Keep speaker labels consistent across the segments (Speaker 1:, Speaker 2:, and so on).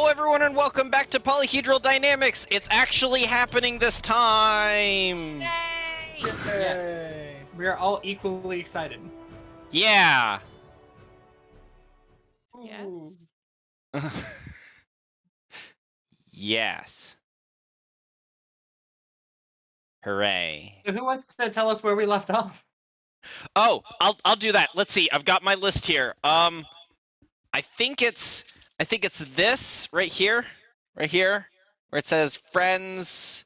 Speaker 1: Hello everyone and welcome back to Polyhedral Dynamics! It's actually happening this time!
Speaker 2: Yay!
Speaker 3: Yay! We are all equally excited.
Speaker 1: Yeah!
Speaker 2: Yes.
Speaker 1: Yes. Hooray.
Speaker 3: So who wants to tell us where we left off?
Speaker 1: Oh, I'll do that. Let's see. I've got my list here. I think it's this right here, where it says friends,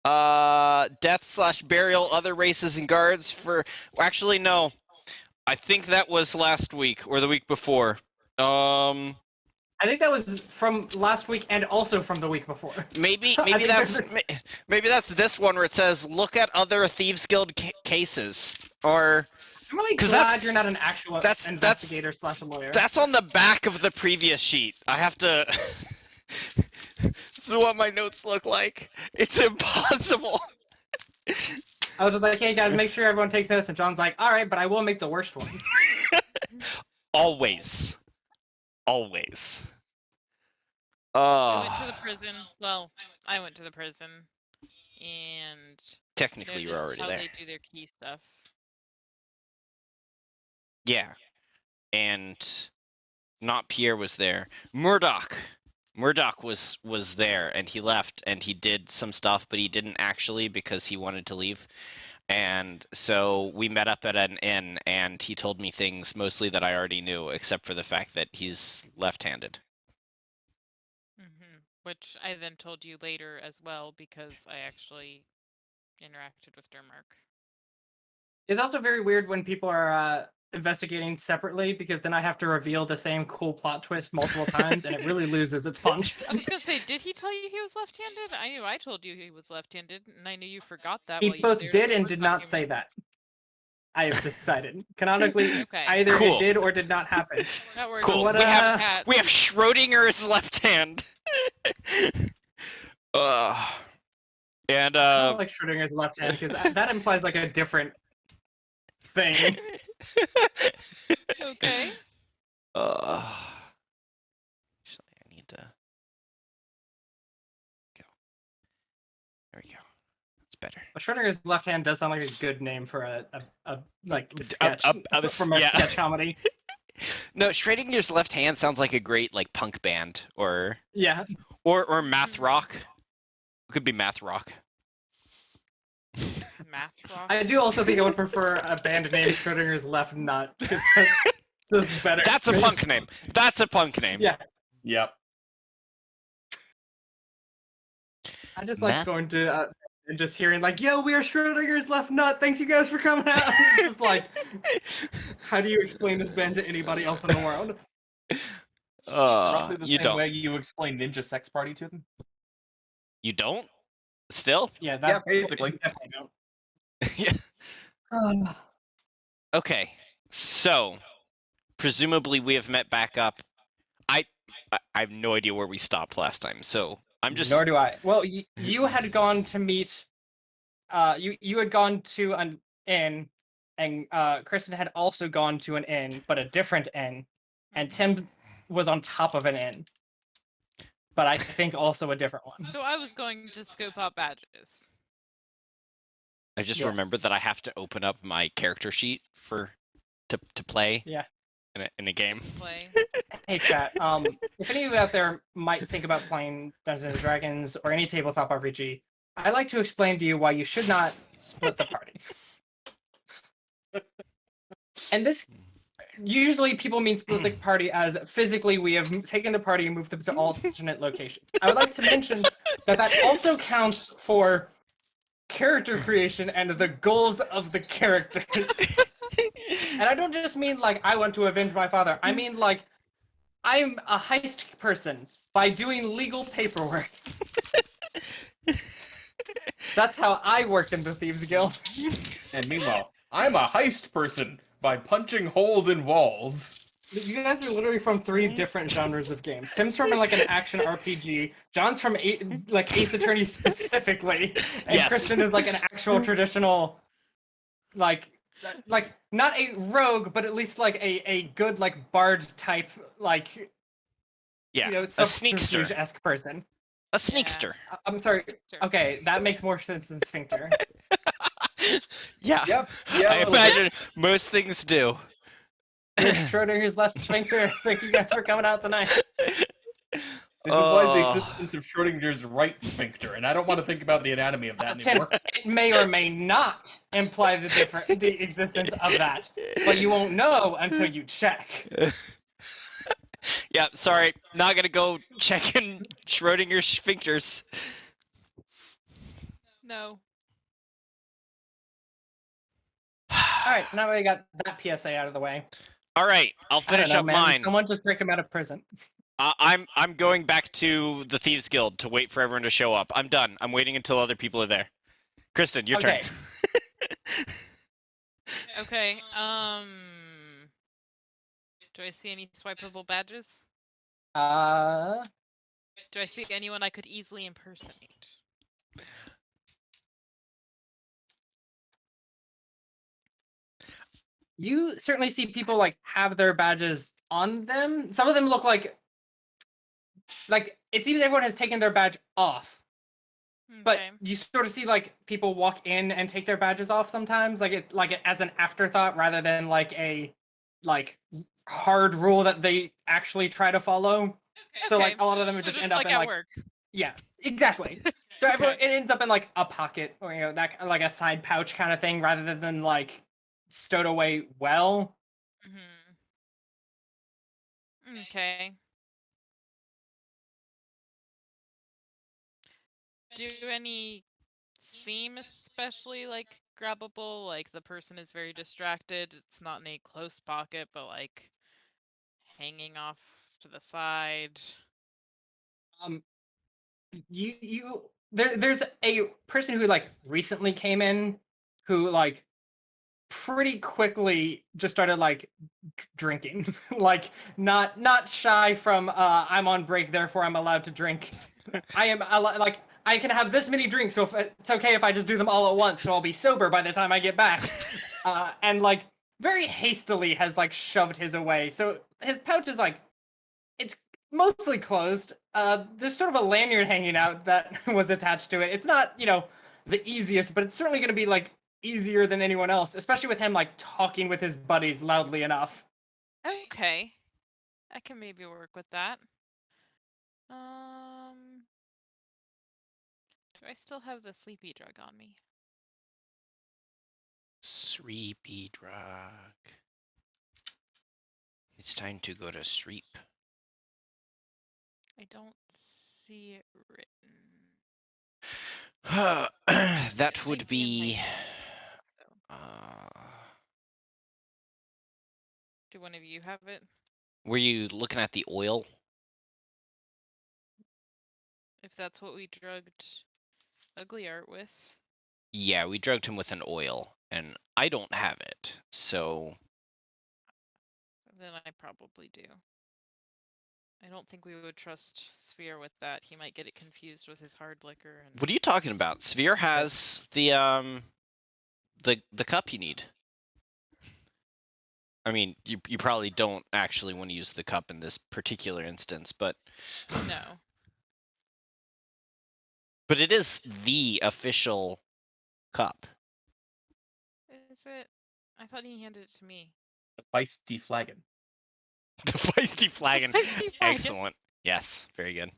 Speaker 1: death/burial, other races and guards for. Actually, no. I think that was last week or the week before.
Speaker 3: I think that was from last week and also from the week before.
Speaker 1: Maybe that's this one where it says look at other Thieves Guild cases, or
Speaker 3: I'm really
Speaker 1: 'cause
Speaker 3: glad you're not an actual
Speaker 1: that's-
Speaker 3: investigator slash lawyer.
Speaker 1: that's on the back of the previous sheet. I have to. This is what my notes look like. It's impossible.
Speaker 3: I was just like, hey guys, make sure everyone takes notes, and John's like, all right, but I will make the worst ones.
Speaker 1: Always.
Speaker 2: I went to the prison. Well, I went to the prison, and
Speaker 1: Technically, you were
Speaker 2: noticed
Speaker 1: already
Speaker 2: how
Speaker 1: there.
Speaker 2: they do their key stuff.
Speaker 1: Yeah, and not Pierre was there. Murdoch was there, and he left, and he did some stuff, but he didn't actually because he wanted to leave. And so we met up at an inn, and he told me things mostly that I already knew, except for the fact that he's left-handed.
Speaker 2: Which I then told you later as well because I actually interacted with Durmark.
Speaker 3: It's also very weird when people are investigating separately, because then I have to reveal the same cool plot twist multiple times, and it really loses its punch.
Speaker 2: I was gonna say, did he tell you he was left-handed? I knew I told you he was left-handed, and I knew you forgot that.
Speaker 3: He
Speaker 2: while you
Speaker 3: both
Speaker 2: stared at
Speaker 3: did
Speaker 2: the
Speaker 3: and
Speaker 2: first
Speaker 3: did not say
Speaker 2: document.
Speaker 3: that. I have decided. Canonically,
Speaker 2: Okay.
Speaker 3: either
Speaker 1: Cool.
Speaker 3: it did or did not happen.
Speaker 2: That works.
Speaker 1: Cool.
Speaker 3: what,
Speaker 1: we have
Speaker 2: Cat.
Speaker 1: Schrodinger's left hand. And
Speaker 3: I don't like Schrodinger's left hand, because that implies like a different thing.
Speaker 2: Okay.
Speaker 1: Actually, I need to go. There we go. It's better.
Speaker 3: But Schrodinger's left hand does sound like a good name for a sketch from a
Speaker 1: yeah.
Speaker 3: sketch comedy.
Speaker 1: No, Schrodinger's left hand sounds like a great like punk band or math rock. It could be math rock.
Speaker 2: Math rock.
Speaker 3: I do also think I would prefer a band named Schrodinger's Left Nut, because that's better.
Speaker 1: That's a punk name. That's a punk name.
Speaker 3: Yeah.
Speaker 4: Yep.
Speaker 3: I just like going to and just hearing like, "Yo, we are Schrodinger's Left Nut. Thanks you guys for coming out." It's just like, how do you explain this band to anybody else in the world?
Speaker 4: Roughly the
Speaker 1: You
Speaker 4: same
Speaker 1: don't.
Speaker 4: way you explain Ninja Sex Party to them.
Speaker 1: You don't? Still?
Speaker 3: Yeah,
Speaker 4: Yeah, basically.
Speaker 3: Definitely don't.
Speaker 1: Yeah. Okay. So, presumably we have met back up. I have no idea where we stopped last time, so I'm just.
Speaker 3: Nor do I. Well, you had gone to meet. You had gone to an inn, and Kristin had also gone to an inn, but a different inn, and Tim was on top of an inn, but I think also a different one.
Speaker 2: So I was going to scope out badges.
Speaker 1: I just
Speaker 3: Yes.
Speaker 1: remembered that I have to open up my character sheet to play.
Speaker 3: Yeah.
Speaker 1: In a game.
Speaker 2: Play.
Speaker 3: Hey chat, if any of you out there might think about playing Dungeons & Dragons or any tabletop RPG, I'd like to explain to you why you should not split the party. And this, usually people mean split the party as physically we have taken the party and moved them to alternate locations. I would like to mention that also counts for character creation and the goals of the characters. And I don't just mean like I want to avenge my father. I mean like I'm a heist person by doing legal paperwork. That's how I work in the Thieves Guild.
Speaker 4: And meanwhile, I'm a heist person by punching holes in walls.
Speaker 3: You guys are literally from 3 different genres of games. Tim's from like an action RPG. John's from like Ace Attorney specifically, and
Speaker 1: Yes.
Speaker 3: Kristin is like an actual traditional, like not a rogue, but at least like a good like bard type like
Speaker 1: Yeah,
Speaker 3: you know,
Speaker 1: a sneakster.
Speaker 3: subterfuge-esque person.
Speaker 1: A sneakster.
Speaker 3: I'm sorry.
Speaker 2: Sure.
Speaker 3: Okay, that makes more sense than sphincter.
Speaker 1: Yeah.
Speaker 4: Yep. Yeah.
Speaker 1: I imagine most things do.
Speaker 3: Here's Schrodinger's left sphincter. Thank you guys for coming out tonight.
Speaker 4: This implies the
Speaker 1: Oh.
Speaker 4: existence of Schrodinger's right sphincter, and I don't want to think about the anatomy of that
Speaker 3: Tim,
Speaker 4: anymore.
Speaker 3: it may or may not imply the existence of that, but you won't know until you check.
Speaker 1: Yeah, sorry, not gonna go checking Schrodinger's sphincters.
Speaker 2: No.
Speaker 3: All right, so now we got that PSA out of the way.
Speaker 1: All right, I'll
Speaker 3: I don't
Speaker 1: finish
Speaker 3: know,
Speaker 1: up
Speaker 3: man.
Speaker 1: mine.
Speaker 3: Someone just break him out of prison.
Speaker 1: I'm going back to the Thieves Guild to wait for everyone to show up. I'm done. I'm waiting until other people are there. Kristin, your
Speaker 3: Okay.
Speaker 1: turn.
Speaker 2: Okay. Do I see any swipeable badges? Do I see anyone I could easily impersonate?
Speaker 3: You certainly see people like have their badges on them. Some of them look like it seems everyone has taken their badge off. But
Speaker 2: Okay.
Speaker 3: you sort of see like people walk in and take their badges off sometimes, like it as an afterthought rather than like a hard rule that they actually try to follow. So like a lot of them would
Speaker 2: So
Speaker 3: just end up
Speaker 2: like
Speaker 3: in
Speaker 2: at
Speaker 3: like
Speaker 2: work.
Speaker 3: yeah, exactly. So
Speaker 2: Okay.
Speaker 3: everyone, it ends up in like a pocket or that like a side pouch kind of thing rather than like stowed away well.
Speaker 2: Mm-hmm. Okay. Do any seem especially like grabbable? Like the person is very distracted. It's not in a close pocket, but like hanging off to the side.
Speaker 3: There's a person who like recently came in who like pretty quickly just started like drinking like not shy from I'm on break therefore I'm allowed to drink. Like I can have this many drinks so if it's okay if I just do them all at once so I'll be sober by the time I get back. And like very hastily has like shoved his away so his pouch is like it's mostly closed. There's sort of a lanyard hanging out that was attached to it. It's not, the easiest, but it's certainly going to be like easier than anyone else, especially with him like talking with his buddies loudly enough.
Speaker 2: Okay. I can maybe work with that. Do I still have the sleepy drug on me?
Speaker 1: Sleepy drug. It's time to go to sleep.
Speaker 2: I don't see it written.
Speaker 1: That
Speaker 2: It
Speaker 1: would
Speaker 2: might be in
Speaker 1: be.
Speaker 2: my notes, so. Do one of you have it?
Speaker 1: Were you looking at the oil?
Speaker 2: If that's what we drugged Ugly Art with.
Speaker 1: Yeah, we drugged him with an oil, and I don't have it, so.
Speaker 2: Then I probably do. I don't think we would trust Sphere with that. He might get it confused with his hard liquor. And
Speaker 1: What are you talking about? Sphere has the cup you need. I mean, you probably don't actually want to use the cup in this particular instance, but
Speaker 2: no.
Speaker 1: but it is the official cup.
Speaker 2: Is it? I thought he handed it to me.
Speaker 4: The feisty flagon.
Speaker 1: The feisty flagon.
Speaker 2: Feisty flagon.
Speaker 1: Excellent. Yes, very good.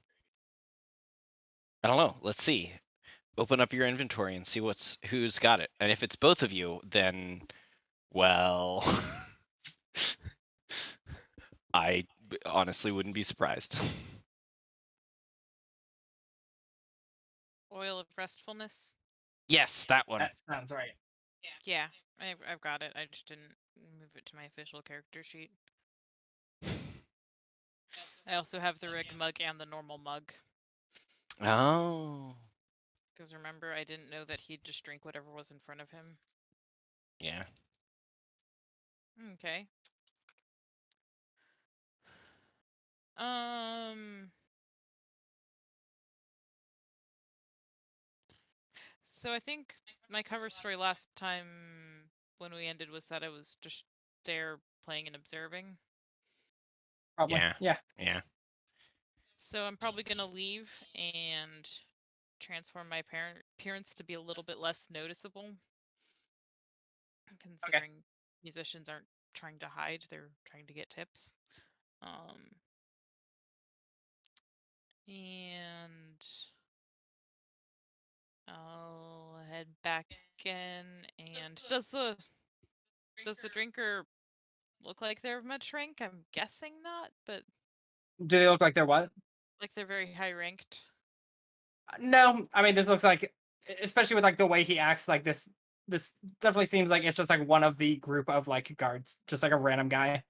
Speaker 1: I don't know. Let's see. Open up your inventory and see who's got it. And if it's both of you, then well, I honestly wouldn't be surprised.
Speaker 2: Oil of Restfulness.
Speaker 1: Yes, that one.
Speaker 3: That sounds right.
Speaker 2: Yeah, I've got it. I just didn't move it to my official character sheet. I also have the rig mug and the normal mug.
Speaker 1: Oh.
Speaker 2: Because remember, I didn't know that he'd just drink whatever was in front of him.
Speaker 1: Yeah.
Speaker 2: Okay. So I think my cover story last time when we ended was that I was just there playing and observing.
Speaker 3: Probably.
Speaker 1: Yeah.
Speaker 3: Yeah.
Speaker 1: Yeah.
Speaker 2: So I'm probably gonna leave and transform my appearance to be a little bit less noticeable. Considering musicians aren't trying to hide, they're trying to get tips. And I'll head back in. And does the drinker look like they're much rank? I'm guessing not, but
Speaker 3: Do they look like they're what?
Speaker 2: like they're very high ranked.
Speaker 3: No, I mean this looks like, especially with like the way he acts, like this definitely seems like it's just like one of the group of like guards, just like a random guy.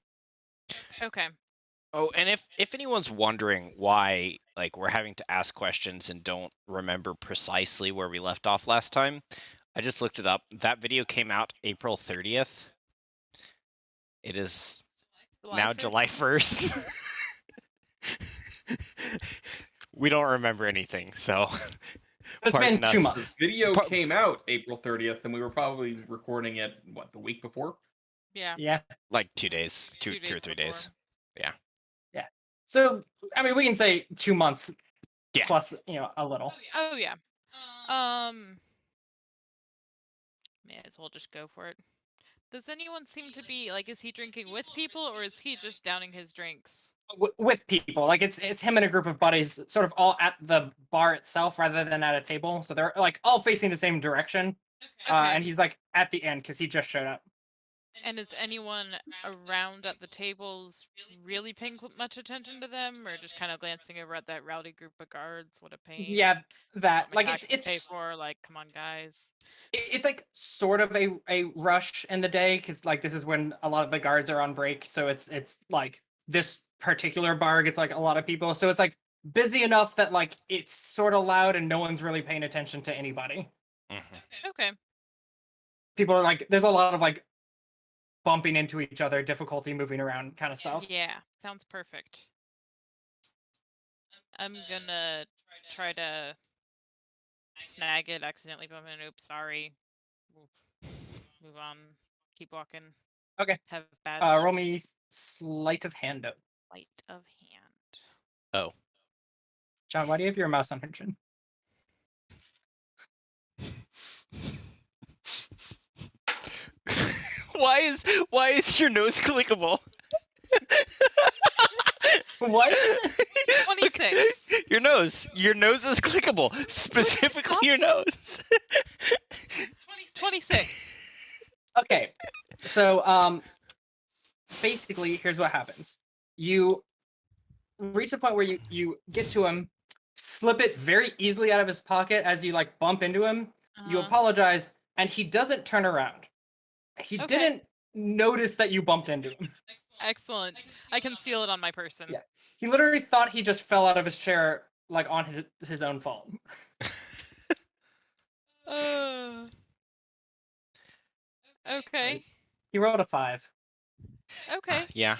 Speaker 2: Okay.
Speaker 1: Oh, and if anyone's wondering why like we're having to ask questions and don't remember precisely where we left off last time, I just looked it up. That video came out April 30th. It is now July 1st. We don't remember anything, so
Speaker 3: It's been
Speaker 1: pardon
Speaker 3: 2
Speaker 1: us.
Speaker 3: months.
Speaker 4: Video came out April 30th, and we were probably recording it, what, the week before?
Speaker 2: Yeah.
Speaker 3: Yeah.
Speaker 1: Like 2 days, two or 3
Speaker 2: before.
Speaker 1: days.
Speaker 3: So I mean we can say 2 months
Speaker 1: Yeah.
Speaker 3: plus, a little.
Speaker 2: Oh yeah. May as well just go for it. Does anyone seem to be like, is he drinking with people or is he just downing his drinks?
Speaker 3: With people, like it's him and a group of buddies, sort of all at the bar itself rather than at a table. So they're like all facing the same direction,
Speaker 2: Okay.
Speaker 3: and he's like at the end because he just showed up.
Speaker 2: And is anyone around at the tables really paying much attention to them, or just kind of glancing over at that rowdy group of guards? What a pain!
Speaker 3: Yeah, that
Speaker 2: What my
Speaker 3: like
Speaker 2: taxes pay for. Like, come on, guys.
Speaker 3: it's like sort of a rush in the day because like this is when a lot of the guards are on break. So it's like this particular bar gets like a lot of people. So it's like busy enough that like it's sort of loud and no one's really paying attention to anybody.
Speaker 1: Mhm.
Speaker 2: Okay.
Speaker 3: People are like, there's a lot of like bumping into each other, difficulty moving around kind of stuff.
Speaker 2: Yeah, sounds perfect. I'm gonna try to snag it, accidentally bump in. Oops, sorry. Move on. Keep walking.
Speaker 3: Okay.
Speaker 2: Have badge.
Speaker 3: Roll me sleight of hand.
Speaker 2: Sleight of hand.
Speaker 1: Oh.
Speaker 3: John, why do you have your mouse on Henshin?
Speaker 1: Why is your nose clickable?
Speaker 3: What?
Speaker 2: 26.
Speaker 1: Your nose is clickable. Specifically your nose.
Speaker 2: 26.
Speaker 3: Okay. So basically here's what happens. You reach the point where you get to him, slip it very easily out of his pocket as you like bump into him. You apologize, and he doesn't turn around. He
Speaker 2: Okay.
Speaker 3: didn't notice that you bumped into him.
Speaker 2: Excellent. I conceal it on my person.
Speaker 3: Yeah. He literally thought he just fell out of his chair like on his own fault.
Speaker 2: Okay.
Speaker 3: He rolled a 5.
Speaker 2: Okay.
Speaker 1: Yeah.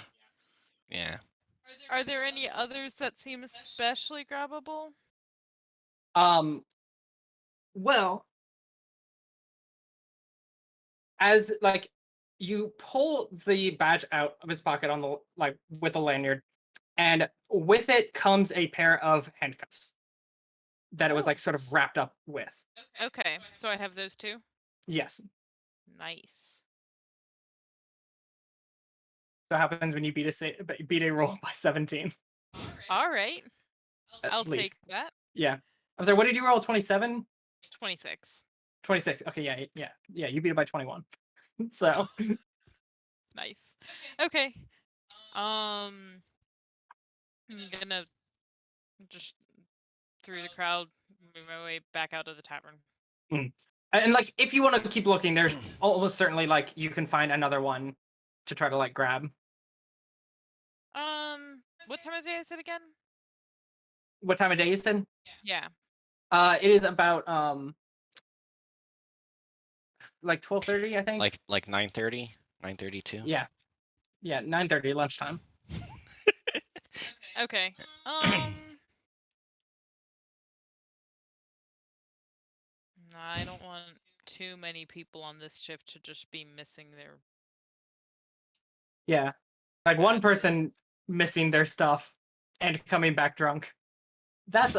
Speaker 2: Are there any others that seem especially grabbable?
Speaker 3: Well, as like you pull the badge out of his pocket on the like with a lanyard, and with it comes a pair of handcuffs that it was like sort of wrapped up with.
Speaker 2: Okay, so I have those two.
Speaker 3: Yes.
Speaker 2: Nice.
Speaker 3: So what happens when you beat a roll by 17?
Speaker 2: All right.
Speaker 3: At
Speaker 2: I'll
Speaker 3: least.
Speaker 2: take that.
Speaker 3: Yeah. I'm sorry, what did you roll? 27?
Speaker 2: 26.
Speaker 3: 26. Okay, yeah. You beat it by 21. So
Speaker 2: Nice. Okay. I'm gonna just through the crowd move my way back out of the tavern.
Speaker 3: and like if you want to keep looking, there's almost certainly like you can find another one to try to like grab.
Speaker 2: What time of day is it again?
Speaker 3: What time of day you said?
Speaker 2: Yeah.
Speaker 3: It is about like 12:30, I think.
Speaker 1: Like 9:30, 9:32.
Speaker 3: Yeah, 9:30 lunchtime.
Speaker 2: Okay. I don't want too many people on this shift to just be missing their.
Speaker 3: Yeah, like one person missing their stuff and coming back drunk. That's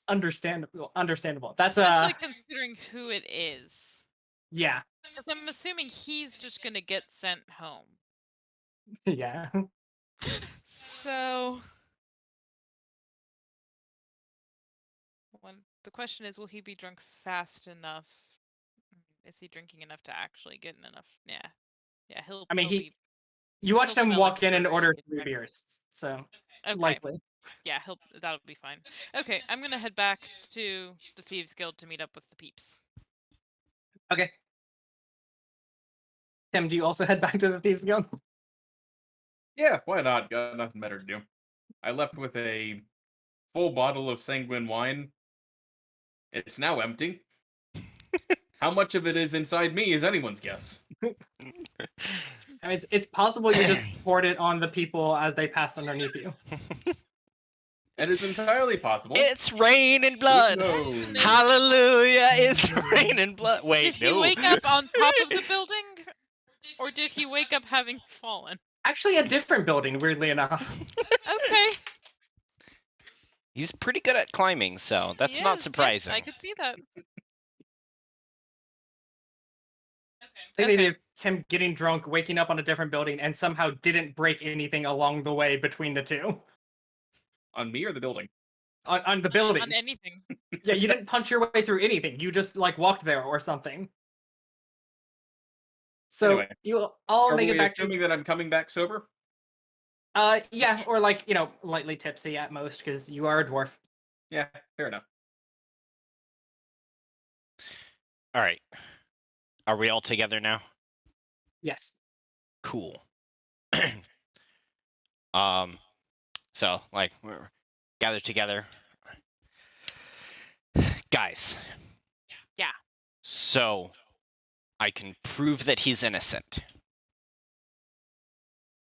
Speaker 3: understandable. Understandable. That's
Speaker 2: Especially considering who it is.
Speaker 3: yeah.
Speaker 2: Because I'm assuming he's just gonna get sent home.
Speaker 3: Yeah.
Speaker 2: So the question is, will he be drunk fast enough? Is he drinking enough to actually get enough? Yeah. Yeah, he'll
Speaker 3: I mean,
Speaker 2: he'll be
Speaker 3: you watched
Speaker 2: he'll
Speaker 3: him
Speaker 2: smell
Speaker 3: walk
Speaker 2: like
Speaker 3: in and
Speaker 2: brewery
Speaker 3: order
Speaker 2: and
Speaker 3: 3
Speaker 2: drink.
Speaker 3: beers, so
Speaker 2: Okay.
Speaker 3: likely.
Speaker 2: Yeah, that'll be fine. Okay, I'm gonna head back to the Thieves Guild to meet up with the peeps.
Speaker 3: Okay. Tim, do you also head back to the Thieves Guild?
Speaker 4: Yeah, why not? Got nothing better to do. I left with a full bottle of sanguine wine. It's now empty. How much of it is inside me is anyone's guess.
Speaker 3: I mean, it's possible you just poured it on the people as they passed underneath you.
Speaker 4: It is entirely possible.
Speaker 1: It's rain and blood.
Speaker 4: No.
Speaker 1: Hallelujah! It's rain and blood. Wait,
Speaker 2: Did he
Speaker 1: no.
Speaker 2: wake up on top of the building? Or did he wake up having fallen?
Speaker 3: Actually, a different building, weirdly enough.
Speaker 2: Okay.
Speaker 1: He's pretty good at climbing, so that's not
Speaker 2: Yes,
Speaker 1: surprising.
Speaker 2: I could see that.
Speaker 3: I think
Speaker 2: Okay.
Speaker 3: they did Tim getting drunk, waking up on a different building, and somehow didn't break anything along the way between the two.
Speaker 4: On me or the building?
Speaker 3: On the buildings.
Speaker 2: On anything.
Speaker 3: Yeah, you didn't punch your way through anything. You just like walked there or something. So
Speaker 4: Anyway,
Speaker 3: you all
Speaker 4: Are
Speaker 3: make
Speaker 4: we
Speaker 3: it back
Speaker 4: assuming
Speaker 3: to
Speaker 4: that I'm coming back sober?
Speaker 3: yeah, or like, lightly tipsy at most, because you are a dwarf.
Speaker 4: Yeah, fair enough.
Speaker 1: All right. Are we all together now?
Speaker 3: Yes.
Speaker 1: Cool. So like we're gathered together. Guys.
Speaker 2: Yeah.
Speaker 1: So I can prove that he's innocent.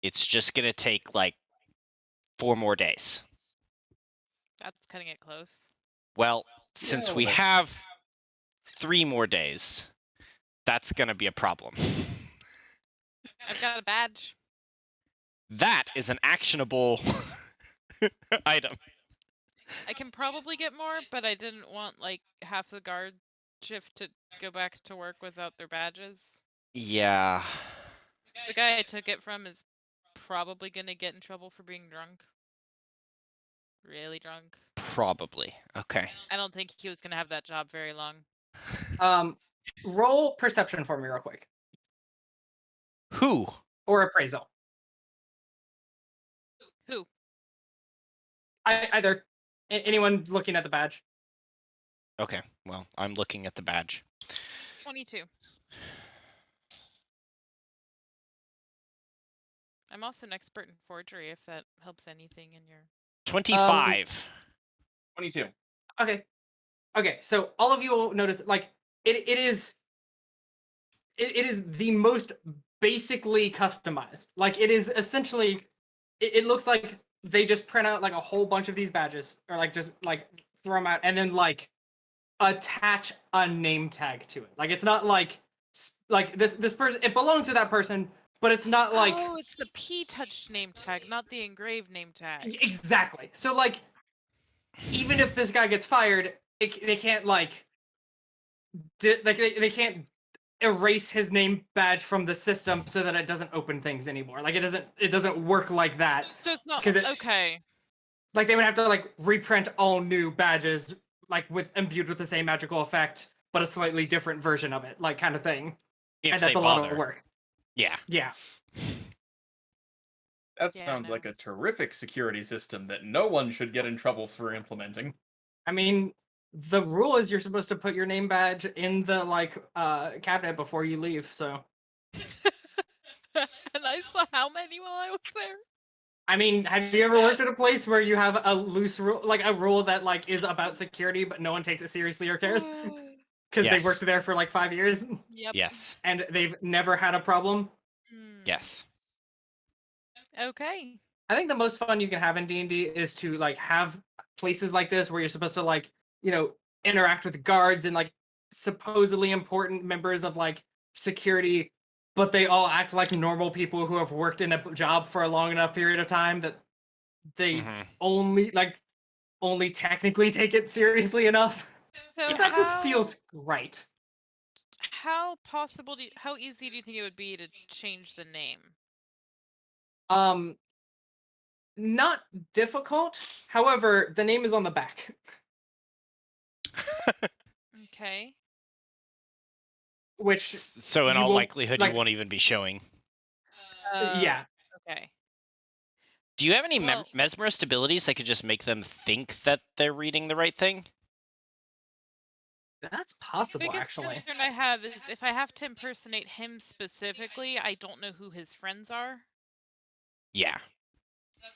Speaker 1: It's just gonna take like 4 more days.
Speaker 2: That's cutting it close.
Speaker 1: Well, since
Speaker 4: Yeah,
Speaker 1: we
Speaker 4: well,
Speaker 1: have 3 more days, that's gonna be a problem.
Speaker 2: I've got a badge.
Speaker 1: That is an actionable item.
Speaker 2: I can probably get more, but I didn't want like half the guard shift to go back to work without their badges.
Speaker 1: Yeah.
Speaker 2: The guy I took it from is probably gonna get in trouble for being drunk. Really drunk.
Speaker 1: Probably. Okay.
Speaker 2: I don't think he was gonna have that job very long.
Speaker 3: Roll perception for me real quick.
Speaker 1: Who?
Speaker 3: Or appraisal.
Speaker 2: Who?
Speaker 3: Either anyone looking at the badge.
Speaker 1: Okay. Well, I'm looking at the badge.
Speaker 2: 22. I'm also an expert in forgery, if that helps anything in your...
Speaker 1: 25.
Speaker 4: 22.
Speaker 3: Okay. Okay, so all of you will notice, like, it is the most basically customized. Like, it is essentially, it looks like they just print out like a whole bunch of these badges, or like just like throw them out and then like attach a name tag to it. Like, it's not like this person, it belongs to that person, but it's not like
Speaker 2: Oh, it's the P-touch name tag, not the engraved name tag.
Speaker 3: exactly. So like, even if this guy gets fired, they can't like, they can't erase his name badge from the system so that it doesn't open things anymore. Like, it doesn't work like that.
Speaker 2: So it's not...
Speaker 3: 'Cause it-
Speaker 2: okay.
Speaker 3: Like, they would have to like reprint all new badges, like imbued with the same magical effect, but a slightly different version of it, like kind of thing.
Speaker 1: If
Speaker 3: And that's
Speaker 1: they
Speaker 3: a lot
Speaker 1: bother.
Speaker 3: of work.
Speaker 1: Yeah.
Speaker 3: Yeah.
Speaker 4: That
Speaker 2: Yeah,
Speaker 4: sounds
Speaker 2: no.
Speaker 4: like a terrific security system that no one should get in trouble for implementing.
Speaker 3: I mean, the rule is you're supposed to put your name badge in the like cabinet before you leave. So,
Speaker 2: And I saw how many while I was there.
Speaker 3: I mean, have you ever worked at a place where you have a loose rule, like a rule that like is about security, but no one takes it seriously or cares because
Speaker 1: Yes.
Speaker 3: they've worked there for like 5 years
Speaker 2: Yep.
Speaker 1: Yes.
Speaker 3: and they've never had a problem?
Speaker 2: Hmm.
Speaker 1: Yes.
Speaker 2: Okay.
Speaker 3: I think the most fun you can have in D&D is to like have places like this where you're supposed to like, interact with guards and like supposedly important members of like security, but they all act like normal people who have worked in a job for a long enough period of time that they
Speaker 1: Mhm.
Speaker 3: only like only technically take it seriously enough.
Speaker 2: So
Speaker 3: Because that just feels right.
Speaker 2: how how easy do you think it would be to change the name?
Speaker 3: Not difficult. However, the name is on the back.
Speaker 2: Okay.
Speaker 3: Which
Speaker 1: So in
Speaker 3: you
Speaker 1: all
Speaker 3: won't-
Speaker 1: likelihood,
Speaker 3: like-
Speaker 1: you won't even be showing.
Speaker 3: yeah.
Speaker 2: Okay.
Speaker 1: Do you have any
Speaker 2: Well-
Speaker 1: mesmerist abilities that could just make them think that they're reading the right thing?
Speaker 3: That's possible,
Speaker 2: Biggest
Speaker 3: actually.
Speaker 2: concern I have is if I have to impersonate him specifically, I don't know who his friends are.
Speaker 1: Yeah.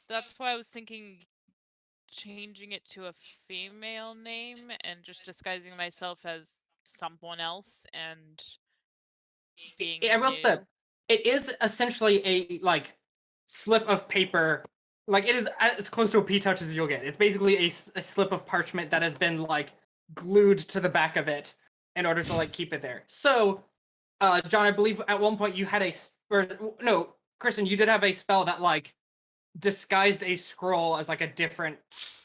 Speaker 2: That's why I was thinking changing it to a female name and just disguising myself as someone else and being
Speaker 3: I will say,
Speaker 2: new.
Speaker 3: it is essentially a slip of paper. Like, it is as close to a P-touch as you'll get. It's basically a slip of parchment that has been glued to the back of it in order to keep it there. So, John, I believe at one point you had no, Kristin, you did have a spell that disguised a scroll as a different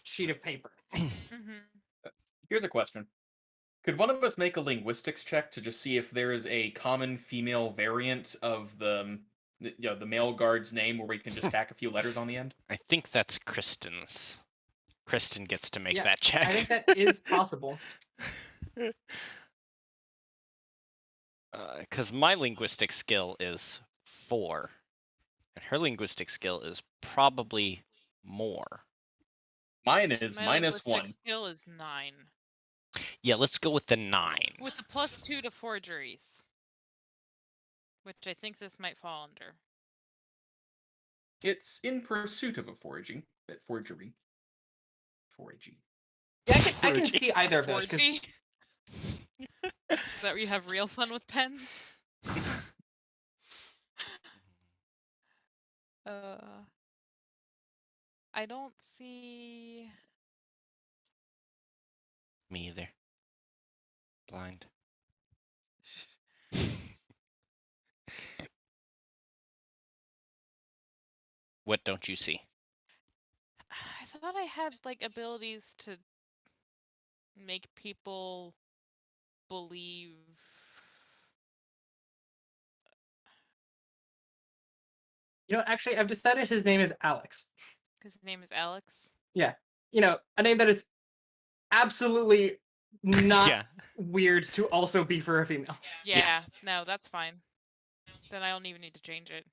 Speaker 3: sheet of paper.
Speaker 4: Here's a question. Could one of us make a linguistics check to just see if there is a common female variant of the male guard's name where we can just tack a few letters on the end?
Speaker 1: I think that's Kristin's. Kristin gets to make
Speaker 3: Yeah,
Speaker 1: that check.
Speaker 3: I think that is possible.
Speaker 1: Because my linguistic skill is 4. And her linguistic skill is probably more.
Speaker 4: Mine is
Speaker 2: My
Speaker 4: minus
Speaker 2: linguistic
Speaker 4: 1.
Speaker 2: skill is 9.
Speaker 1: Yeah, let's go with the 9.
Speaker 2: With a +2 to forgeries. Which I think this might fall under.
Speaker 4: It's in pursuit of a forgery. Forgery.
Speaker 3: Yeah, I can see either of those. 'Cause
Speaker 2: Forgy? Is that where you have real fun with pens? I don't see.
Speaker 1: Me either. Blind. What don't you see?
Speaker 2: I thought I had abilities to make people believe.
Speaker 3: Actually, I've decided his name is Alex.
Speaker 2: His name is Alex.
Speaker 3: Yeah. A name that is absolutely not
Speaker 1: Yeah.
Speaker 3: weird to also be for a female.
Speaker 2: Yeah, no, that's fine. Then I don't even need to change it.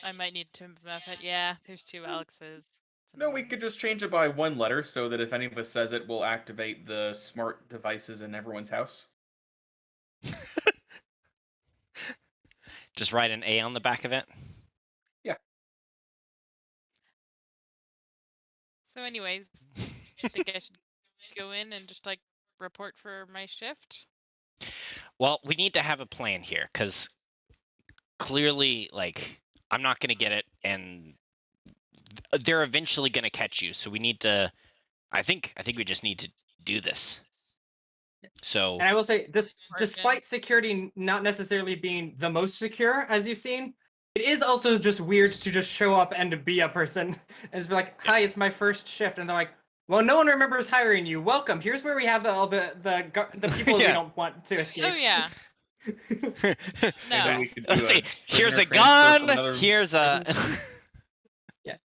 Speaker 2: I might need to method it. Yeah, there's 2 Alexes.
Speaker 4: No, we could just change it by 1 letter so that if any of us says it, we'll activate the smart devices in everyone's house.
Speaker 1: Just write an A on the back of it.
Speaker 4: Yeah.
Speaker 2: So anyways, I think I should go in and just report for my shift.
Speaker 1: Well, we need to have a plan here, because clearly, I'm not going to get it, and they're eventually going to catch you. So we need to. I think we just need to do this. So.
Speaker 3: And I will say, despite security not necessarily being the most secure, as you've seen, it is also just weird to just show up and be a person and just be like, "Hi, it's my first shift," and they're like, "Well, no one remembers hiring you. Welcome. Here's where we have all the people we don't want to escape."
Speaker 2: Oh yeah.
Speaker 4: Maybe
Speaker 2: No.
Speaker 4: we could do
Speaker 1: Let's see.
Speaker 4: a
Speaker 1: Here's a
Speaker 4: prisoner transfer from
Speaker 1: gun.
Speaker 4: another
Speaker 1: Here's a.
Speaker 4: prison.
Speaker 3: Yeah,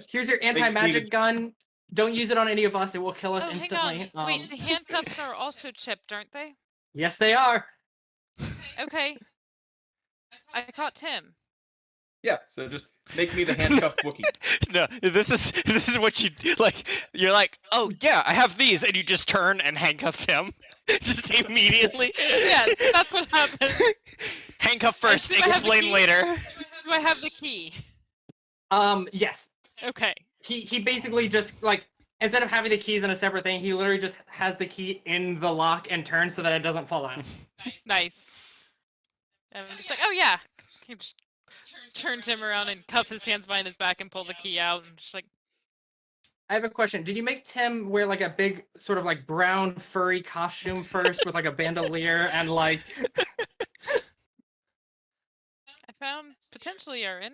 Speaker 3: here's your anti-magic gun. Don't use it on any of us. It will kill us
Speaker 2: Oh,
Speaker 3: instantly.
Speaker 2: hang on. Wait, the handcuffs are also chipped, aren't they?
Speaker 3: Yes, they are.
Speaker 2: Okay. I caught Tim.
Speaker 4: Yeah, so just make me the handcuffed Wookiee.
Speaker 1: No, this is what you like. You're like, oh yeah, I have these, and you just turn and handcuff him, just immediately.
Speaker 2: Yes, that's what happened.
Speaker 1: Handcuff first,
Speaker 2: do I have the
Speaker 1: explain
Speaker 2: key?
Speaker 1: later.
Speaker 2: Do I have the key?
Speaker 3: Yes.
Speaker 2: Okay.
Speaker 3: He basically just instead of having the keys in a separate thing, he literally just has the key in the lock and turns so that it doesn't fall out.
Speaker 2: Nice. And I'm just like, oh yeah. He just turned him around and cuff his hands behind his back and pull the key out and just
Speaker 3: I have a question. Did you make Tim wear a big sort of brown furry costume first with a bandolier and
Speaker 2: I found potentially Erin.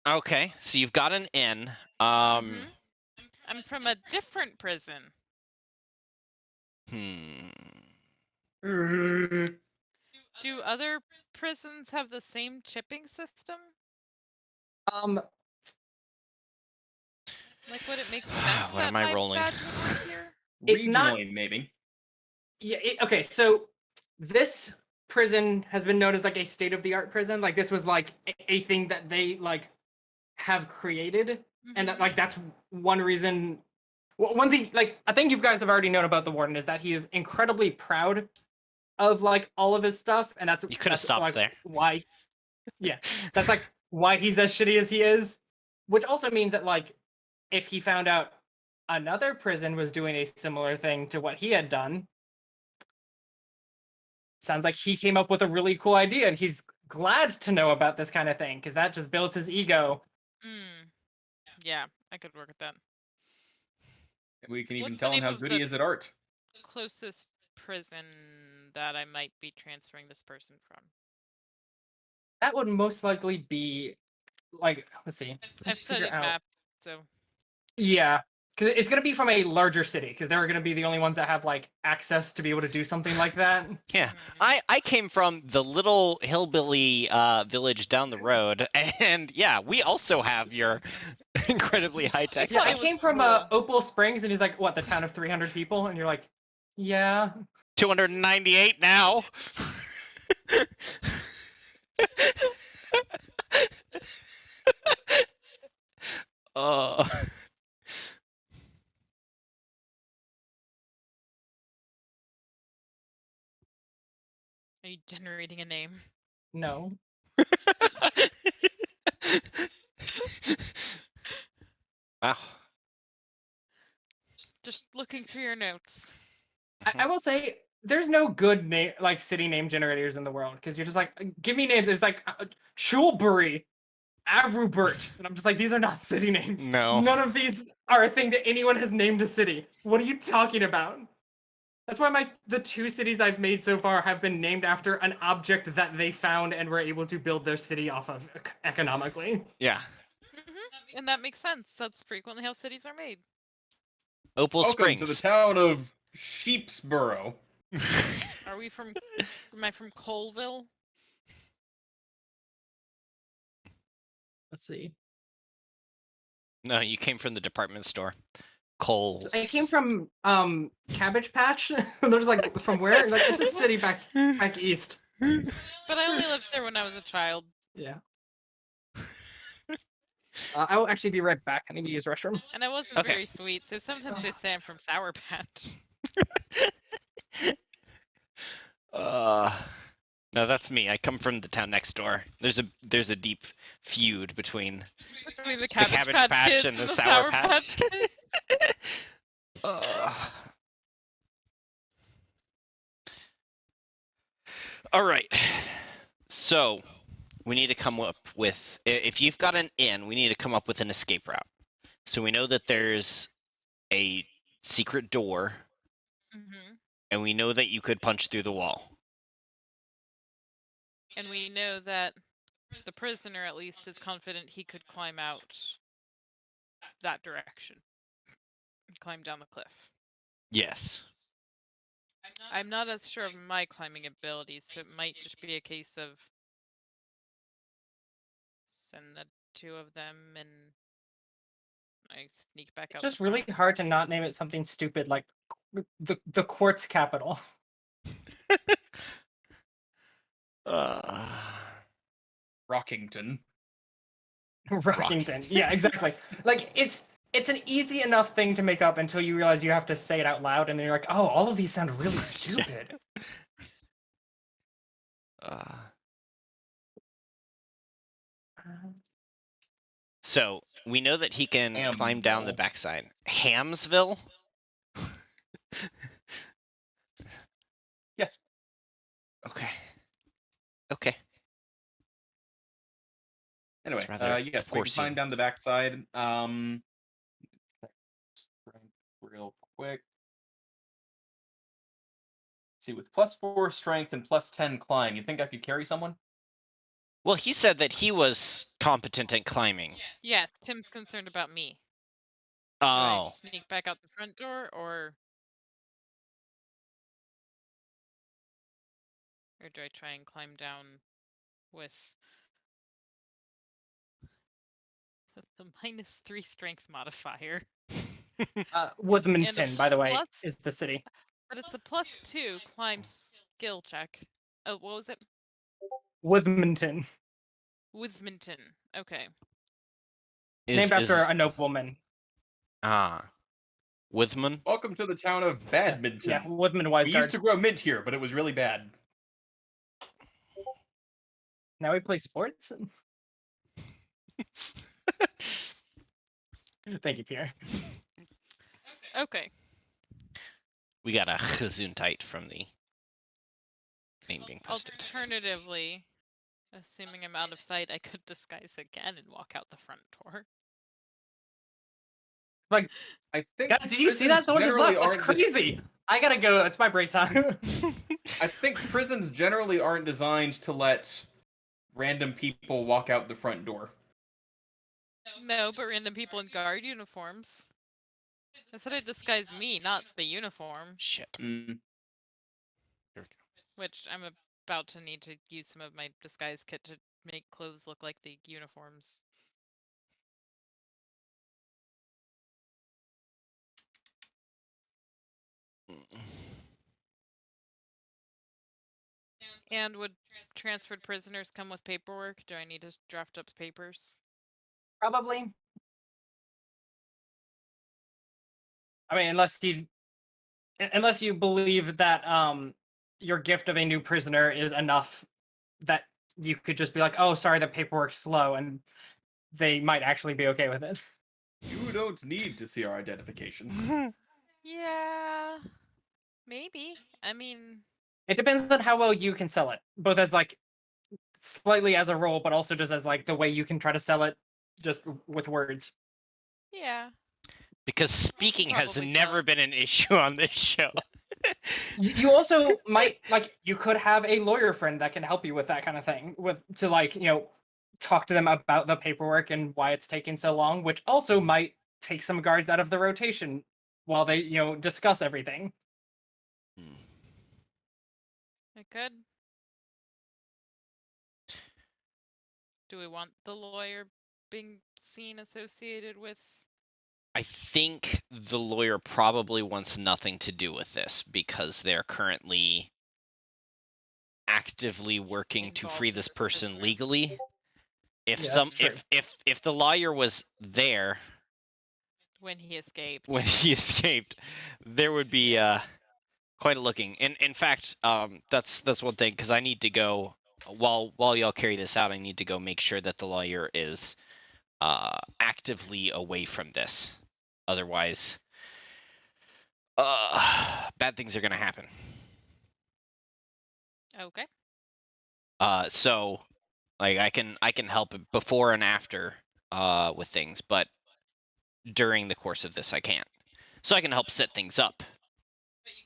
Speaker 1: Okay, so you've got an inn.
Speaker 2: I'm from a different prison.
Speaker 1: Hmm.
Speaker 2: Do other prisons have the same chipping system? Like, would it make sense
Speaker 1: What
Speaker 2: that
Speaker 1: am I
Speaker 2: my
Speaker 1: rolling?
Speaker 2: badge would work here?
Speaker 3: It's not-
Speaker 4: Regionally, maybe.
Speaker 3: Yeah. Okay. So this prison has been known as like a state-of-the-art prison. Like this was like a thing that they like have created, and that like that's one reason. One thing, like I think you guys have already known about the warden is that he is incredibly proud of like all of his stuff, and that's
Speaker 1: You could have
Speaker 3: that's
Speaker 1: stopped
Speaker 3: like
Speaker 1: there.
Speaker 3: why. Yeah, that's like why he's as shitty as he is, which also means that like if he found out another prison was doing a similar thing to what he had done, sounds like he came up with a really cool idea, and he's glad to know about this kind of thing because that just builds his ego.
Speaker 2: Yeah, I could work with that.
Speaker 4: We can even
Speaker 2: What's the
Speaker 4: tell him
Speaker 2: name
Speaker 4: how
Speaker 2: of
Speaker 4: good
Speaker 2: the-
Speaker 4: he is at art.
Speaker 2: Closest prison that I might be transferring this person from.
Speaker 3: That would most likely be like, let's see.
Speaker 2: I've
Speaker 3: let's figure
Speaker 2: studied
Speaker 3: out.
Speaker 2: maps, so
Speaker 3: Yeah, because it's going to be from a larger city, because they're going to be the only ones that have like access to be able to do something like that.
Speaker 1: Yeah, I came from the little hillbilly village down the road, and yeah, we also have your incredibly high tech.
Speaker 3: Yeah,
Speaker 2: thought
Speaker 3: I
Speaker 2: it was
Speaker 3: came from
Speaker 2: cool.
Speaker 3: Opal Springs, and he's like, what, the town of 300 people? And you're like, yeah.
Speaker 1: 298 now. uh,
Speaker 2: Are you generating a name?
Speaker 3: No.
Speaker 1: wow.
Speaker 2: Just looking through your notes.
Speaker 3: I will say, there's no good name, like city name generators in the world, because you're just like, give me names. It's like Shulbury, Avrubert, and I'm just like, these are not city names.
Speaker 1: No.
Speaker 3: None of these are a thing that anyone has named a city. What are you talking about? That's why the two cities I've made so far have been named after an object that they found and were able to build their city off of economically.
Speaker 1: Yeah.
Speaker 2: And that makes sense. That's frequently how cities are made.
Speaker 1: Opal
Speaker 4: Welcome to the
Speaker 1: Springs.
Speaker 4: town of Sheepsboro.
Speaker 2: Are we from? Am I from Colville?
Speaker 3: Let's see.
Speaker 1: No, you came from the department store. Coles.
Speaker 3: I came from Cabbage Patch. There's like from where? Like it's a city back east.
Speaker 2: But I only lived there when I was a child.
Speaker 3: Yeah. I will actually be right back. I need to use the restroom.
Speaker 2: And I wasn't
Speaker 1: Okay.
Speaker 2: very sweet, so sometimes they say I'm from Sour Patch.
Speaker 1: No, that's me. I come from the town next door. There's a deep feud between
Speaker 2: Between the
Speaker 1: Cabbage
Speaker 2: Cabbage
Speaker 1: Patch
Speaker 2: Patch Kids
Speaker 1: and the
Speaker 2: the
Speaker 1: Sour
Speaker 2: Sour
Speaker 1: Patch.
Speaker 2: Kids.
Speaker 1: All right. So we need to come up with, if you've got an inn, we need to come up with an escape route. So we know that there's a secret door, and we know that you could punch through the wall.
Speaker 2: And we know that the prisoner, at least, is confident he could climb out that direction. Climb down the cliff.
Speaker 1: Yes.
Speaker 2: I'm not as sure of my climbing abilities, so it might just be a case of send the two of them and I sneak back
Speaker 3: It's
Speaker 2: out.
Speaker 3: just really hard to not name it something stupid like the quartz capital.
Speaker 4: Rockington.
Speaker 3: Rockington. Yeah, exactly. Like it's an easy enough thing to make up until you realize you have to say it out loud, and then you're like, oh, all of these sound really stupid.
Speaker 1: So we know that he can climb down the
Speaker 4: Hamsville.
Speaker 1: backside. Hamsville?
Speaker 4: Yes.
Speaker 1: Okay. Okay.
Speaker 4: Anyway,
Speaker 1: That's rather
Speaker 4: yes, we can
Speaker 1: foreseen.
Speaker 4: climb down the backside. Real quick. Let's see, with +4 strength and +10 climb, you think I could carry someone?
Speaker 1: Well, he said that he was competent at climbing.
Speaker 2: Yes, Tim's concerned about me. Do I
Speaker 1: Oh.
Speaker 2: sneak back out the front door, or do I try and climb down with the -3 strength modifier?
Speaker 3: Woodmanton, by the way,
Speaker 2: plus-
Speaker 3: is the city.
Speaker 2: But it's a +2 climb skill check. Oh, what was it?
Speaker 3: Woodmanton,
Speaker 2: Withminton. Okay.
Speaker 3: named after a nobleman.
Speaker 1: Withman?
Speaker 4: Welcome to the town of Badminton.
Speaker 3: Yeah, Woodman
Speaker 4: We used
Speaker 3: Wiseguard.
Speaker 4: to grow mint here, but it was really bad.
Speaker 3: Now we play sports. Thank you, Pierre.
Speaker 2: Okay.
Speaker 1: We got a Gesundheit from the name being posted.
Speaker 2: Alternatively, assuming I'm out of sight, I could disguise again and walk out the front door.
Speaker 3: Like,
Speaker 4: I think
Speaker 3: guys, did you see that?
Speaker 4: prisons
Speaker 3: Someone just
Speaker 4: generally
Speaker 3: left. That's
Speaker 4: aren't
Speaker 3: crazy. I gotta go. It's my break time.
Speaker 4: I think prisons generally aren't designed to let random people walk out the front door.
Speaker 2: No, but random people in guard uniforms. I said I'd disguise me, not the uniform,
Speaker 1: Shit.
Speaker 4: Mm.
Speaker 2: which I'm about to need to use some of my disguise kit to make clothes look like the uniforms. And would transferred prisoners come with paperwork? Do I need to draft up papers?
Speaker 3: Probably. I mean, unless you believe that your gift of a new prisoner is enough that you could just be like, oh, sorry, the paperwork's slow, and they might actually be okay with it.
Speaker 4: You don't need to see our identification.
Speaker 2: Yeah, maybe. I mean,
Speaker 3: It depends on how well you can sell it, both as like slightly as a role, but also just as like the way you can try to sell it just with words.
Speaker 2: yeah.
Speaker 1: Because speaking has
Speaker 2: Probably
Speaker 1: never
Speaker 2: so.
Speaker 1: been an issue on this show.
Speaker 3: You also might like you could have a lawyer friend that can help you with that kind of thing, with to like, talk to them about the paperwork and why it's taking so long, which also might take some guards out of the rotation while they, discuss everything.
Speaker 2: I could. Do we want the lawyer being seen associated with?
Speaker 1: I think the lawyer probably wants nothing to do with this because they're currently actively working to
Speaker 2: Involved
Speaker 1: free
Speaker 2: in
Speaker 1: this
Speaker 2: this
Speaker 1: person
Speaker 2: prisoner.
Speaker 1: legally. If
Speaker 3: Yeah,
Speaker 1: some
Speaker 3: that's true.
Speaker 1: if the lawyer was there
Speaker 2: When he escaped.
Speaker 1: when he escaped, there would be quite a looking. In fact, that's one thing because I need to go while y'all carry this out. I need to go make sure that the lawyer is actively away from this. Otherwise, bad things are gonna happen.
Speaker 2: Okay.
Speaker 1: So like I can help before and after with things, but during the course of this I can't. So I can help set things up.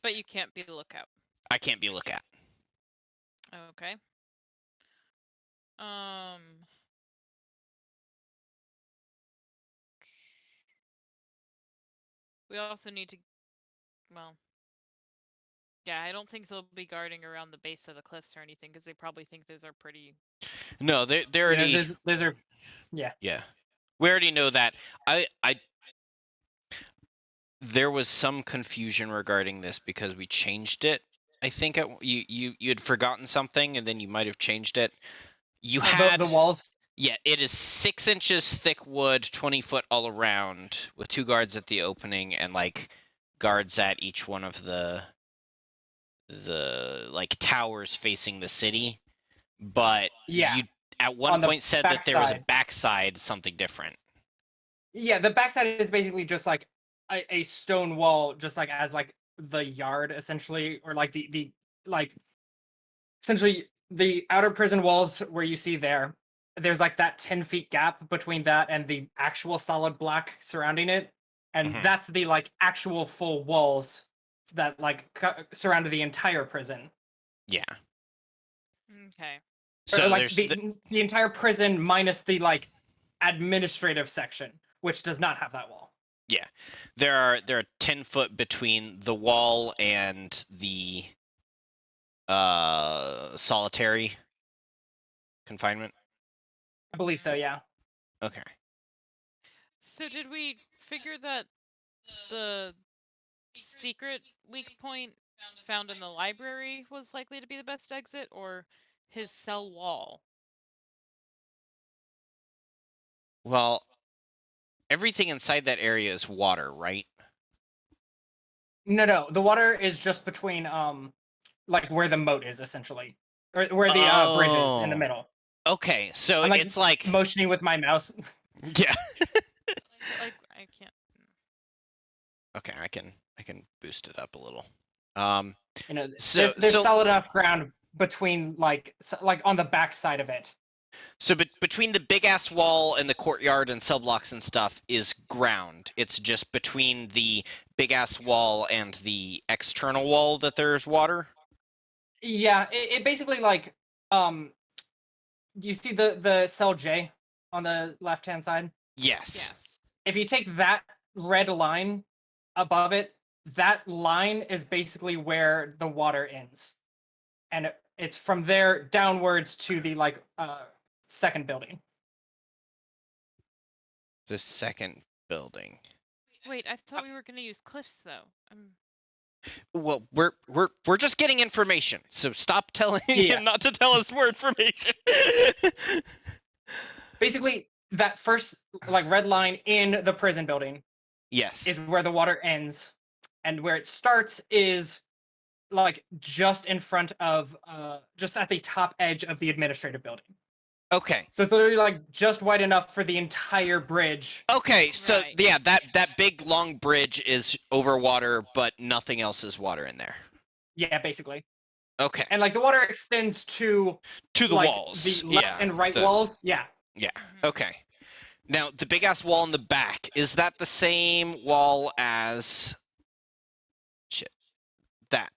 Speaker 2: But you can't be lookout.
Speaker 1: I can't be looked at.
Speaker 2: Okay. We also need to, well, yeah, I don't think they'll be guarding around the base of the cliffs or anything because they probably think those are pretty.
Speaker 1: No, they already.
Speaker 3: Those are, yeah.
Speaker 1: Yeah, we already know that. There was some confusion regarding this because we changed it. I think you had forgotten something and then you might have changed it. You had
Speaker 3: The walls.
Speaker 1: Yeah, it is 6 inches thick wood, 20 foot all around, with 2 guards at the opening and like guards at each one of the like towers facing the city. But
Speaker 3: Yeah.
Speaker 1: you at one
Speaker 3: On the
Speaker 1: point said that there was a
Speaker 3: backside.
Speaker 1: backside something different.
Speaker 3: Yeah, the backside is basically just like a stone wall, just like as like the yard essentially, or like the like essentially the outer prison walls where you see there's like that 10 feet gap between that and the actual solid block surrounding it, and
Speaker 1: Mhm.
Speaker 3: that's the like actual full walls that like surrounded the entire prison.
Speaker 1: Yeah.
Speaker 2: Okay.
Speaker 1: So
Speaker 3: or like
Speaker 1: there's
Speaker 3: the entire prison minus the like administrative section, which does not have that wall.
Speaker 1: there are 10 foot between the wall and the solitary confinement.
Speaker 3: I believe so. Yeah.
Speaker 1: Okay.
Speaker 2: So did we figure that the secret weak point found in the library was likely to be the best exit, or his cell wall?
Speaker 1: Well, everything inside that area is water, right?
Speaker 3: No. The water is just between like where the moat is essentially, or where the bridge is in the
Speaker 1: Oh.
Speaker 3: middle.
Speaker 1: Okay, so
Speaker 3: I'm like
Speaker 1: it's like
Speaker 3: motioning with my mouse.
Speaker 1: yeah.
Speaker 2: Like I can't.
Speaker 1: Okay, I can boost it up a little.
Speaker 3: You know,
Speaker 1: So-
Speaker 3: there's
Speaker 1: so-
Speaker 3: solid enough ground between like on the back side of it.
Speaker 1: So between the big ass wall and the courtyard and cell blocks and stuff is ground. It's just between the big ass wall and the external wall that there's water.
Speaker 3: Yeah, it basically like do you see the cell J on the left hand side?
Speaker 1: Yes.
Speaker 2: Yes.
Speaker 3: If you take that red line above it, that line is basically where the water ends, and it's from there downwards to the like second building.
Speaker 1: The second building.
Speaker 2: Wait, I thought we were gonna use cliffs though.
Speaker 1: Well, we're just getting information, so stop telling
Speaker 3: Yeah.
Speaker 1: him not to tell us more information.
Speaker 3: Basically, that first like red line in the prison building
Speaker 1: Yes.
Speaker 3: is where the water ends, and where it starts is like just in front of just at the top edge of the administrative building.
Speaker 1: Okay.
Speaker 3: So it's literally like just wide enough for the entire bridge.
Speaker 1: Okay, so
Speaker 2: Right.
Speaker 1: yeah, that big long bridge is over water, but nothing else is water in there.
Speaker 3: Yeah, basically.
Speaker 1: Okay.
Speaker 3: And like the water extends to
Speaker 1: To the
Speaker 3: like
Speaker 1: walls.
Speaker 3: the left
Speaker 1: yeah.
Speaker 3: and right
Speaker 1: the-
Speaker 3: walls. Yeah.
Speaker 1: Yeah.
Speaker 2: Mhm.
Speaker 1: Okay. Now the big ass wall in the back, is that the same wall as shit? That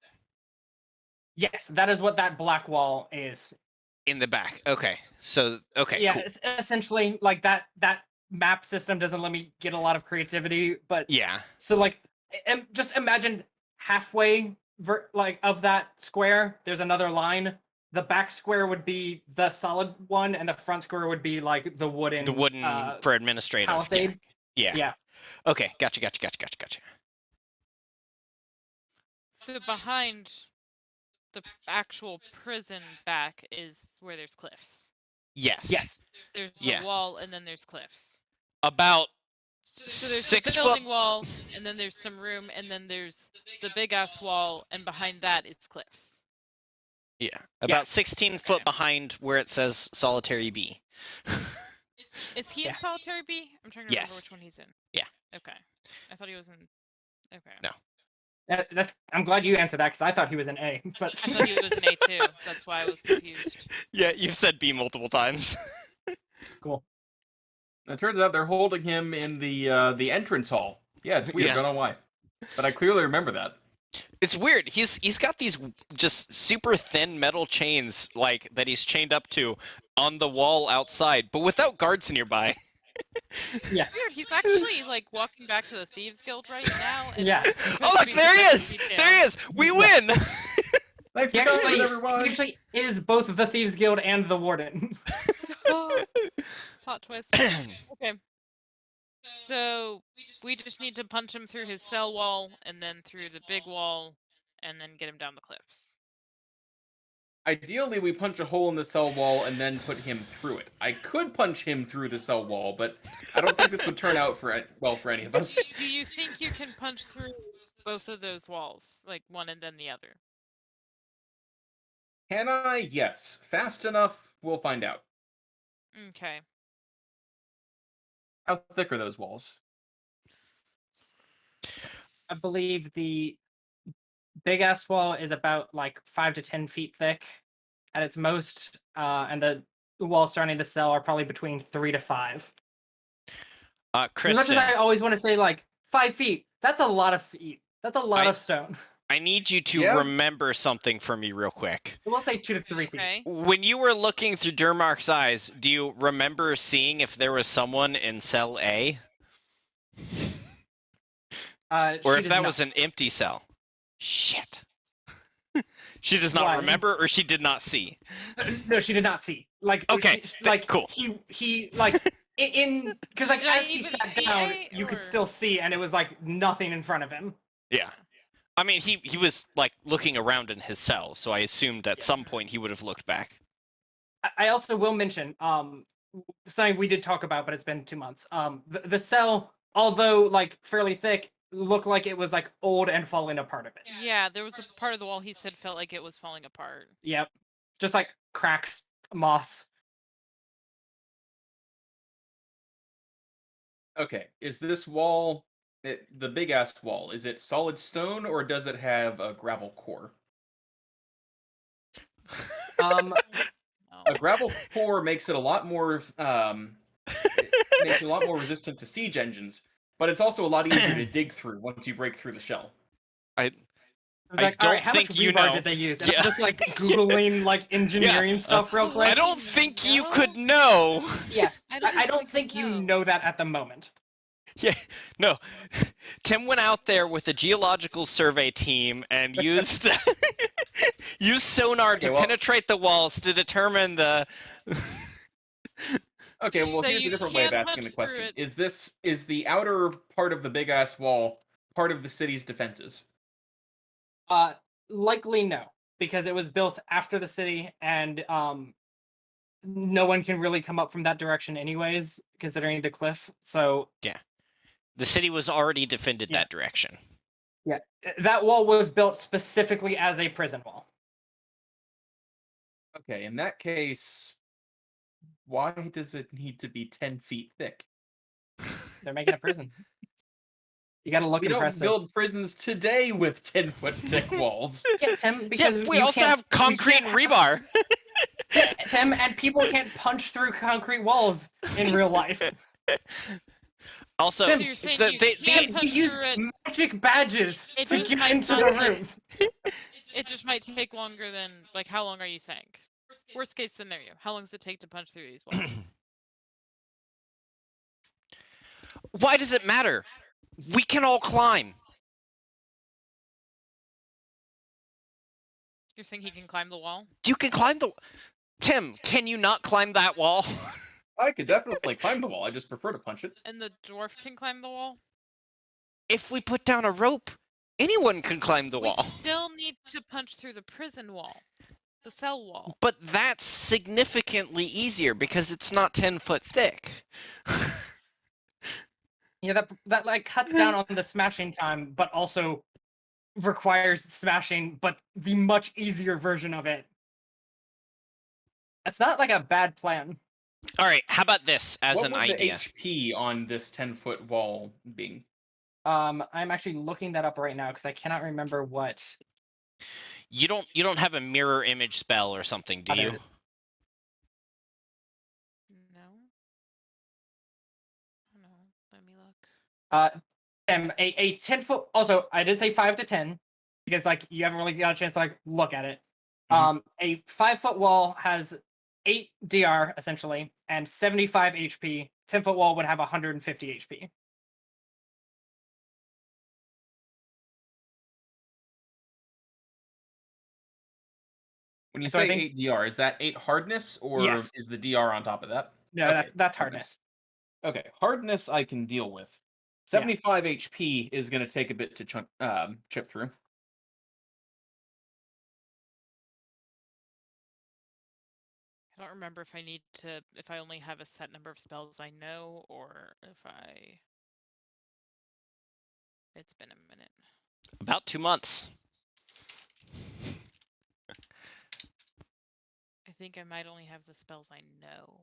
Speaker 3: Yes, that is what that black wall is.
Speaker 1: in the back. Okay. So okay,
Speaker 3: Yeah,
Speaker 1: cool.
Speaker 3: it's essentially like that map system doesn't let me get a lot of creativity, but
Speaker 1: Yeah.
Speaker 3: so like just imagine halfway like of that square there's another line. The back square would be the solid one, and the front square would be like the wooden
Speaker 1: For administrative. yeah.
Speaker 3: palisade.
Speaker 1: Yeah.
Speaker 3: Yeah.
Speaker 1: Okay, gotcha.
Speaker 2: So behind the actual prison back is where there's cliffs.
Speaker 1: Yes.
Speaker 3: Yes.
Speaker 2: There's
Speaker 1: Yeah.
Speaker 2: a wall and then there's cliffs.
Speaker 1: About
Speaker 2: So there's
Speaker 1: 6
Speaker 2: the
Speaker 1: foot.
Speaker 2: building wall, and then there's some room, and then there's the big ass wall, and behind that it's cliffs.
Speaker 1: Yeah. About 16 foot
Speaker 2: Okay.
Speaker 1: behind where it says solitary B.
Speaker 2: Is he
Speaker 3: Yeah.
Speaker 2: in solitary B? I'm trying to remember
Speaker 1: Yes.
Speaker 2: which one he's in.
Speaker 1: Yeah.
Speaker 2: Okay. I thought he was in. Okay.
Speaker 1: No.
Speaker 3: That's I'm glad you answered that because I thought he was an A. But
Speaker 2: I thought he was in A too. That's why I was confused.
Speaker 1: Yeah, you've said B multiple times.
Speaker 3: cool.
Speaker 4: It turns out they're holding him in the entrance hall. Yeah, it's weird.
Speaker 1: Yeah.
Speaker 4: I don't know why, but I clearly remember that.
Speaker 1: It's weird. He's got these just super thin metal chains like that he's chained up to on the wall outside, but without guards nearby.
Speaker 3: Yeah.
Speaker 2: Weird. He's actually like walking back to the Thieves Guild right now. And
Speaker 3: Yeah.
Speaker 1: Oh look, there he is! There he is! We win!
Speaker 4: Thanks
Speaker 3: He
Speaker 4: for coming,
Speaker 3: actually,
Speaker 4: everyone.
Speaker 3: he actually is both the Thieves Guild and the Warden.
Speaker 2: Plot twist. Okay. So we just need to punch him through his cell wall and then through the big wall and then get him down the cliffs.
Speaker 4: Ideally, we punch a hole in the cell wall and then put him through it. I could punch him through the cell wall, but I don't think this would turn out well for any of us.
Speaker 2: Do you think you can punch through both of those walls, like one and then the other?
Speaker 4: Can I? Yes. Fast enough, we'll find out.
Speaker 2: Okay.
Speaker 4: How thick are those walls?
Speaker 3: I believe the big ass wall is about like 5 to 10 feet thick at its most, and the walls surrounding the cell are probably between 3 to 5. As much as I
Speaker 1: Kristin,
Speaker 3: always want to say like 5 feet, that's a lot of feet. That's a lot
Speaker 1: I-
Speaker 3: of stone.
Speaker 1: I need you to
Speaker 4: Yeah?
Speaker 1: remember something for me real quick.
Speaker 3: So we'll say 2 to 3 feet.
Speaker 2: Okay.
Speaker 1: When you were looking through Durmark's eyes, do you remember seeing if there was someone in cell A? Or
Speaker 3: She
Speaker 1: if
Speaker 3: does
Speaker 1: that
Speaker 3: not.
Speaker 1: was an empty cell? Shit. She does not
Speaker 3: Why?
Speaker 1: remember, or she did not see.
Speaker 3: No, she did not see. Like,
Speaker 1: Okay, cool.
Speaker 3: He like in because like
Speaker 2: Did I
Speaker 3: as he
Speaker 2: even
Speaker 3: sat
Speaker 2: see
Speaker 3: down,
Speaker 2: A,
Speaker 3: you could
Speaker 2: or-
Speaker 3: still see, and it was like nothing in front of him.
Speaker 1: Yeah. I mean, he was like looking around in his cell, so I assumed at some point he would have looked back.
Speaker 3: I also will mention something we did talk about, but it's been 2 months. The cell, although like fairly thick, looked like it was like old and falling apart a bit.
Speaker 2: Yeah, there was a part of the wall he said felt like it was falling apart.
Speaker 3: Yep, just like cracks, moss.
Speaker 4: Okay, is this wall, the big ass wall, is it solid stone or does it have a gravel core?
Speaker 3: Um,
Speaker 4: A gravel core makes it a lot more resistant to siege engines, but it's also a lot easier to dig through once you break through the shell.
Speaker 3: I was
Speaker 1: I
Speaker 3: like, all right,
Speaker 1: don't
Speaker 3: how much
Speaker 1: think you
Speaker 3: rebar
Speaker 1: know.
Speaker 3: did they use? And
Speaker 1: Yeah.
Speaker 3: I'm just like googling like engineering stuff real quick.
Speaker 1: I don't think you could know.
Speaker 3: Yeah, I don't
Speaker 2: even
Speaker 3: think you know that at the moment.
Speaker 1: Yeah, no. Tim went out there with a geological survey team and used used sonar
Speaker 4: Okay,
Speaker 1: to
Speaker 4: well-
Speaker 1: penetrate the walls to determine the.
Speaker 4: Okay, well
Speaker 2: So
Speaker 4: here's a
Speaker 2: you
Speaker 4: different way of
Speaker 2: can't
Speaker 4: asking the
Speaker 2: punch through
Speaker 4: question.
Speaker 2: it.
Speaker 4: Is the outer part of the big ass wall part of the city's defenses?
Speaker 3: Likely no, because it was built after the city, and no one can really come up from that direction anyways, considering the cliff. So
Speaker 1: The city was already defended
Speaker 3: Yeah.
Speaker 1: that direction.
Speaker 3: yeah, that wall was built specifically as a prison wall.
Speaker 4: Okay, in that case, why does it need to be 10 feet thick?
Speaker 3: They're making a prison. You gotta look
Speaker 4: We don't
Speaker 3: impressive.
Speaker 4: build prisons today with 10-foot thick walls.
Speaker 3: Yeah, Tim, because
Speaker 1: Yeah, we
Speaker 3: you
Speaker 1: also
Speaker 3: can't-
Speaker 1: have concrete
Speaker 3: can't
Speaker 1: and rebar.
Speaker 3: Yeah, Tim, and people can't punch through concrete walls in real life.
Speaker 1: Also,
Speaker 3: Tim,
Speaker 2: So you're saying
Speaker 1: the-
Speaker 2: you
Speaker 1: they-
Speaker 2: can't
Speaker 3: We
Speaker 2: punch
Speaker 3: use
Speaker 2: through it.
Speaker 3: magic badges
Speaker 2: It
Speaker 3: to
Speaker 2: just
Speaker 3: get
Speaker 2: might
Speaker 3: into
Speaker 2: not
Speaker 3: the
Speaker 2: take-
Speaker 3: rooms.
Speaker 2: It just might take longer than like how long are you saying? Worst case scenario, how long does it take to punch through these walls?
Speaker 1: Why does it matter? We can all climb.
Speaker 2: You're saying he can climb the wall?
Speaker 1: You can climb the. Tim, can you not climb that wall?
Speaker 4: I could definitely climb the wall. I just prefer to punch it.
Speaker 2: And the dwarf can climb the wall?
Speaker 1: If we put down a rope, anyone can climb the wall.
Speaker 2: We still need to punch through the prison wall. The cell wall.
Speaker 1: But that's significantly easier because it's not 10 foot thick.
Speaker 3: Yeah, that like cuts down on the smashing time, but also requires smashing, but the much easier version of it. It's not like a bad plan.
Speaker 1: All right, how about this as
Speaker 4: What
Speaker 1: an
Speaker 4: would
Speaker 1: idea?
Speaker 4: the HP on this 10-foot wall being?
Speaker 3: I'm actually looking that up right now because I cannot remember what.
Speaker 1: You don't have a mirror image spell or something, do
Speaker 3: Oh, there
Speaker 1: you?
Speaker 3: it is.
Speaker 2: No. No. Let me look.
Speaker 3: A 10-foot. Also, I did say 5 to 10 because like you haven't really got a chance to like look at it. A 5-foot wall has 8 DR essentially and 75 HP. 10-foot wall would have 150 HP.
Speaker 4: When you
Speaker 3: So I
Speaker 4: say
Speaker 3: think-
Speaker 4: 8 DR, is that 8 hardness or
Speaker 3: Yes.
Speaker 4: is the DR on top of that?
Speaker 3: No,
Speaker 4: Okay,
Speaker 3: that's hardness.
Speaker 4: Okay, hardness I can deal with. 75 HP is going to take a bit to chip through.
Speaker 2: I don't remember if I need to, if I only have a set number of spells I know, or if I. It's been a minute.
Speaker 1: About 2 months.
Speaker 2: I think I might only have the spells I know.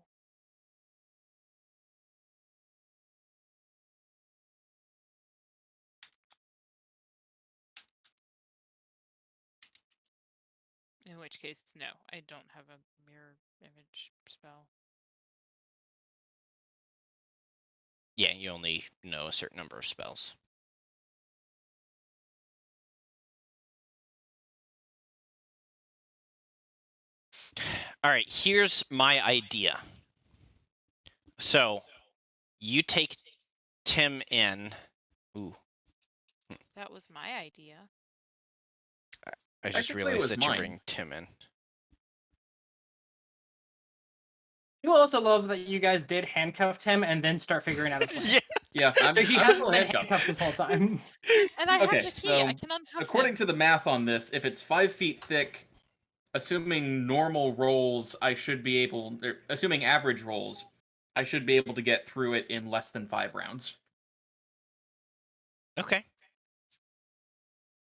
Speaker 2: In which case, no, I don't have a mirror image spell.
Speaker 1: Yeah, you only know a certain number of spells. All right, here's my idea. So, you take Tim in. Ooh,
Speaker 2: That was my idea.
Speaker 1: I just
Speaker 4: Technically, it
Speaker 1: realized
Speaker 4: was
Speaker 1: that you're
Speaker 4: mine.
Speaker 1: bringing Tim in.
Speaker 3: You also love that you guys did handcuff him and then start figuring out a plan.
Speaker 1: Yeah.
Speaker 4: Yeah, I'm,
Speaker 3: So he
Speaker 4: I'm
Speaker 3: has
Speaker 4: still
Speaker 3: been
Speaker 4: handcuffed.
Speaker 3: handcuffed this whole time.
Speaker 2: And I
Speaker 4: Okay,
Speaker 2: have the key.
Speaker 4: so
Speaker 2: I can uncuff
Speaker 4: according
Speaker 2: him.
Speaker 4: to the math on this, if it's 5 feet thick, assuming normal rolls, I should be able, assuming average rolls, I should be able to get through it in less than 5 rounds.
Speaker 1: Okay.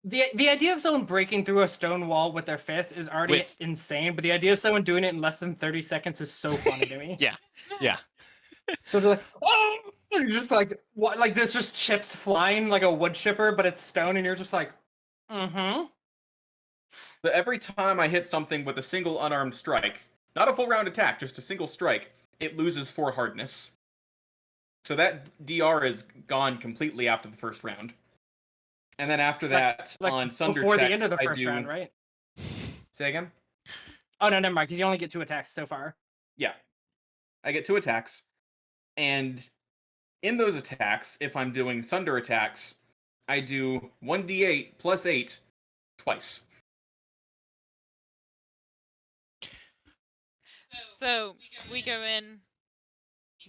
Speaker 3: The idea of someone breaking through a stone wall with their fist is already
Speaker 1: With-
Speaker 3: insane, but the idea of someone doing it in less than 30 seconds is so funny to me.
Speaker 1: Yeah. Yeah.
Speaker 3: So they're like, oh, you're just like, what? Like there's just chips flying like a wood chipper, but it's stone, and you're just like, mm-hmm.
Speaker 4: But every time I hit something with a single unarmed strike, not a full round attack, just a single strike, it loses 4 hardness. So that DR is gone completely after the first round. And then after that,
Speaker 3: Like
Speaker 4: on Sunder
Speaker 3: before
Speaker 4: checks,
Speaker 3: the end of the
Speaker 4: I
Speaker 3: first
Speaker 4: do...
Speaker 3: round, right?
Speaker 4: Say again?
Speaker 3: Oh no, never mind, because you only get 2 attacks so far.
Speaker 4: Yeah. I get 2 attacks. And in those attacks, if I'm doing Sunder attacks, I do 1d8 plus 8 twice.
Speaker 2: So we go in,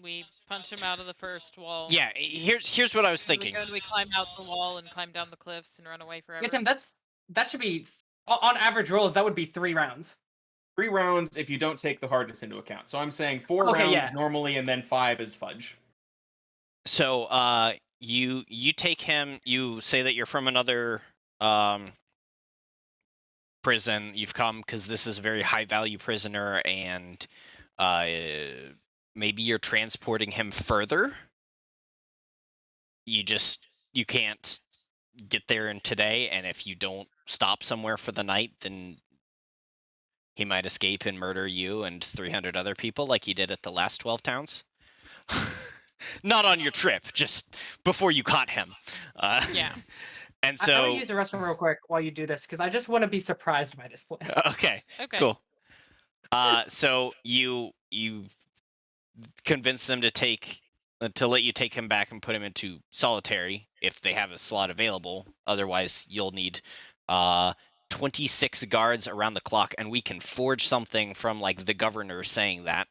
Speaker 2: we punch him out of the first wall.
Speaker 1: Yeah. Here's what I was
Speaker 2: then
Speaker 1: thinking.
Speaker 2: We go and we climb out the wall and climb down the cliffs and run away forever.
Speaker 3: Yeah, Tim, that should be on average rolls. That would be 3 rounds.
Speaker 4: 3 rounds if you don't take the hardness into account. So I'm saying 4
Speaker 3: Okay,
Speaker 4: rounds
Speaker 3: yeah.
Speaker 4: normally, and then 5 is fudge.
Speaker 1: So, you take him. You say that you're from another prison. You've come because this is a very high value prisoner, and maybe you're transporting him further. You can't get there in today, and if you don't stop somewhere for the night, then he might escape and murder you and 300 other people like he did at the last 12 towns. Not on your trip, just before you caught him.
Speaker 2: Yeah.
Speaker 1: And
Speaker 3: I
Speaker 1: so,
Speaker 3: want to use the restroom real quick while you do this, because I just want to be surprised by this plan.
Speaker 1: okay,
Speaker 2: Okay.
Speaker 1: cool. So you convince them to let you take him back and put him into solitary if they have a slot available. Otherwise, you'll need 26 guards around the clock, and we can forge something from like the governor saying that.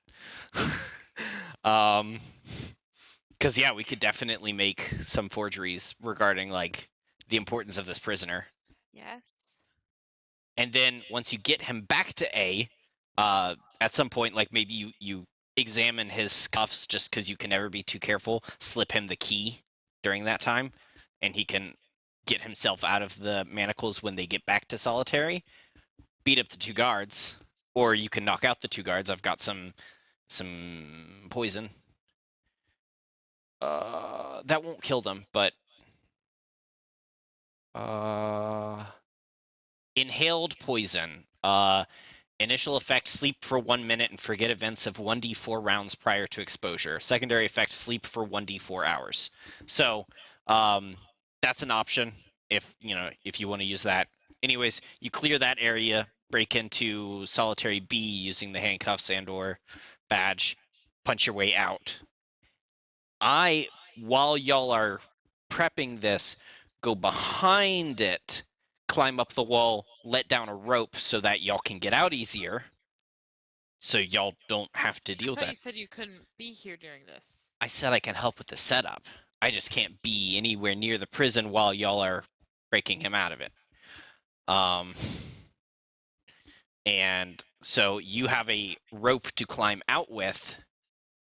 Speaker 1: Because yeah, we could definitely make some forgeries regarding like the importance of this prisoner.
Speaker 2: Yes.
Speaker 1: And then once you get him back to A, at some point, like maybe you examine his cuffs just because you can never be too careful. Slip him the key during that time, and he can get himself out of the manacles when they get back to solitary. Beat up the 2 guards, or you can knock out the 2 guards. I've got some poison. That won't kill them, but inhaled poison. Initial effect, sleep for 1 minute and forget events of 1d4 rounds prior to exposure. Secondary effect, sleep for 1d4 hours. So that's an option if you want to use that. Anyways, you clear that area, break into solitary B using the handcuffs and/or badge, punch your way out. While y'all are prepping this, go behind it, climb up the wall, let down a rope so that y'all can get out easier. So y'all don't have to deal
Speaker 2: I
Speaker 1: with
Speaker 2: thought
Speaker 1: that.
Speaker 2: you said you couldn't be here during this.
Speaker 1: I said I can help with the setup. I just can't be anywhere near the prison while y'all are breaking him out of it. And so you have a rope to climb out with,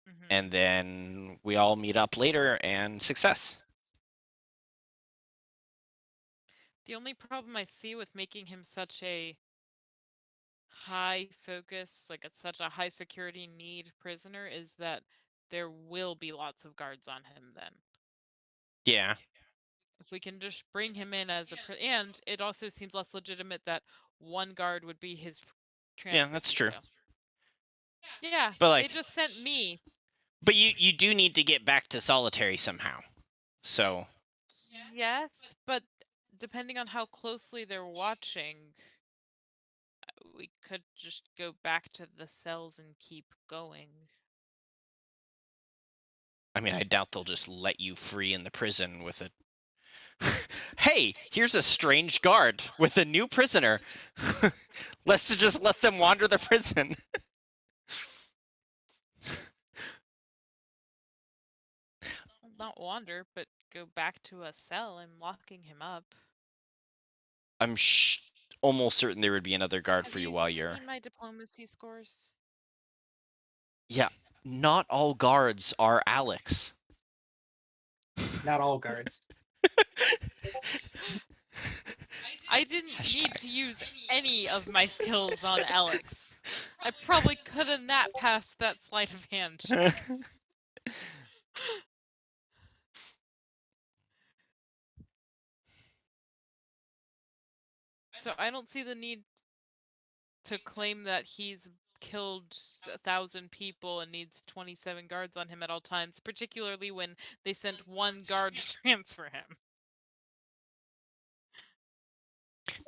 Speaker 2: Mhm.
Speaker 1: and then we all meet up later and success.
Speaker 2: The only problem I see with making him such a high focus, like it's such a high security need prisoner, is that there will be lots of guards on him then.
Speaker 1: Yeah.
Speaker 2: If we can just bring him in as and it also seems less legitimate that 1 guard would be his transfer.
Speaker 1: Yeah, that's true.
Speaker 2: detail. Yeah,
Speaker 1: But like,
Speaker 2: they just sent me.
Speaker 1: but you do need to get back to solitary somehow. So
Speaker 2: Yes, but depending on how closely they're watching, we could just go back to the cells and keep going.
Speaker 1: I mean, I doubt they'll just let you free in the prison with it. Hey, here's a strange guard with a new prisoner. Let's just let them wander the prison.
Speaker 2: Not wander, but go back to a cell and locking him up.
Speaker 1: I'm almost certain there would be another guard
Speaker 2: Have
Speaker 1: for you
Speaker 2: you
Speaker 1: while you're...
Speaker 2: seen my diplomacy scores?
Speaker 1: Yeah, not all guards are Alex.
Speaker 3: Not all guards.
Speaker 2: I didn't need to use any of my skills on Alex. I probably could have not passed that sleight of hand check. So I don't see the need to claim that he's killed 1,000 people and needs 27 guards on him at all times, particularly when they sent one guard to transfer him.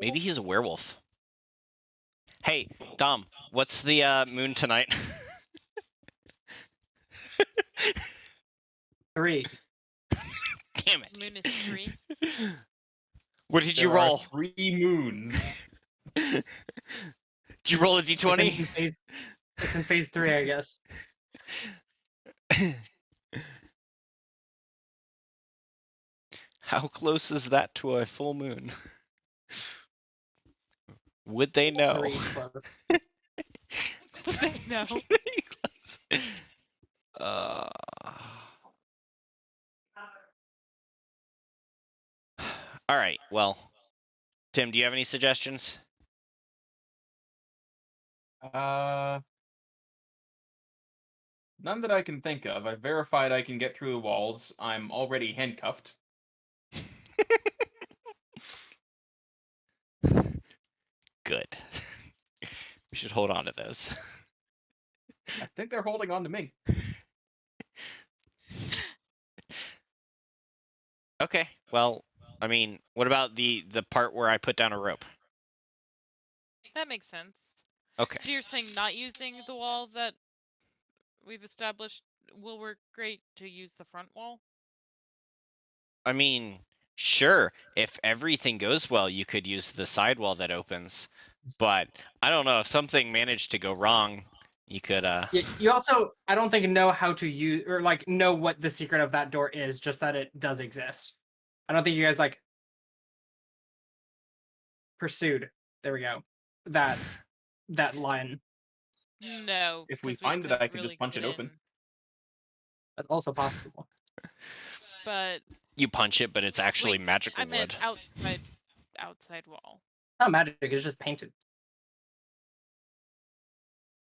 Speaker 1: Maybe he's a werewolf. Hey, Dom, what's the moon tonight?
Speaker 3: 3.
Speaker 1: Damn it.
Speaker 2: Moon is 3.
Speaker 1: What did you
Speaker 4: There are
Speaker 1: roll?
Speaker 4: 3 moons.
Speaker 1: Did you roll a d20?
Speaker 3: It's in phase 3, I guess.
Speaker 1: How close is that to a full moon? Would they know?
Speaker 3: 3 close.
Speaker 2: They know.
Speaker 1: uh... All right. Well, Tim, do you have any suggestions?
Speaker 4: None that I can think of. I've verified I can get through the walls. I'm already handcuffed.
Speaker 1: Good. We should hold on to those.
Speaker 4: I think they're holding on to me.
Speaker 1: Okay. Well, I mean, what about the part where I put down a rope?
Speaker 2: That makes sense.
Speaker 1: Okay.
Speaker 2: So you're saying not using the wall that we've established will work great to use the front wall?
Speaker 1: I mean, sure, if everything goes well, you could use the side wall that opens. But I don't know, if something managed to go wrong, you could
Speaker 3: You also, I don't think, know how to use or like know what the secret of that door is, just that it does exist. I don't think you guys like pursued. There we go. That line.
Speaker 2: No.
Speaker 4: If we
Speaker 2: 'cause
Speaker 4: find it,
Speaker 2: couldn't
Speaker 4: I can just punch
Speaker 2: get
Speaker 4: it open.
Speaker 2: in.
Speaker 3: That's also possible.
Speaker 2: But
Speaker 1: you punch it, but it's actually
Speaker 2: wait,
Speaker 1: magical
Speaker 2: I meant
Speaker 1: wood.
Speaker 2: outside wall.
Speaker 3: Not magic, it's just painted.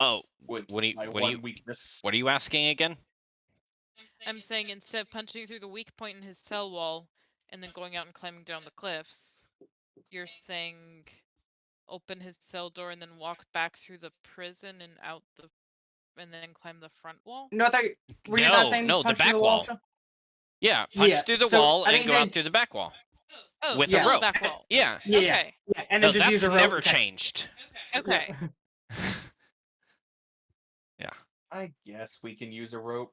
Speaker 1: Oh,
Speaker 4: Would
Speaker 1: what
Speaker 4: my
Speaker 1: are
Speaker 4: one
Speaker 1: you
Speaker 4: weakness.
Speaker 1: what are you asking again?
Speaker 2: I'm saying instead of punching through the weak point in his cell wall and then going out and climbing down the cliffs, you're saying open his cell door and then walk back through the prison and out the and then climb the front wall?
Speaker 3: No, I thought were you not saying
Speaker 1: No, the
Speaker 3: punch through
Speaker 1: back
Speaker 3: the
Speaker 1: wall.
Speaker 3: also?
Speaker 1: Yeah, punch
Speaker 3: Yeah,
Speaker 1: through the
Speaker 3: so
Speaker 1: wall
Speaker 3: I
Speaker 1: and
Speaker 3: think
Speaker 1: go
Speaker 3: they-
Speaker 1: out through the back wall.
Speaker 2: Oh,
Speaker 1: With
Speaker 2: still
Speaker 1: a
Speaker 2: the
Speaker 1: rope.
Speaker 2: back wall.
Speaker 1: Yeah.
Speaker 3: Yeah,
Speaker 2: Okay.
Speaker 3: yeah, and then
Speaker 1: No,
Speaker 3: just use
Speaker 1: that's
Speaker 3: a rope.
Speaker 1: never
Speaker 3: Okay.
Speaker 1: changed.
Speaker 2: Okay.
Speaker 1: Yeah.
Speaker 4: I guess we can use a rope.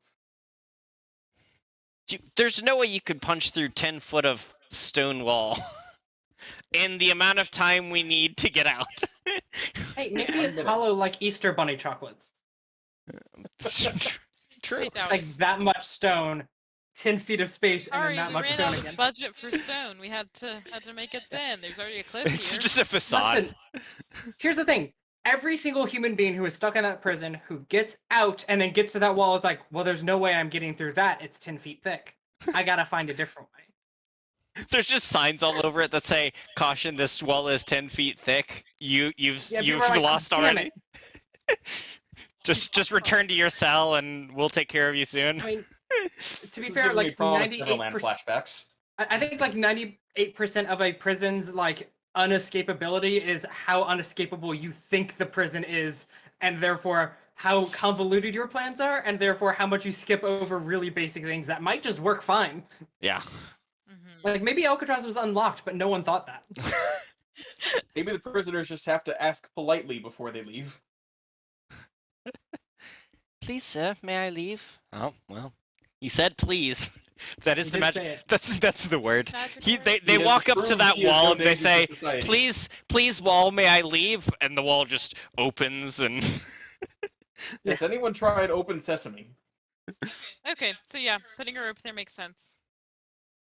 Speaker 1: There's no way you could punch through 10 foot of stone wall in the amount of time we need to get out.
Speaker 3: Hey, maybe it's hollow like Easter bunny chocolates.
Speaker 1: True.
Speaker 2: Wait,
Speaker 3: It's like that much stone, 10 feet of space, and
Speaker 2: Sorry,
Speaker 3: then that
Speaker 2: we
Speaker 3: much
Speaker 2: ran
Speaker 3: stone
Speaker 2: out of
Speaker 3: again.
Speaker 2: budget for stone. We had to make it thin. There's already a cliff
Speaker 1: It's
Speaker 2: here.
Speaker 1: just a facade.
Speaker 3: Listen, here's the thing. Every single human being who is stuck in that prison, who gets out and then gets to that wall is like, well, there's no way I'm getting through that. It's 10 feet thick. I gotta find a different way.
Speaker 1: There's just signs all over it that say, "Caution, this wall is 10 feet thick. You've
Speaker 3: people are like,
Speaker 1: lost
Speaker 3: "Damn
Speaker 1: already." Just return to your cell and we'll take care of you soon."
Speaker 3: I mean, to be
Speaker 4: You've
Speaker 3: fair,
Speaker 4: given me
Speaker 3: like
Speaker 4: promise Neverland
Speaker 3: 98%,
Speaker 4: flashbacks.
Speaker 3: I think like 98% of a prison's like unescapability is how unescapable you think the prison is, and therefore how convoluted your plans are, and therefore how much you skip over really basic things that might just work fine.
Speaker 1: Yeah.
Speaker 2: Mhm.
Speaker 3: Like maybe Alcatraz was unlocked, but no one thought that.
Speaker 4: Maybe the prisoners just have to ask politely before they leave.
Speaker 1: Please, sir, may I leave? Oh, well. He said please. That is
Speaker 3: He
Speaker 1: the
Speaker 3: did
Speaker 1: magic.
Speaker 3: say it.
Speaker 1: That's the word.
Speaker 2: Magic
Speaker 1: He
Speaker 2: word?
Speaker 1: they
Speaker 4: He has
Speaker 1: walk up to
Speaker 4: proved
Speaker 1: that
Speaker 4: he is
Speaker 1: wall
Speaker 4: no
Speaker 1: and they
Speaker 4: danger to
Speaker 1: say,
Speaker 4: society.
Speaker 1: please, wall, may I leave? And the wall just opens and.
Speaker 4: Has anyone tried Open Sesame?
Speaker 2: Okay, so yeah, putting a rope there makes sense.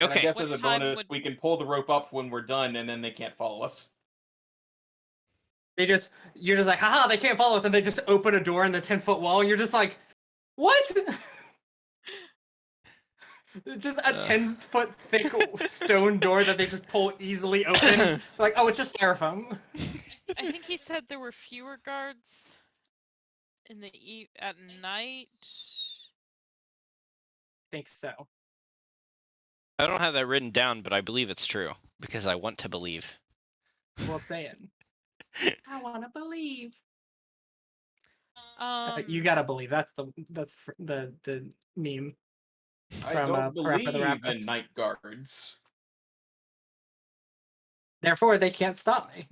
Speaker 4: And I
Speaker 1: Okay.
Speaker 4: guess
Speaker 2: What
Speaker 4: as a
Speaker 2: time
Speaker 4: bonus,
Speaker 2: would-
Speaker 4: we can pull the rope up when we're done, and then they can't follow us.
Speaker 3: You're just like, haha, they can't follow us, and they just open a door in the 10-foot wall, and you're just like, what? Just a 10-foot thick stone door that they just pull easily open. Like, oh, it's just styrofoam.
Speaker 2: I think he said there were fewer guards in the at night.
Speaker 3: Think so.
Speaker 1: I don't have that written down, but I believe it's true because I want to believe.
Speaker 3: We'll say it. I want to believe. You gotta believe. That's the meme.
Speaker 4: I
Speaker 3: From,
Speaker 4: don't
Speaker 3: Parappa the
Speaker 4: believe
Speaker 3: Rapper.
Speaker 4: in night guards.
Speaker 3: Therefore, they can't stop me.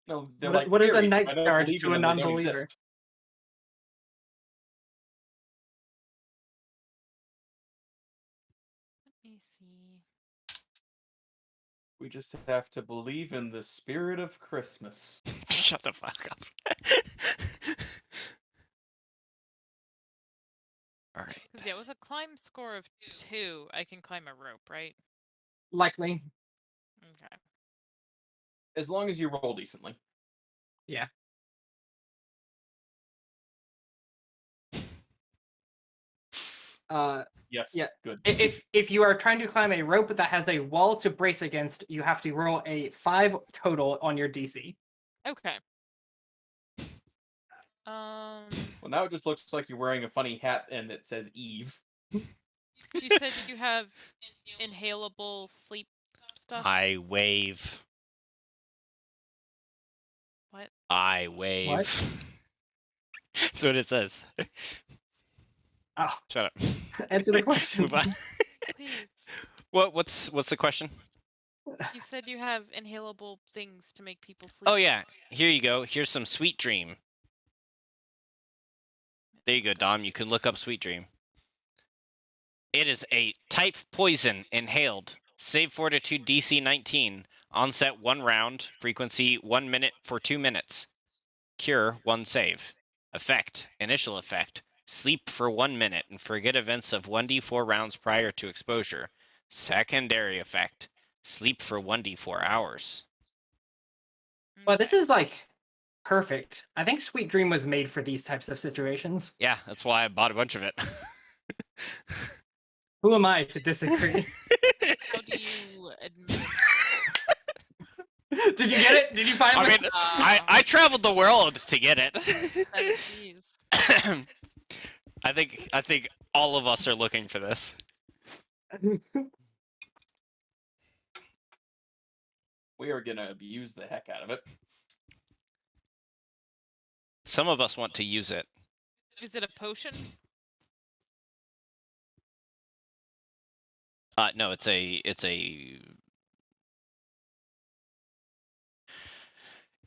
Speaker 4: No, they're
Speaker 3: What-
Speaker 4: like
Speaker 3: what is a
Speaker 4: fairies.
Speaker 3: night
Speaker 4: I don't
Speaker 3: guard
Speaker 4: believe
Speaker 3: to
Speaker 4: in
Speaker 3: a
Speaker 4: them, they don't
Speaker 3: non-believer?
Speaker 4: exist.
Speaker 2: Let me see.
Speaker 4: We just have to believe in the spirit of Christmas.
Speaker 1: Shut the fuck up. All right.
Speaker 2: 'Cause yeah, with a climb score of 2, I can climb a rope, right?
Speaker 3: Likely.
Speaker 2: Okay.
Speaker 4: As long as you roll decently.
Speaker 3: Yeah.
Speaker 4: Yes,
Speaker 3: Yeah.
Speaker 4: good.
Speaker 3: If you are trying to climb a rope that has a wall to brace against, you have to roll a 5 total on your DC.
Speaker 2: Okay.
Speaker 4: Well, now it just looks like you're wearing a funny hat and it says Eve.
Speaker 2: You said you have inhalable sleep stuff.
Speaker 1: I wave.
Speaker 2: What?
Speaker 1: I wave. That's what it says.
Speaker 3: Oh,
Speaker 1: Shut up.
Speaker 3: answer the question.
Speaker 1: Move on.
Speaker 2: Please.
Speaker 1: What's the question?
Speaker 2: You said you have inhalable things to make people sleep.
Speaker 1: Oh yeah, here you go. Here's some Sweet Dream. There you go, Dom. You can look up Sweet Dream. It is a type poison inhaled. Save fortitude DC 19. Onset 1 round. Frequency 1 minute for 2 minutes. Cure 1 save. Effect. Initial effect. Sleep for 1 minute and forget events of 1d4 rounds prior to exposure. Secondary effect. Sleep for 1d4 hours.
Speaker 3: But this is like perfect. I think Sweet Dream was made for these types of situations.
Speaker 1: Yeah, that's why I bought a bunch of it.
Speaker 3: Who am I to disagree?
Speaker 2: How do you admit?
Speaker 3: Did you get it? Did you finally?
Speaker 1: I mean, I traveled the world to get it. I think all of us are looking for this.
Speaker 4: We are gonna abuse the heck out of it.
Speaker 1: Some of us want to use it.
Speaker 2: Is it a potion?
Speaker 1: No, it's a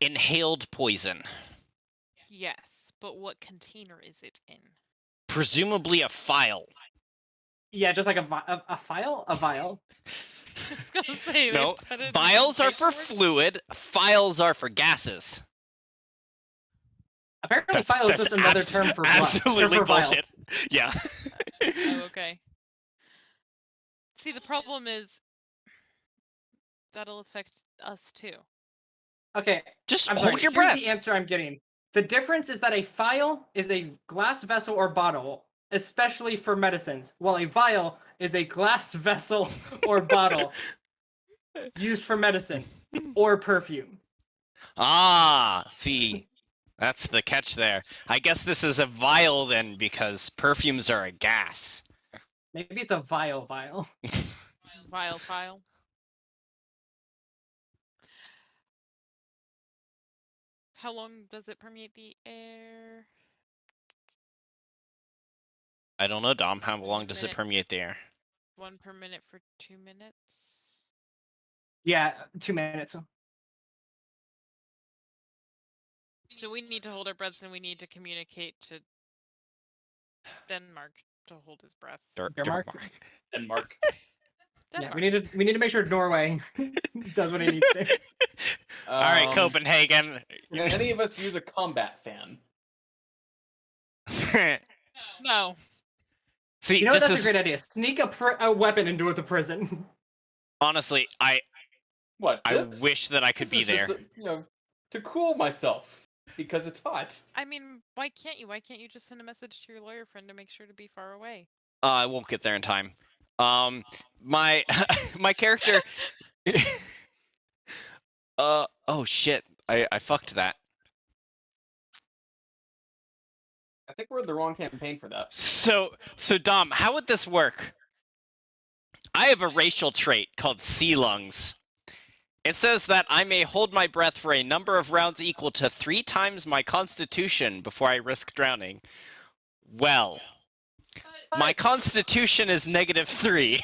Speaker 1: inhaled poison.
Speaker 2: Yes, but what container is it in?
Speaker 1: Presumably a phial.
Speaker 3: Yeah, just like a file? A vial?
Speaker 2: I was gonna say, they
Speaker 1: No,
Speaker 2: put it in
Speaker 1: vials are for
Speaker 2: paperwork?
Speaker 1: fluid. Phials are for gases.
Speaker 3: Apparently, file is just another term for blood.
Speaker 1: absolutely
Speaker 3: For vial.
Speaker 1: bullshit. Yeah.
Speaker 2: Oh, okay. See, the problem is that'll affect us too.
Speaker 3: Okay,
Speaker 1: Just
Speaker 3: I'm
Speaker 1: hold
Speaker 3: sorry.
Speaker 1: your
Speaker 3: Here's
Speaker 1: breath.
Speaker 3: the answer I'm getting. The difference is that a phial is a glass vessel or bottle, especially for medicines, while a vial is a glass vessel or bottle used for medicine or perfume.
Speaker 1: Ah, see, that's the catch there. I guess this is a vial then, because perfumes are a gas.
Speaker 3: Maybe it's a vial.
Speaker 2: Vial file. How long does it permeate the air?
Speaker 1: I don't know, Dom. How long does it
Speaker 2: Minute.
Speaker 1: permeate the air?
Speaker 2: 1 per minute for 2 minutes.
Speaker 3: Yeah, 2 minutes.
Speaker 2: So we need to hold our breaths and we need to communicate to Denmark to hold his breath.
Speaker 3: Durmark?
Speaker 4: Denmark.
Speaker 3: Yeah,
Speaker 2: Denmark.
Speaker 3: we need to make sure Norway does what he needs to.
Speaker 1: All right,
Speaker 4: Um,
Speaker 1: Copenhagen.
Speaker 4: Can any of us use a combat fan?
Speaker 2: No.
Speaker 1: See,
Speaker 3: You know what?
Speaker 1: this
Speaker 3: That's
Speaker 1: is
Speaker 3: a great idea. Sneak a weapon into the prison.
Speaker 1: honestly,
Speaker 4: What?
Speaker 1: I
Speaker 4: This?
Speaker 1: wish that I could
Speaker 4: This
Speaker 1: be
Speaker 4: is just,
Speaker 1: there.
Speaker 4: to cool myself because it's hot.
Speaker 2: I mean, why can't you? Why can't you just send a message to your lawyer friend to make sure to be far away?
Speaker 1: I won't get there in time. My my character. Oh shit! I fucked that.
Speaker 4: I think we're in the wrong campaign for that.
Speaker 1: So Dom, how would this work? I have a racial trait called sea lungs. It says that I may hold my breath for a number of rounds equal to 3 times my constitution before I risk drowning. Well, my constitution is -3.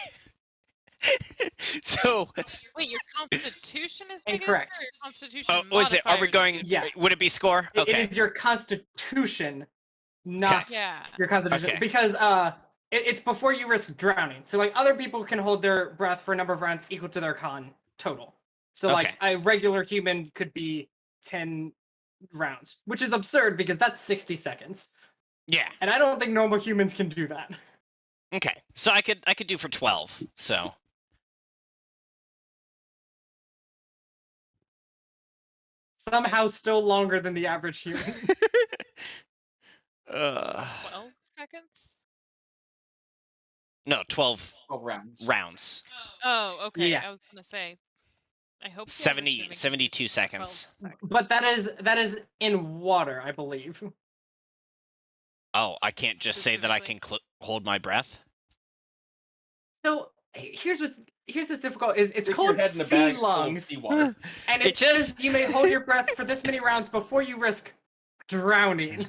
Speaker 1: So,
Speaker 2: Wait, your constitution is
Speaker 3: Incorrect.
Speaker 2: negative or your constitution
Speaker 1: was it? Are we
Speaker 2: modifier is
Speaker 1: going?
Speaker 2: negative?
Speaker 3: Yeah.
Speaker 1: Would it be score?
Speaker 3: It
Speaker 1: Okay.
Speaker 3: is your constitution, not
Speaker 2: Yeah.
Speaker 3: your constitution,
Speaker 1: Okay.
Speaker 3: because it's before you risk drowning. So like other people can hold their breath for a number of rounds equal to their con total. So like
Speaker 1: Okay.
Speaker 3: a regular human could be 10 rounds, which is absurd because that's 60 seconds.
Speaker 1: Yeah.
Speaker 3: And I don't think normal humans can do that.
Speaker 1: Okay. So I could do for 12. So.
Speaker 3: Somehow still longer than the average human.
Speaker 2: 12 seconds?
Speaker 1: No, 12
Speaker 4: 12 rounds.
Speaker 1: rounds.
Speaker 2: Oh, okay.
Speaker 3: Yeah.
Speaker 2: I was gonna say. I hope the average
Speaker 1: 70,
Speaker 2: human can
Speaker 1: 72
Speaker 2: do 12
Speaker 1: seconds.
Speaker 3: But that is in water, I believe.
Speaker 1: Oh, I can't just say that I can
Speaker 2: Specifically.
Speaker 1: hold my breath?
Speaker 3: So here's what's difficult is it's
Speaker 4: Stick your
Speaker 3: called
Speaker 4: head in a
Speaker 3: sea
Speaker 4: bag full of
Speaker 3: lungs.
Speaker 4: seawater.
Speaker 3: And
Speaker 1: It
Speaker 3: it says
Speaker 1: just-
Speaker 3: you may hold your breath for this many rounds before you risk drowning.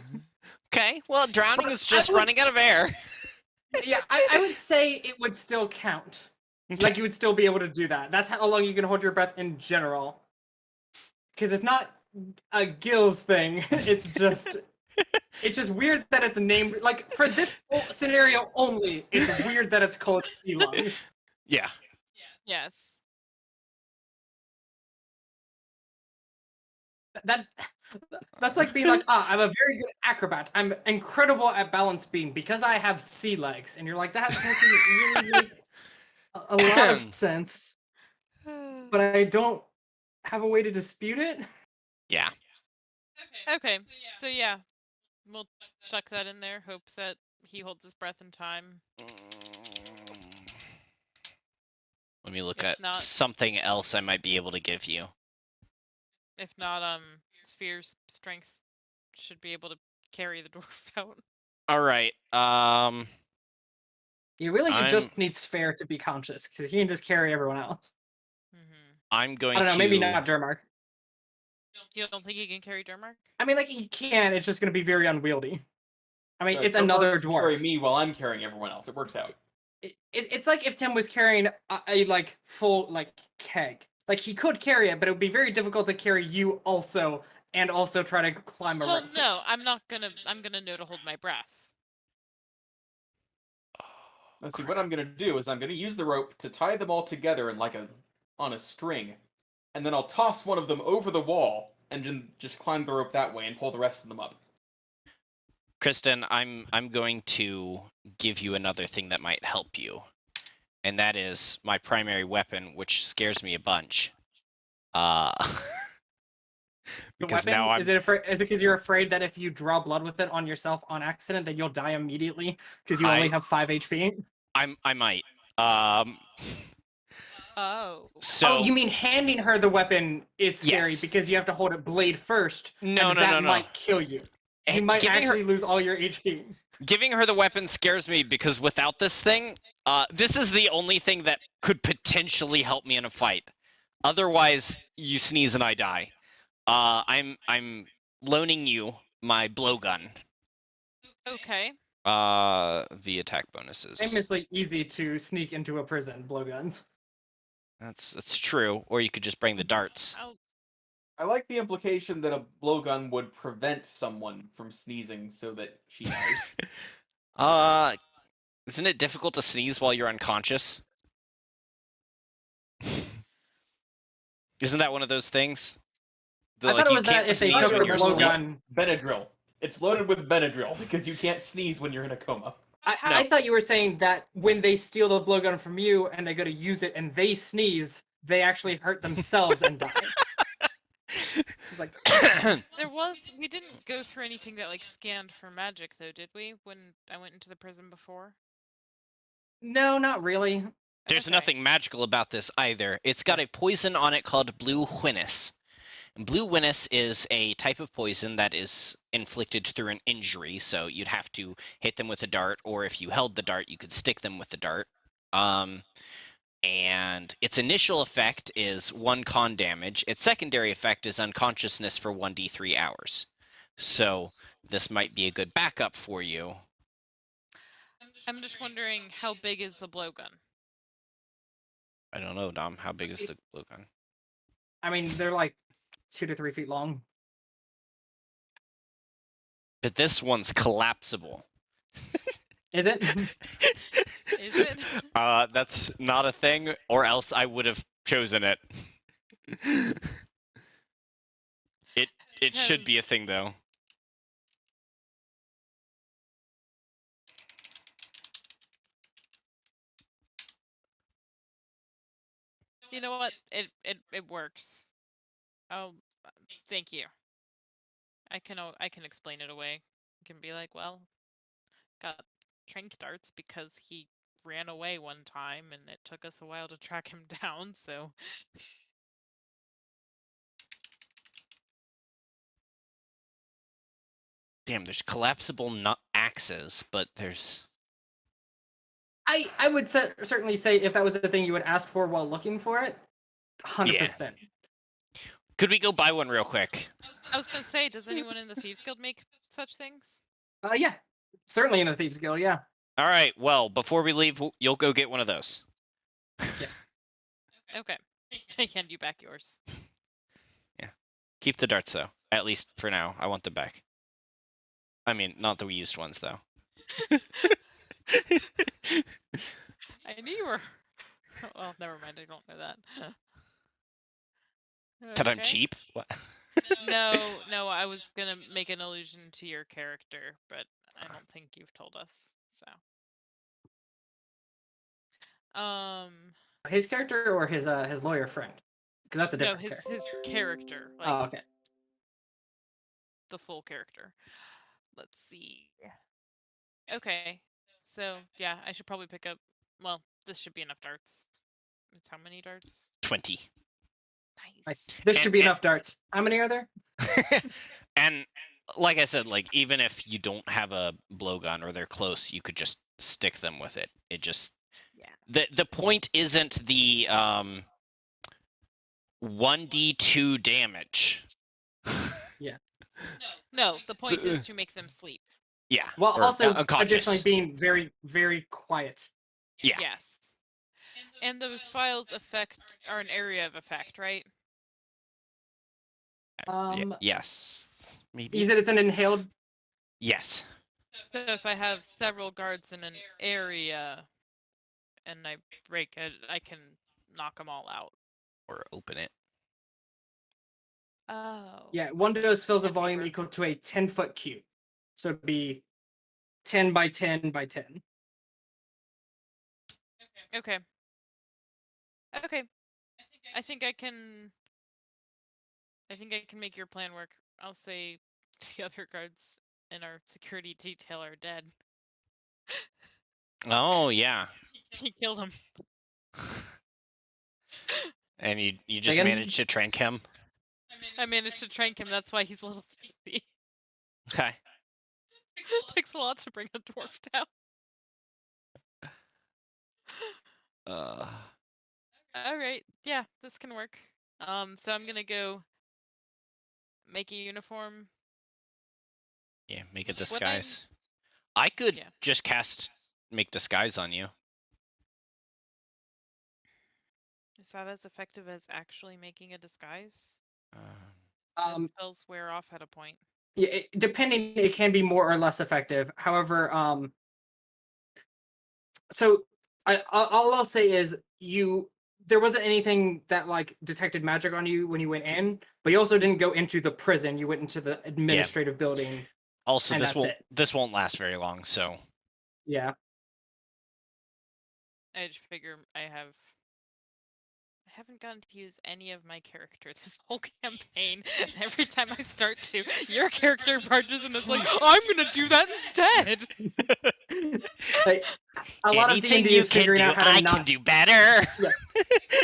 Speaker 1: Okay, well, drowning
Speaker 3: But
Speaker 1: is
Speaker 3: I
Speaker 1: just
Speaker 3: would-
Speaker 1: running out of air.
Speaker 3: Yeah, I would say it would still count. Like you would still be able to do that. That's how long you can hold your breath in general. Because it's not a gills thing. It's just weird that it's named like for this scenario only. It's weird that it's called sea lungs.
Speaker 1: Yeah.
Speaker 2: Yes.
Speaker 3: That's like being like, I'm a very good acrobat. I'm incredible at balance beam because I have sea legs. And you're like, that doesn't really make a lot of sense. But I don't have a way to dispute it.
Speaker 1: Yeah.
Speaker 2: Okay. So yeah, we'll chuck that in there. Hope that he holds his breath in time.
Speaker 1: Let me look
Speaker 2: If
Speaker 1: at
Speaker 2: not-
Speaker 1: something else I might be able to give you.
Speaker 2: If not, Sphere's strength should be able to carry the dwarf out.
Speaker 1: All right.
Speaker 3: You really
Speaker 1: I'm-
Speaker 3: just need Sphere to be conscious because he can just carry everyone else.
Speaker 2: Mm-hmm.
Speaker 1: I'm going
Speaker 3: I don't know,
Speaker 1: to
Speaker 3: maybe not Durmark.
Speaker 2: You don't think he can carry Durmark?
Speaker 3: I mean, like he can. It's just going to be very unwieldy. I mean,
Speaker 4: Right,
Speaker 3: it's
Speaker 4: Durmark
Speaker 3: another
Speaker 4: can Carry
Speaker 3: dwarf.
Speaker 4: me while I'm carrying everyone else. It works out.
Speaker 3: It's like if Tim was carrying a like full like keg. Like he could carry it, but it would be very difficult to carry you also and also try to climb a
Speaker 2: Well,
Speaker 3: rope.
Speaker 2: no, I'm gonna know to hold my breath.
Speaker 4: Let's see, what I'm gonna do is I'm gonna use the rope to tie them all together in on a string, and then I'll toss one of them over the wall and then just climb the rope that way and pull the rest of them up.
Speaker 1: Kristin, I'm going to give you another thing that might help you. And that is my primary weapon, which scares me a bunch.
Speaker 3: The
Speaker 1: Because
Speaker 3: weapon?
Speaker 1: now I'm
Speaker 3: Is it because you're afraid that if you draw blood with it on yourself on accident, that you'll die immediately because you only have 5 HP?
Speaker 1: I might.
Speaker 2: Oh.
Speaker 1: So
Speaker 3: Oh, you mean handing her the weapon is scary
Speaker 1: Yes.
Speaker 3: because you have to hold it blade first.
Speaker 1: No,
Speaker 3: and
Speaker 1: no,
Speaker 3: that
Speaker 1: no, no.
Speaker 3: might kill you.
Speaker 1: Hey,
Speaker 3: You might
Speaker 1: giving her-
Speaker 3: actually lose all your HP.
Speaker 1: giving her the weapon scares me because without this thing, this is the only thing that could potentially help me in a fight. Otherwise, you sneeze and I die. I'm loaning you my blowgun.
Speaker 2: Okay.
Speaker 1: The attack bonuses.
Speaker 3: Famously easy to sneak into a prison, blowguns.
Speaker 1: That's true. Or you could just bring the darts.
Speaker 4: I like the implication that a blowgun would prevent someone from sneezing so that she dies.
Speaker 1: Isn't it difficult to sneeze while you're unconscious? Isn't that one of those things?
Speaker 3: I thought it was that if they
Speaker 1: sneeze
Speaker 3: took
Speaker 1: when
Speaker 3: the
Speaker 1: you're asleep.
Speaker 3: blowgun.
Speaker 4: Benadryl. It's loaded with Benadryl because you can't sneeze when you're in a coma.
Speaker 3: I thought you were saying that when they steal the blowgun from you and they go to use it and they sneeze, they actually hurt themselves and die. It's like
Speaker 2: we didn't go through anything that like scanned for magic though, did we? When I went into the prison before?
Speaker 3: no, not really.
Speaker 1: There's
Speaker 2: Okay.
Speaker 1: nothing magical about this either. It's got a poison on it called blue whinnis. And blue whinnis is a type of poison that is inflicted through an injury, so you'd have to hit them with a dart, or if you held the dart, you could stick them with the dart. And its initial effect is 1 con damage. Its secondary effect is unconsciousness for 1d3 hours. So this might be a good backup for you.
Speaker 2: I'm just wondering, how big is the blowgun?
Speaker 1: I don't know, Dom. How big is the blowgun?
Speaker 3: I mean, they're like 2 to 3 feet long.
Speaker 1: But this one's collapsible.
Speaker 3: Is it?
Speaker 2: Is it?
Speaker 1: That's not a thing, or else I would have chosen it. It should be a thing, though.
Speaker 2: You know what? It works. Oh, thank you. I can explain it away. I can be like, well, got trank darts because he ran away one time and it took us a while to track him down, so
Speaker 1: Damn, there's collapsible axes, but there's...
Speaker 3: I would certainly say if that was the thing you would ask for while looking for it, 100%.
Speaker 1: Could we go buy one real quick?
Speaker 2: I was gonna say, does anyone in the Thieves Guild make such things?
Speaker 3: Yeah, certainly in the Thieves Guild, yeah.
Speaker 1: All right, well, before we leave, you'll go get one of those.
Speaker 2: Okay. I hand you back yours.
Speaker 1: Yeah. Keep the darts, though. At least for now. I want them back. I mean, not the used ones, though.
Speaker 2: I knew you were... Well, never mind, I don't know that.
Speaker 1: That I'm
Speaker 2: Okay.
Speaker 1: cheap? What?
Speaker 2: No, I was gonna make an allusion to your character, but I don't think you've told us, so.
Speaker 3: His character or his lawyer friend? Because that's a
Speaker 2: No,
Speaker 3: different character.
Speaker 2: his character, like
Speaker 3: Oh, okay.
Speaker 2: the full character. Let's see. Okay, so yeah, I should probably pick up. Well, this should be enough darts. It's how many darts?
Speaker 1: 20.
Speaker 2: Nice.
Speaker 3: This should be enough darts. How many are there?
Speaker 1: And like I said, like even if you don't have a blowgun or they're close, you could just stick them with it. It just the point isn't the 1d2 damage.
Speaker 2: No, the point is to make them sleep.
Speaker 1: Yeah.
Speaker 3: Well,
Speaker 1: or
Speaker 3: also
Speaker 1: unconscious.
Speaker 3: additionally being very, very quiet.
Speaker 1: Yeah.
Speaker 2: Yes. And those files are an area of effect, right?
Speaker 1: Yes. Maybe.
Speaker 3: You said it's an inhaled.
Speaker 1: Yes.
Speaker 2: So if I have several guards in an area and I break it, I can knock them all out.
Speaker 1: Or open it.
Speaker 2: Oh.
Speaker 3: Yeah, one dose fills a
Speaker 2: That'd be
Speaker 3: volume
Speaker 2: rough.
Speaker 3: equal to a 10-foot cube. So it'd be 10 by 10 by 10.
Speaker 2: Okay. Okay. I think I can make your plan work. I'll say the other guards in our security detail are dead.
Speaker 1: Oh yeah.
Speaker 2: He killed him.
Speaker 1: And you just
Speaker 3: Again?
Speaker 1: managed to trank him?
Speaker 2: I managed to trank him, that's why he's a little sleepy.
Speaker 1: Okay.
Speaker 2: It takes a lot to bring a dwarf down. Alright, yeah, this can work. So I'm gonna go make a uniform.
Speaker 1: Yeah, make a
Speaker 2: Would I-
Speaker 1: disguise. I could
Speaker 2: Yeah.
Speaker 1: just cast make disguise on you.
Speaker 2: Is that as effective as actually making a disguise? As spells wear off at a point.
Speaker 3: Yeah, depending, it can be more or less effective. However, so all I'll say is there wasn't anything that like detected magic on you when you went in, but you also didn't go into the prison. You went into the administrative building.
Speaker 1: Also,
Speaker 3: And
Speaker 1: this won't last very long, so
Speaker 3: Yeah.
Speaker 2: I just figure I haven't gotten to use any of my character this whole campaign. Every time I start to, your character barges and is like, I'm gonna do that instead.
Speaker 3: Like, a lot of
Speaker 1: anything
Speaker 3: D&D
Speaker 1: you
Speaker 3: is
Speaker 1: can
Speaker 3: figuring
Speaker 1: do,
Speaker 3: out how to
Speaker 1: I
Speaker 3: not.
Speaker 1: can do better.
Speaker 3: Yeah.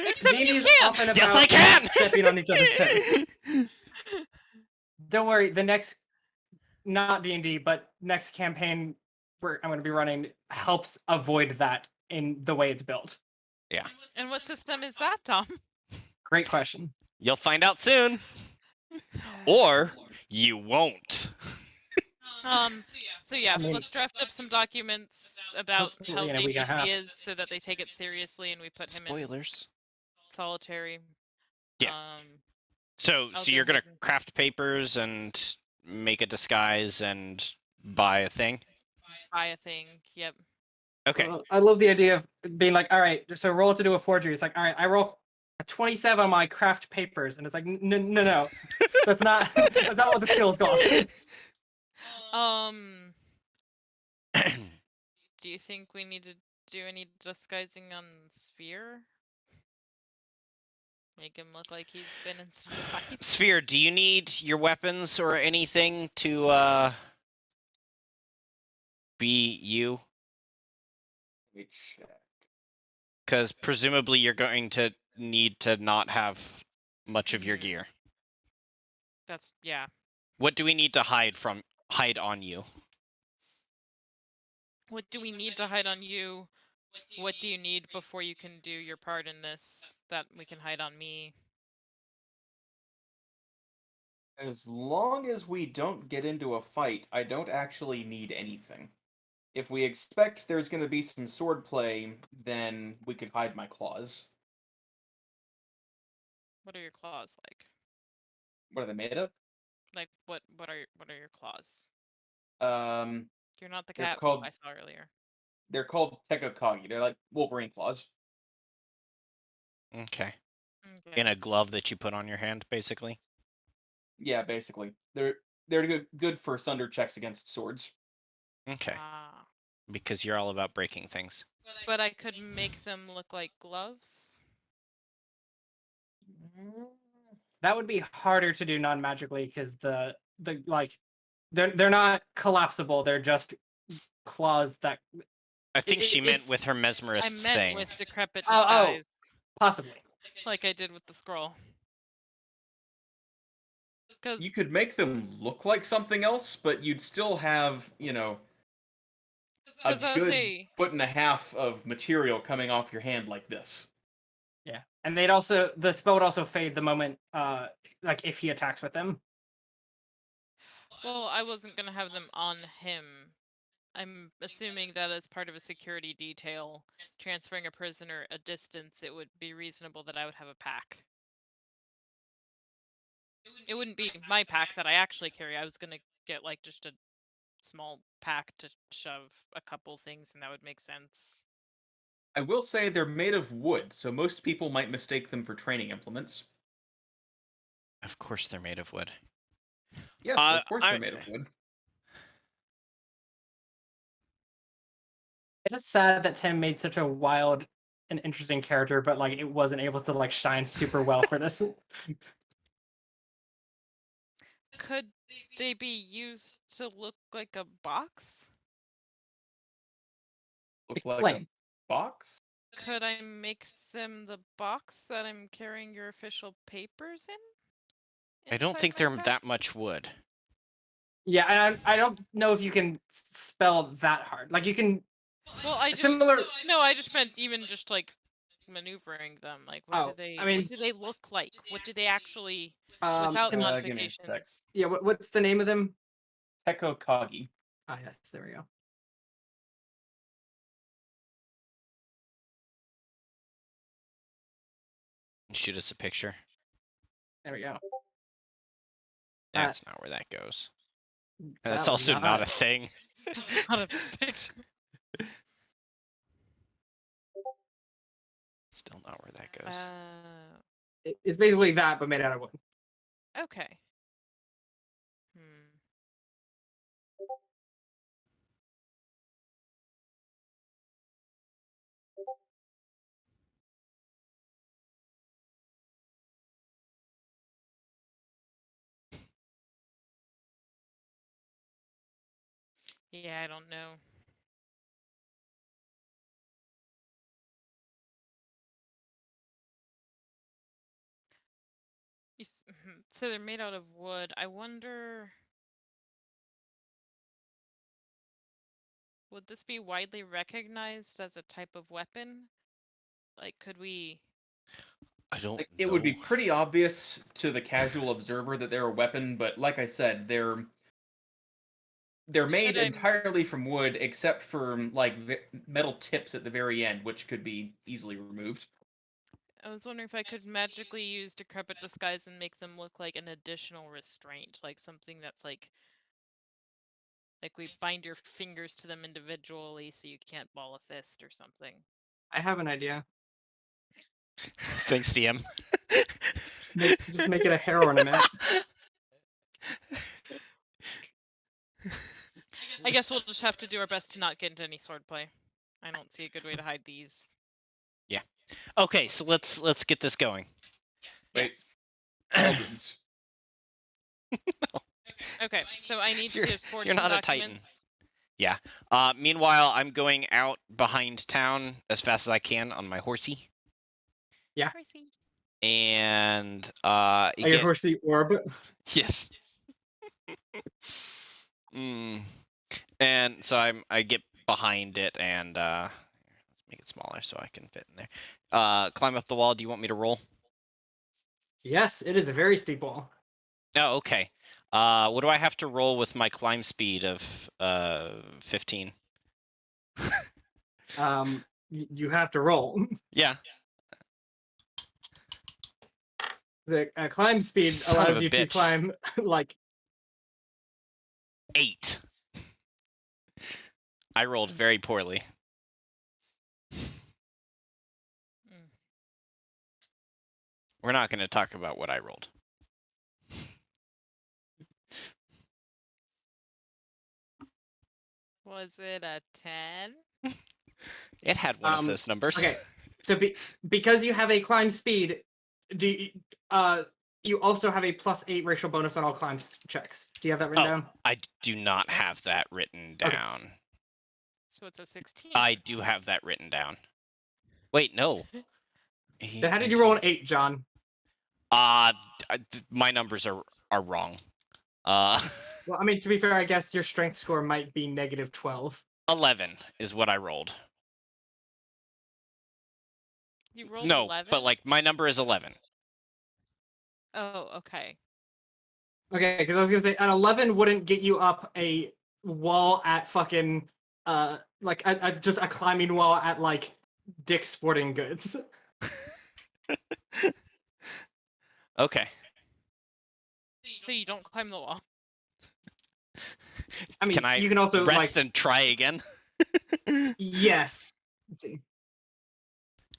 Speaker 2: Except
Speaker 3: D&D
Speaker 2: you
Speaker 3: is
Speaker 2: can't.
Speaker 3: often
Speaker 1: Yes, I
Speaker 3: about
Speaker 1: can!
Speaker 3: not stepping on each other's toes. Don't worry, the next, not D&D, but next campaign where I'm going to be running helps avoid that in the way it's built.
Speaker 2: And what system is that, Tom?
Speaker 3: Great question.
Speaker 1: You'll find out soon, or you won't.
Speaker 2: So yeah,
Speaker 3: I mean,
Speaker 2: let's draft up some documents about
Speaker 3: hopefully
Speaker 2: how
Speaker 3: in a week and a
Speaker 2: dangerous he
Speaker 3: half.
Speaker 2: is, so that they take it seriously, and we put him in
Speaker 1: Spoilers.
Speaker 2: solitary.
Speaker 1: Yeah. So
Speaker 2: I'll
Speaker 1: you're
Speaker 2: go
Speaker 1: gonna
Speaker 2: ahead and-
Speaker 1: craft papers and make a disguise and buy a thing.
Speaker 2: buy a thing. Yep.
Speaker 1: Okay.
Speaker 3: I love the idea of being like, all right, so roll to do a forgery. It's like, all right, I roll a 27 on my craft papers, and it's like, no, that's not what the skill is called.
Speaker 2: Do you think we need to do any disguising on Sphere? Make him look like he's been in some fights.
Speaker 1: Sphere, do you need your weapons or anything to be you?
Speaker 4: Let me check.
Speaker 1: Because presumably you're going to need to not have much of your
Speaker 2: Mhm.
Speaker 1: gear.
Speaker 2: That's yeah.
Speaker 1: What do we need to hide on you?
Speaker 2: What do we need to hide on you? What do you need before you can do your part in this that we can hide on me?
Speaker 4: As long as we don't get into a fight, I don't actually need anything. If we expect there's going to be some swordplay, then we could hide my claws.
Speaker 2: What are your claws like?
Speaker 4: What are they made of?
Speaker 2: Like what are your claws?
Speaker 4: Um,
Speaker 2: You're not the
Speaker 4: They're
Speaker 2: cat
Speaker 4: called-
Speaker 2: I saw earlier.
Speaker 4: they're called Tekokagi. They're like Wolverine claws.
Speaker 1: Okay.
Speaker 2: Okay.
Speaker 1: In a glove that you put on your hand, basically.
Speaker 4: Yeah, basically. They're good for sunder checks against swords.
Speaker 1: Okay.
Speaker 2: Ah.
Speaker 1: Because you're all about breaking things.
Speaker 2: But I could make them look like gloves.
Speaker 3: That would be harder to do non-magically because the like they're not collapsible. They're just claws that
Speaker 1: I think she meant
Speaker 3: it's-
Speaker 1: with her
Speaker 2: I
Speaker 1: mesmerist's
Speaker 2: meant
Speaker 1: thing.
Speaker 2: with decrepit
Speaker 3: Oh,
Speaker 2: disguise,
Speaker 3: possibly.
Speaker 2: like I did with the scroll. Because
Speaker 4: You could make them look like something else, but you'd still have, a
Speaker 2: as
Speaker 4: good
Speaker 2: a
Speaker 4: foot and a half of material coming off your hand like this.
Speaker 3: Yeah, and the spell would also fade the moment like if he attacks with them.
Speaker 2: well, I wasn't gonna have them on him. I'm assuming that as part of a security detail, transferring a prisoner a distance, it would be reasonable that I would have a pack. It wouldn't be my pack that I actually carry. I was gonna get like just a small pack to shove a couple things, and that would make sense.
Speaker 4: I will say they're made of wood, so most people might mistake them for training implements.
Speaker 1: Of course they're made of wood.
Speaker 4: Yes, of course they're made of wood.
Speaker 3: It is sad that Tim made such a wild and interesting character, but like it wasn't able to like shine super well for this.
Speaker 2: Could they be used to look like a box?
Speaker 4: Looks like a
Speaker 3: Explain.
Speaker 4: box?
Speaker 2: Could I make them the box that I'm carrying your official papers in?
Speaker 1: I don't
Speaker 2: Inside
Speaker 1: think
Speaker 2: my
Speaker 1: they're
Speaker 2: pack?
Speaker 1: that much wood.
Speaker 3: Yeah, and I don't know if you can spell that hard. Like you can
Speaker 2: Well, I just
Speaker 3: similar.
Speaker 2: no, I just meant even just like maneuvering them. Like, what do
Speaker 3: Oh,
Speaker 2: they?
Speaker 3: I mean-
Speaker 2: what do they look like? What do they actually?
Speaker 3: Um,
Speaker 2: without
Speaker 3: Tim-
Speaker 4: give me a sec.
Speaker 2: modifications.
Speaker 3: yeah, what's the name of them?
Speaker 4: Tekokagi.
Speaker 3: Ah, yes, there we go.
Speaker 1: Shoot us a picture.
Speaker 3: There we go.
Speaker 1: That's not where that goes. And
Speaker 3: That
Speaker 1: that's
Speaker 3: was
Speaker 1: also not a thing.
Speaker 2: It's not a picture.
Speaker 1: Still not where that goes.
Speaker 3: It's basically that, but made out of wood.
Speaker 2: Okay. Yeah, I don't know. So they're made out of wood. I wonder, would this be widely recognized as a type of weapon? Like, could we?
Speaker 1: I don't
Speaker 4: Like,
Speaker 1: know.
Speaker 4: it would be pretty obvious to the casual observer that they're a weapon, but like I said, they're made entirely from wood, except for like metal tips at the very end, which could be easily removed.
Speaker 2: I was wondering if I could magically use decrepit disguise and make them look like an additional restraint, like something that's like we bind your fingers to them individually so you can't ball a fist or something.
Speaker 3: I have an idea.
Speaker 1: Thanks, DM.
Speaker 3: Just make it a hair ornament.
Speaker 2: I guess we'll just have to do our best to not get into any swordplay. I don't see a good way to hide these.
Speaker 1: Yeah. Okay, so let's get this going.
Speaker 4: Wait.
Speaker 2: Yes.
Speaker 4: Eldrins.
Speaker 2: Okay, so I need to forge
Speaker 1: you're
Speaker 2: some
Speaker 1: not a Titan.
Speaker 2: documents.
Speaker 1: Yeah. Meanwhile, I'm going out behind town as fast as I can on my horsey.
Speaker 3: Yeah.
Speaker 2: Horsey.
Speaker 1: And
Speaker 3: Your horsey orb.
Speaker 1: Yes. And so I get behind it and let's make it smaller so I can fit in there. Climb up the wall. Do you want me to roll?
Speaker 3: Yes, it is a very steep wall.
Speaker 1: Oh, okay. What do I have to roll with my climb speed of 15?
Speaker 3: You have to roll.
Speaker 1: Yeah.
Speaker 3: The climb speed
Speaker 1: Son of
Speaker 3: allows
Speaker 1: a
Speaker 3: you to
Speaker 1: bitch.
Speaker 3: climb like
Speaker 1: 8. I rolled very poorly. We're not going to talk about what I rolled.
Speaker 2: Was it a 10?
Speaker 1: It had one of those numbers.
Speaker 3: Okay, so because you have a climb speed, you also have a +8 racial bonus on all climb checks. Do you have that written down?
Speaker 1: I do not have that written down.
Speaker 2: Okay. So it's a 16.
Speaker 1: I do have that written down. Wait, no.
Speaker 3: Then how did you roll an 8, John?
Speaker 1: My numbers are wrong.
Speaker 3: Well, I mean, to be fair, I guess your strength score might be -12.
Speaker 1: 11 is what I rolled.
Speaker 2: You rolled
Speaker 1: no,
Speaker 2: 11?
Speaker 1: but like my number is 11.
Speaker 2: Oh, okay.
Speaker 3: Okay, because I was gonna say an 11 wouldn't get you up a wall at fucking like just a climbing wall at like Dick's Sporting Goods.
Speaker 1: Okay.
Speaker 2: So you don't climb the wall.
Speaker 3: I mean,
Speaker 1: can I
Speaker 3: you can also
Speaker 1: rest and try again?
Speaker 3: Yes. Let's see.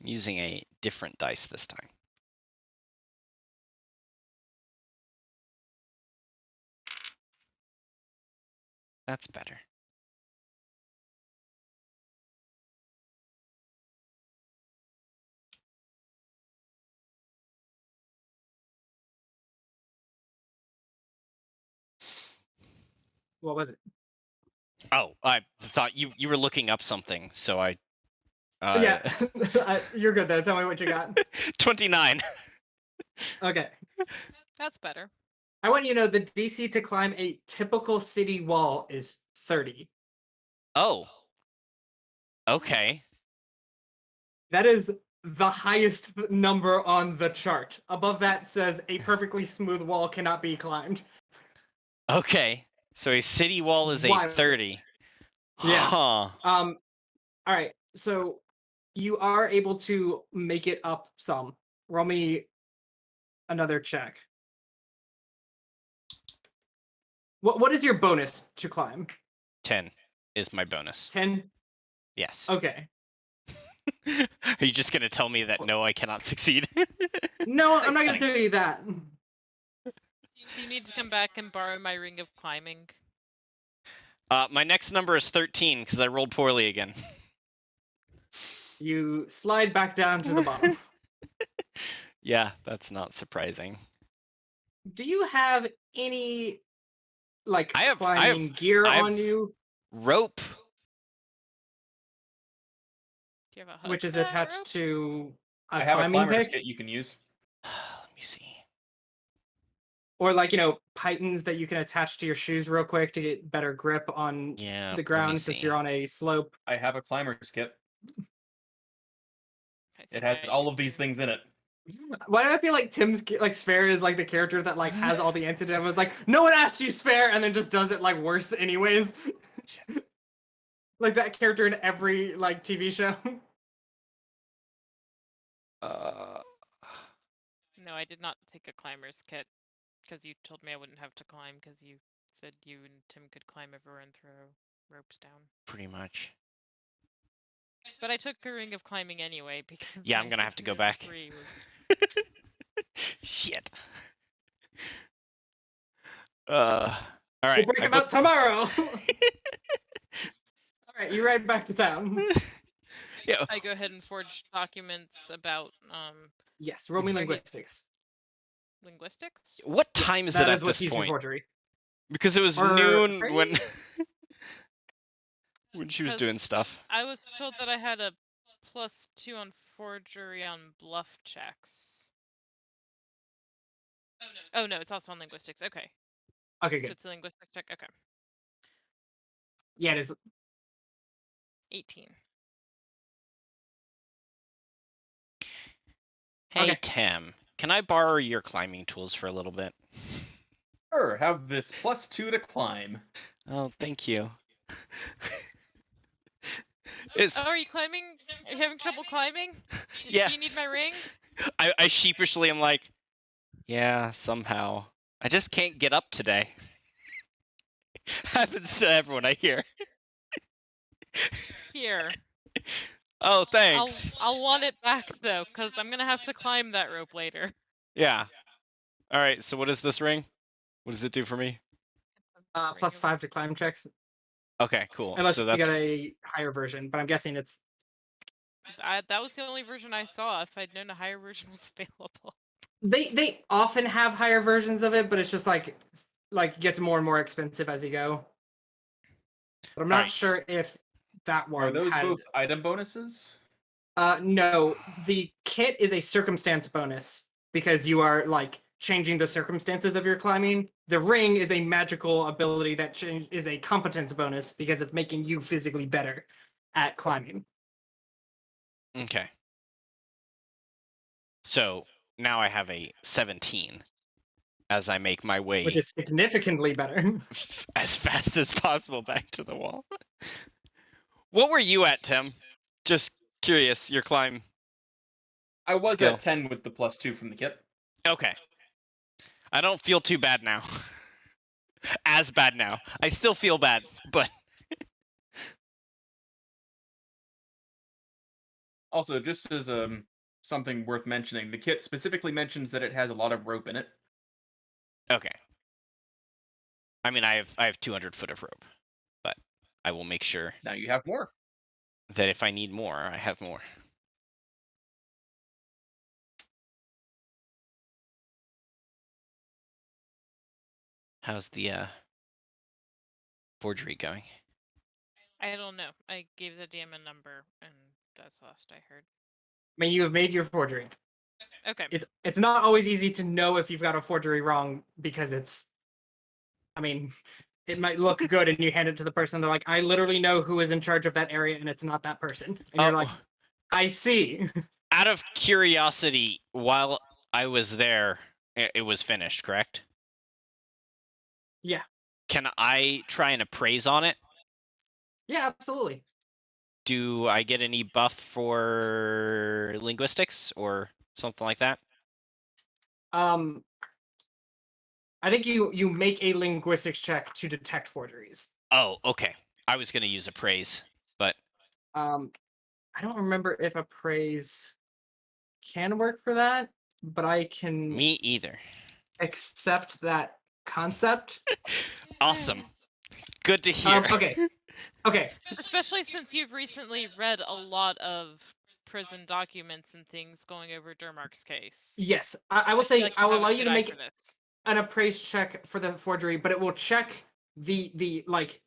Speaker 1: I'm using a different dice this time. That's better.
Speaker 3: What was it?
Speaker 1: Oh, I thought you were looking up something, so I.
Speaker 3: Yeah, you're good though. Tell me what you got.
Speaker 1: 29.
Speaker 3: Okay.
Speaker 2: That's better.
Speaker 3: I want you to know the DC to climb a typical city wall is 30.
Speaker 1: Oh. Okay.
Speaker 3: That is the highest number on the chart. Above that says a perfectly smooth wall cannot be climbed.
Speaker 1: Okay. So a city wall is a 30.
Speaker 3: Yeah.
Speaker 1: Huh.
Speaker 3: All right. So you are able to make it up some. Roll me another check. What is your bonus to climb?
Speaker 1: 10 is my bonus.
Speaker 3: 10.
Speaker 1: Yes.
Speaker 3: Okay.
Speaker 1: Are you just gonna tell me that no, I cannot succeed?
Speaker 3: No, I'm not gonna tell you that.
Speaker 2: Do you need to come back and borrow my ring of climbing?
Speaker 1: My next number is 13 because I rolled poorly again.
Speaker 3: You slide back down to the bottom.
Speaker 1: Yeah, that's not surprising.
Speaker 3: Do you have any like
Speaker 1: I have-
Speaker 3: climbing gear
Speaker 1: I have-
Speaker 3: on you,
Speaker 1: Rope.
Speaker 2: Do you have a hook
Speaker 3: which is
Speaker 2: for that
Speaker 3: attached
Speaker 2: rope?
Speaker 3: to a
Speaker 4: I have a
Speaker 3: climbing
Speaker 4: climber's
Speaker 3: pick,
Speaker 4: kit you can use.
Speaker 1: Let me see.
Speaker 3: or like pythons that you can attach to your shoes real quick to get better grip on
Speaker 1: Yeah.
Speaker 3: the
Speaker 1: let me
Speaker 3: ground since
Speaker 1: see.
Speaker 3: you're on a slope?
Speaker 4: I have a climber's kit.
Speaker 2: I
Speaker 4: It
Speaker 2: think
Speaker 4: has
Speaker 2: I
Speaker 4: all
Speaker 2: do
Speaker 4: of these
Speaker 2: too.
Speaker 4: things in it.
Speaker 3: Why do I feel like Tim's like Sphere is like the character that like has all the answers? I was like, no one asked you Sphere, and then just does it like worse anyways. Like that character in every like TV show.
Speaker 2: No, I did not take a climber's kit because you told me I wouldn't have to climb because you said you and Tim could climb everywhere and throw ropes down.
Speaker 1: Pretty much.
Speaker 2: But I took a ring of climbing anyway because
Speaker 1: Yeah, I'm
Speaker 2: my
Speaker 1: gonna have to go
Speaker 2: level
Speaker 1: back.
Speaker 2: 3 was
Speaker 1: Shit. All right.
Speaker 3: We'll break
Speaker 1: I
Speaker 3: him out
Speaker 1: booked-
Speaker 3: tomorrow. All right, you ride back to town.
Speaker 1: Yeah.
Speaker 2: I go ahead and forge documents about
Speaker 3: Yes, roll me
Speaker 2: Target.
Speaker 3: linguistics.
Speaker 2: linguistics.
Speaker 1: What time
Speaker 3: Yes,
Speaker 1: is it
Speaker 3: that
Speaker 1: at
Speaker 3: is what's
Speaker 1: this
Speaker 3: used for
Speaker 1: point?
Speaker 3: forgery.
Speaker 1: Because it was
Speaker 3: Or
Speaker 1: noon when
Speaker 3: phrase?
Speaker 1: when she was
Speaker 2: 'Cause
Speaker 1: doing stuff.
Speaker 2: I was told that I had a +2 on forgery on bluff checks. Oh no, it's also on linguistics. Okay,
Speaker 3: Okay,
Speaker 2: so
Speaker 3: good.
Speaker 2: it's a linguistic check. Okay,
Speaker 3: Yeah, it is.
Speaker 2: 18.
Speaker 1: Hey
Speaker 3: Okay.
Speaker 1: Tim, can I borrow your climbing tools for a little bit?
Speaker 4: Sure, have this +2 to climb.
Speaker 1: Oh, thank you. It's
Speaker 2: Oh, are you climbing? Are you having trouble climbing?
Speaker 1: Yeah.
Speaker 2: Do you need my ring?
Speaker 1: I sheepishly am like, yeah, somehow. I just can't get up today. Happens to everyone I hear.
Speaker 2: Here.
Speaker 1: Oh, thanks.
Speaker 2: I'll want it back though, cause I'm gonna have to climb that rope later.
Speaker 1: Yeah. All right. So what is this ring? What does it do for me?
Speaker 3: +5 to climb checks,
Speaker 1: Okay, cool.
Speaker 3: unless
Speaker 1: So
Speaker 3: you
Speaker 1: that's
Speaker 3: get a higher version. But I'm guessing it's.
Speaker 2: That was the only version I saw. If I'd known a higher version was available.
Speaker 3: They often have higher versions of it, but it's just like gets more and more expensive as you go. But I'm not
Speaker 1: Alright.
Speaker 3: sure if that one
Speaker 4: Are those
Speaker 3: had.
Speaker 4: both item bonuses?
Speaker 3: No, the kit is a circumstance bonus because you are like changing the circumstances of your climbing. The ring is a magical ability that is a competence bonus because it's making you physically better at climbing.
Speaker 1: okay. So now I have a 17 as I make my way
Speaker 3: Which is significantly better.
Speaker 1: as fast as possible back to the wall. What were you at, Tim? Just curious, your climb.
Speaker 4: I was
Speaker 1: Skill.
Speaker 4: at 10 with the +2 from the kit.
Speaker 1: Okay. I don't feel too bad now. As bad now. I still feel bad, but
Speaker 4: Also, just as something worth mentioning, the kit specifically mentions that it has a lot of rope in it.
Speaker 1: okay. I mean, I have 200 foot of rope, but I will make sure
Speaker 4: Now you have more.
Speaker 1: that if I need more, I have more. How's the forgery going?
Speaker 2: I don't know. I gave the DM a number, and that's the last I heard.
Speaker 3: I mean, you have made your forgery.
Speaker 2: Okay.
Speaker 3: It's not always easy to know if you've got a forgery wrong because it's. I mean, it might look good and you hand it to the person. They're like, I literally know who is in charge of that area, and it's not that person. And you're like, I see.
Speaker 1: Out of curiosity, while I was there, it was finished, correct?
Speaker 3: Yeah.
Speaker 1: Can I try and appraise on it?
Speaker 3: Yeah, absolutely.
Speaker 1: Do I get any buff for linguistics or something like that?
Speaker 3: I think you make a linguistics check to detect forgeries.
Speaker 1: Oh, okay. I was gonna use appraise, but
Speaker 3: I don't remember if appraise can work for that, but I can
Speaker 1: me either.
Speaker 3: accept that concept.
Speaker 1: Awesome. Good to hear.
Speaker 3: Okay.
Speaker 2: Especially since you've recently read a lot of prison documents and things going over Durmark's case.
Speaker 3: Yes, I will
Speaker 2: I feel
Speaker 3: say
Speaker 2: like
Speaker 3: I will
Speaker 2: have a
Speaker 3: allow
Speaker 2: good
Speaker 3: you to
Speaker 2: eye
Speaker 3: make
Speaker 2: for this.
Speaker 3: an appraise check for the forgery, but it will check the like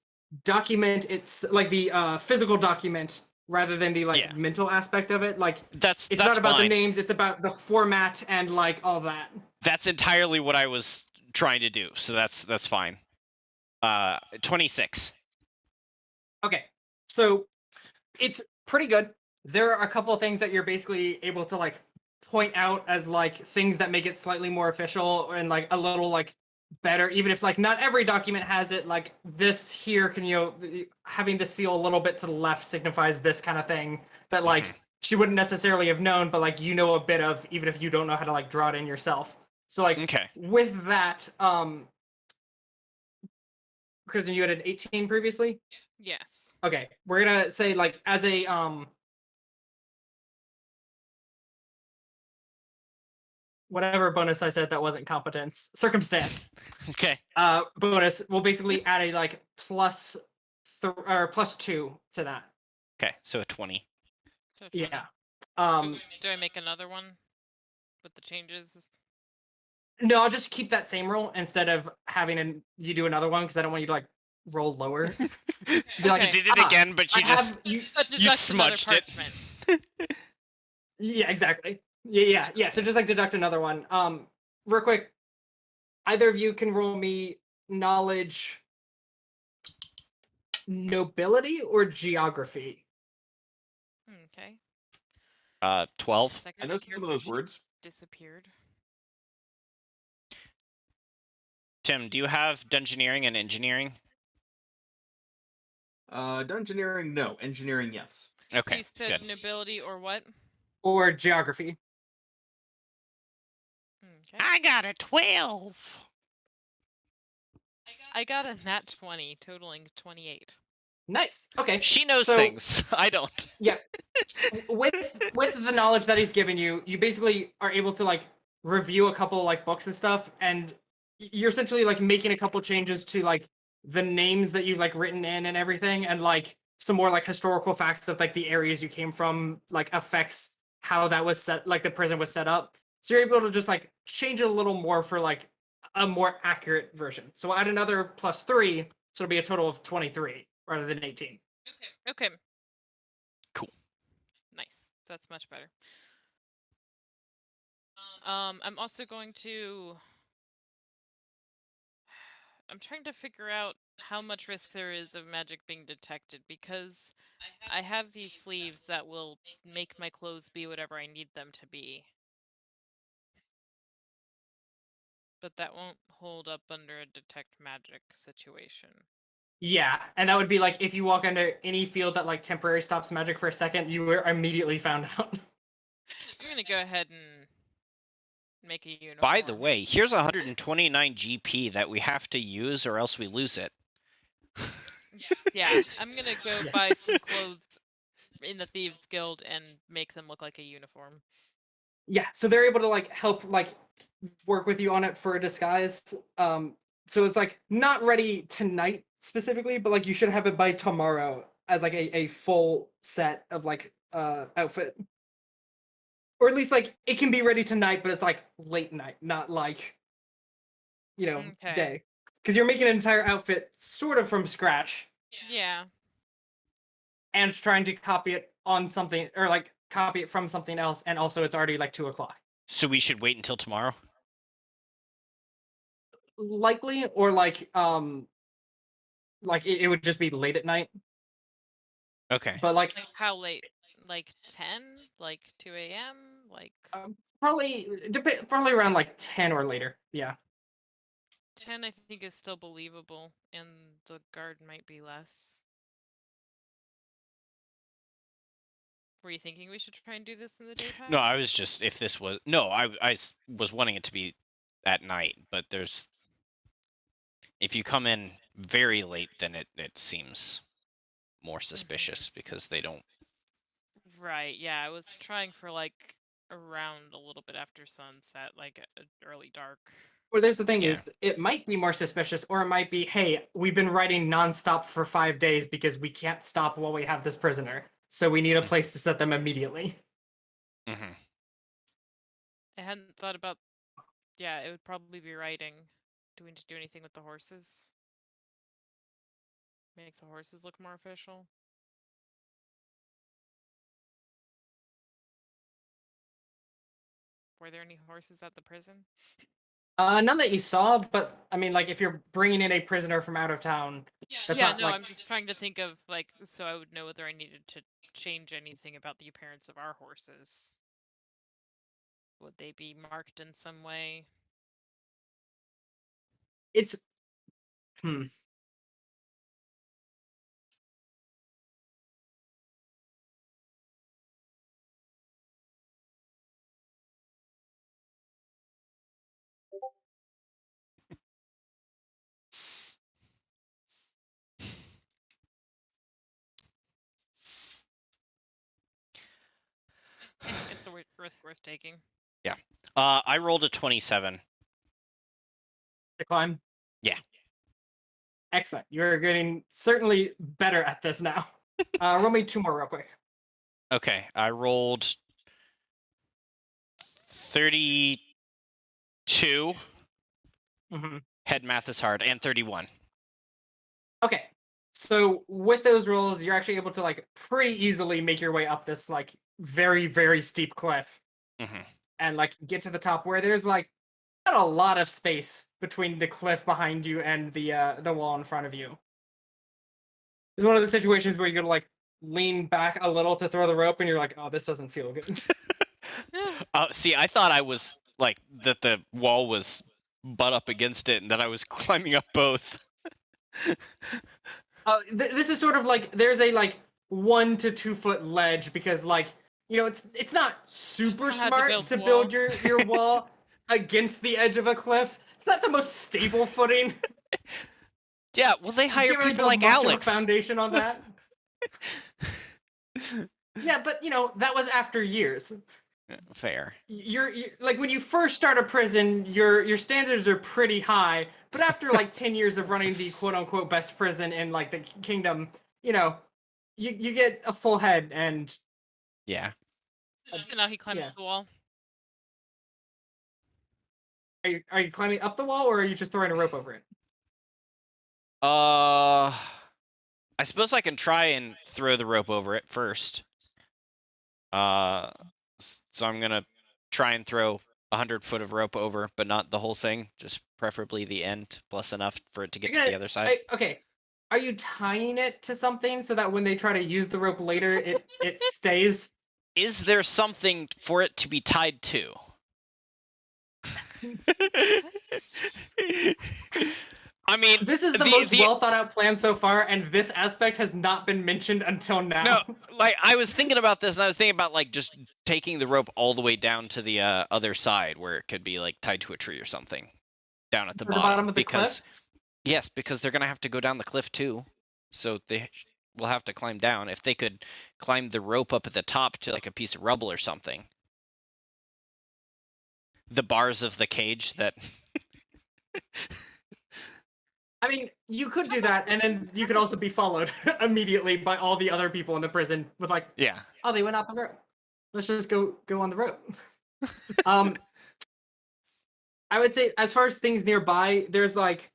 Speaker 3: document. It's like the physical document rather than the like
Speaker 1: Yeah.
Speaker 3: mental aspect of it. Like
Speaker 1: That's
Speaker 3: it's not about
Speaker 1: fine.
Speaker 3: the names; it's about the format and like all that.
Speaker 1: That's entirely what I was trying to do, so that's fine. 26.
Speaker 3: Okay, so it's pretty good. There are a couple of things that you're basically able to like point out as like things that make it slightly more official and like a little like better, even if like not every document has it. Like this here can having the seal a little bit to the left signifies this kind of thing that like she wouldn't necessarily have known, but like a bit of, even if you don't know how to like draw it in yourself. So like
Speaker 1: Okay.
Speaker 3: with that, Kristen, you had an 18 previously?
Speaker 2: Yes.
Speaker 3: Okay, we're gonna say like as a whatever bonus I said that wasn't competence, circumstance.
Speaker 1: Okay.
Speaker 3: Bonus, we'll basically add a like plus 2 to that.
Speaker 1: Okay, so a 20.
Speaker 2: So 20.
Speaker 3: Yeah.
Speaker 2: Do I make another one with the changes?
Speaker 3: No, I'll just keep that same roll instead of having you do another one because I don't want you to like roll lower. Be like,
Speaker 1: You did it again, but you just
Speaker 3: you
Speaker 1: smudged it.
Speaker 3: Yeah, exactly. Yeah. So just like deduct another one. Real quick, either of you can roll me knowledge, nobility, or geography.
Speaker 2: Okay.
Speaker 1: 12.
Speaker 2: Second
Speaker 4: I know some of those words.
Speaker 2: disappeared.
Speaker 1: Tim, do you have dungeoneering and engineering?
Speaker 4: Dungeoneering, no. Engineering, yes.
Speaker 2: So
Speaker 1: Okay,
Speaker 2: you said
Speaker 1: good.
Speaker 2: nobility or what?
Speaker 3: Or geography.
Speaker 2: Okay.
Speaker 1: I got a 12.
Speaker 2: I got a nat 20, totaling 28.
Speaker 3: Nice. Okay.
Speaker 1: She knows
Speaker 3: So-
Speaker 1: things. I don't.
Speaker 3: Yeah. with the knowledge that he's given you, you basically are able to like review a couple like books and stuff, and you're essentially like making a couple changes to like the names that you've like written in and everything, and like some more like historical facts of like the areas you came from, like affects how that was set, like the prison was set up. So you're able to just like change it a little more for like a more accurate version. So add another +3, so it'll be a total of 23 rather than 18.
Speaker 2: Okay.
Speaker 1: Cool.
Speaker 2: Nice. That's much better. I'm also going to... I'm trying to figure out how much risk there is of magic being detected, because I have these sleeves that will make my clothes be whatever I need them to be. But that won't hold up under a detect magic situation.
Speaker 3: Yeah, and that would be like if you walk under any field that like temporary stops magic for a second, you were immediately found out.
Speaker 2: I'm gonna go ahead and make a uniform.
Speaker 1: By the way, here's 129 GP that we have to use or else we lose it.
Speaker 2: Yeah, I'm gonna go
Speaker 3: Yeah.
Speaker 2: buy some clothes in the Thieves Guild and make them look like a uniform.
Speaker 3: Yeah, so they're able to like help like work with you on it for a disguise. So it's like not ready tonight specifically, but like you should have it by tomorrow as like a full set of like outfit. Or at least like it can be ready tonight, but it's like late night, not like
Speaker 2: Okay.
Speaker 3: day. Because you're making an entire outfit sort of from scratch
Speaker 2: Yeah.
Speaker 3: and trying to copy it on something or like copy it from something else, and also it's already like 2:00.
Speaker 1: So we should wait until tomorrow?
Speaker 3: Likely, or like it would just be late at night.
Speaker 1: Okay.
Speaker 3: But like
Speaker 2: How late? Like 10? Like 2 a.m.? Like
Speaker 3: probably around like 10 or later. Yeah.
Speaker 2: 10 I think is still believable, and the guard might be less. Were you thinking we should try and do this in the daytime?
Speaker 1: No, I was just, if this was, no, I was wanting it to be at night, but there's If you come in very late, then it seems more suspicious because they don't.
Speaker 2: Right, yeah, I was trying for like around a little bit after sunset, like early dark.
Speaker 3: Or there's the thing
Speaker 1: Yeah.
Speaker 3: is, it might be more suspicious, or it might be, hey, we've been writing nonstop for 5 days because we can't stop while we have this prisoner, so we need a place to set them immediately.
Speaker 1: Mm-hmm.
Speaker 2: I hadn't thought about. Yeah, it would probably be writing. Do we need to do anything with the horses? Make the horses look more official? Were there any horses at the prison?
Speaker 3: None that you saw, but I mean, like, if you're bringing in a prisoner from out of town, that's
Speaker 2: Yeah,
Speaker 3: not
Speaker 2: no,
Speaker 3: like
Speaker 2: I'm just trying to think of like so I would know whether I needed to change anything about the appearance of our horses. Would they be marked in some way?
Speaker 3: it's.
Speaker 2: It's a risk worth taking.
Speaker 1: I rolled a 27.
Speaker 3: To climb.
Speaker 1: Yeah.
Speaker 3: Excellent. You're getting certainly better at this now. Roll me 2 more real quick.
Speaker 1: Okay, I rolled 32.
Speaker 3: Mm-hmm.
Speaker 1: Head math is hard, and 31.
Speaker 3: Okay. So with those rolls, you're actually able to like pretty easily make your way up this like very, very steep cliff
Speaker 1: Mm-hmm.
Speaker 3: and like get to the top where there's like not a lot of space between the cliff behind you and the wall in front of you. It's one of the situations where you're gonna like lean back a little to throw the rope and you're like, oh, this doesn't feel good.
Speaker 1: See, I thought I was like that the wall was butt up against it and that I was climbing up both.
Speaker 3: This is sort of like there's a like 1 to 2 foot ledge because like it's not super
Speaker 2: It's not how to
Speaker 3: smart
Speaker 2: build
Speaker 3: to
Speaker 2: wall.
Speaker 3: build your wall against the edge of a cliff. It's not the most stable footing.
Speaker 1: Yeah, well, they
Speaker 3: You
Speaker 1: hire
Speaker 3: can't really
Speaker 1: people
Speaker 3: build
Speaker 1: like
Speaker 3: much of a
Speaker 1: Alex.
Speaker 3: foundation on that. Yeah, but that was after years.
Speaker 1: Fair.
Speaker 3: You're like when you first start a prison, your standards are pretty high, but after like 10 years of running the quote unquote best prison in like the kingdom, you get a full head and
Speaker 1: Yeah.
Speaker 2: And now he climbs
Speaker 3: yeah.
Speaker 2: the wall.
Speaker 3: Are you climbing up the wall or are you just throwing a rope over it?
Speaker 1: I suppose I can try and throw the rope over it first. So I'm gonna try and throw 100 foot of rope over, but not the whole thing, just preferably the end, plus enough for it to get to the other side.
Speaker 3: Okay. Are you tying it to something so that when they try to use the rope later, it stays?
Speaker 1: Is there something for it to be tied to? I mean,
Speaker 3: This is the most well thought out plan so far, and this aspect has not been mentioned until now.
Speaker 1: No, like I was thinking about this, and I was thinking about like just taking the rope all the way down to the other side, where it could be like tied to a tree or something, down at the bottom.
Speaker 3: Of the
Speaker 1: because
Speaker 3: cliff?
Speaker 1: yes, because they're gonna have to go down the cliff too, so they will have to climb down. If they could climb the rope up at the top to like a piece of rubble or something, the bars of the cage that.
Speaker 3: I mean, you could do that, and then you could also be followed immediately by all the other people in the prison with like,
Speaker 1: Yeah.
Speaker 3: oh, they went out the rope. Let's just go on the rope. I would say as far as things nearby, there's like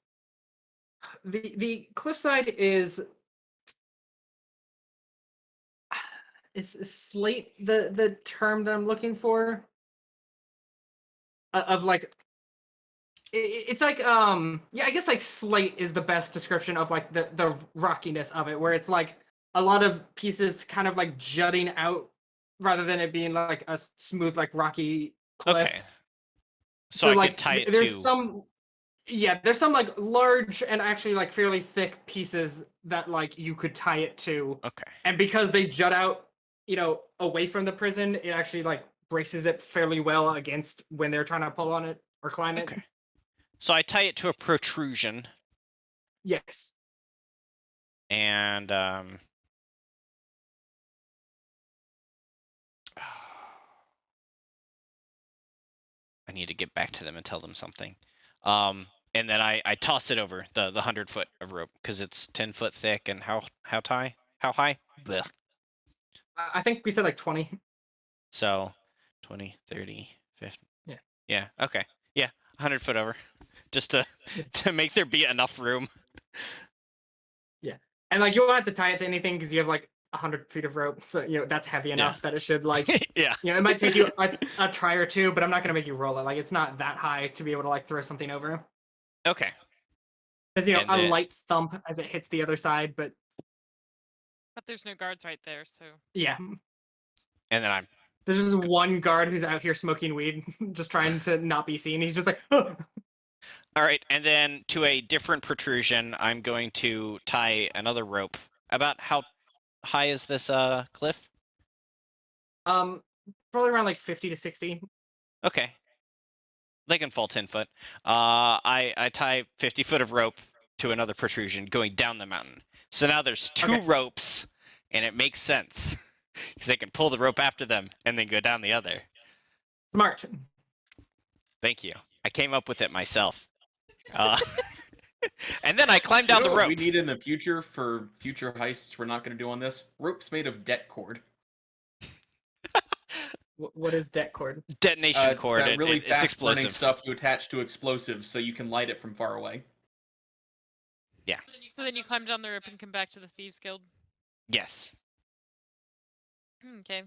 Speaker 3: the cliffside is slate the term that I'm looking for of like it's like I guess like slate is the best description of like the rockiness of it, where it's like a lot of pieces kind of like jutting out rather than it being like a smooth like rocky cliff.
Speaker 1: Okay. So I
Speaker 3: like
Speaker 1: could tie it
Speaker 3: there's
Speaker 1: to.
Speaker 3: there's some like large and actually like fairly thick pieces that like you could tie it to.
Speaker 1: Okay.
Speaker 3: And because they jut out, away from the prison, it actually like braces it fairly well against when they're trying to pull on it or climb it.
Speaker 1: Okay. So I tie it to a protrusion.
Speaker 3: Yes.
Speaker 1: And I need to get back to them and tell them something. And then I toss it over the 100-foot of rope because it's 10 foot thick and how high? Blech.
Speaker 3: I think we said like 20.
Speaker 1: So 20, 30, 50.
Speaker 3: Yeah.
Speaker 1: Yeah. Okay. Yeah. 100 foot over, just to
Speaker 3: Yeah.
Speaker 1: to make there be enough room.
Speaker 3: And like you won't have to tie it to anything because you have like 100 feet of rope, so that's heavy enough that it should like
Speaker 1: Yeah.
Speaker 3: it might take you a try or two, but I'm not gonna make you roll it. Like it's not that high to be able to like throw something over.
Speaker 1: Okay.
Speaker 3: Because
Speaker 1: And
Speaker 3: a
Speaker 1: then-
Speaker 3: light thump as it hits the other side, but
Speaker 2: there's no guards right there, so
Speaker 3: yeah,
Speaker 1: And then
Speaker 3: there's just one guard who's out here smoking weed, just trying to not be seen. He's just like, oh.
Speaker 1: all right. And then to a different protrusion, I'm going to tie another rope. About how high is this cliff?
Speaker 3: Probably around like 50 to 60.
Speaker 1: Okay. They can fall 10 foot. I tie 50 foot of rope to another protrusion going down the mountain. So now there's two
Speaker 3: Okay.
Speaker 1: ropes, and it makes sense because they can pull the rope after them and then go down the other.
Speaker 3: Smart.
Speaker 1: Thank you. I came up with it myself. And then I climbed down
Speaker 4: You know
Speaker 1: the
Speaker 4: what
Speaker 1: rope.
Speaker 4: we need in the future for future heists we're not going to do on this? Ropes made of det cord.
Speaker 3: What is det cord?
Speaker 1: Detonation
Speaker 4: It's
Speaker 1: cord.
Speaker 4: that really
Speaker 1: It's
Speaker 4: fast burning
Speaker 1: explosive.
Speaker 4: stuff you attach to explosives so you can light it from far away.
Speaker 2: so then you climb down the rope and come back to the Thieves Guild.
Speaker 1: Yes.
Speaker 2: Okay.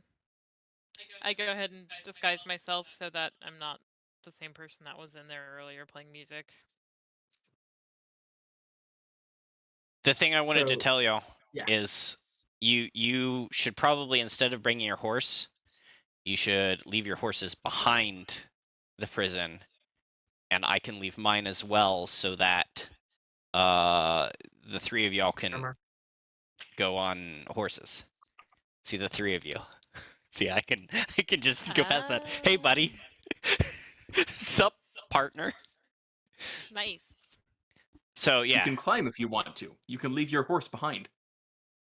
Speaker 2: I go ahead and disguise myself so that I'm not the same person that was in there earlier playing music.
Speaker 1: The thing I wanted to
Speaker 3: So,
Speaker 1: tell y'all
Speaker 3: yeah.
Speaker 1: is you should probably, instead of bringing your horse, you should leave your horses behind the prison, and I can leave mine as well, so that the three of y'all can
Speaker 3: Armor.
Speaker 1: go on horses. See, the three of you. See, I can just go past that. Hey, buddy. Sup, partner.
Speaker 2: Nice.
Speaker 1: So
Speaker 4: You
Speaker 1: yeah,
Speaker 4: can climb if you want to. You can leave your horse behind.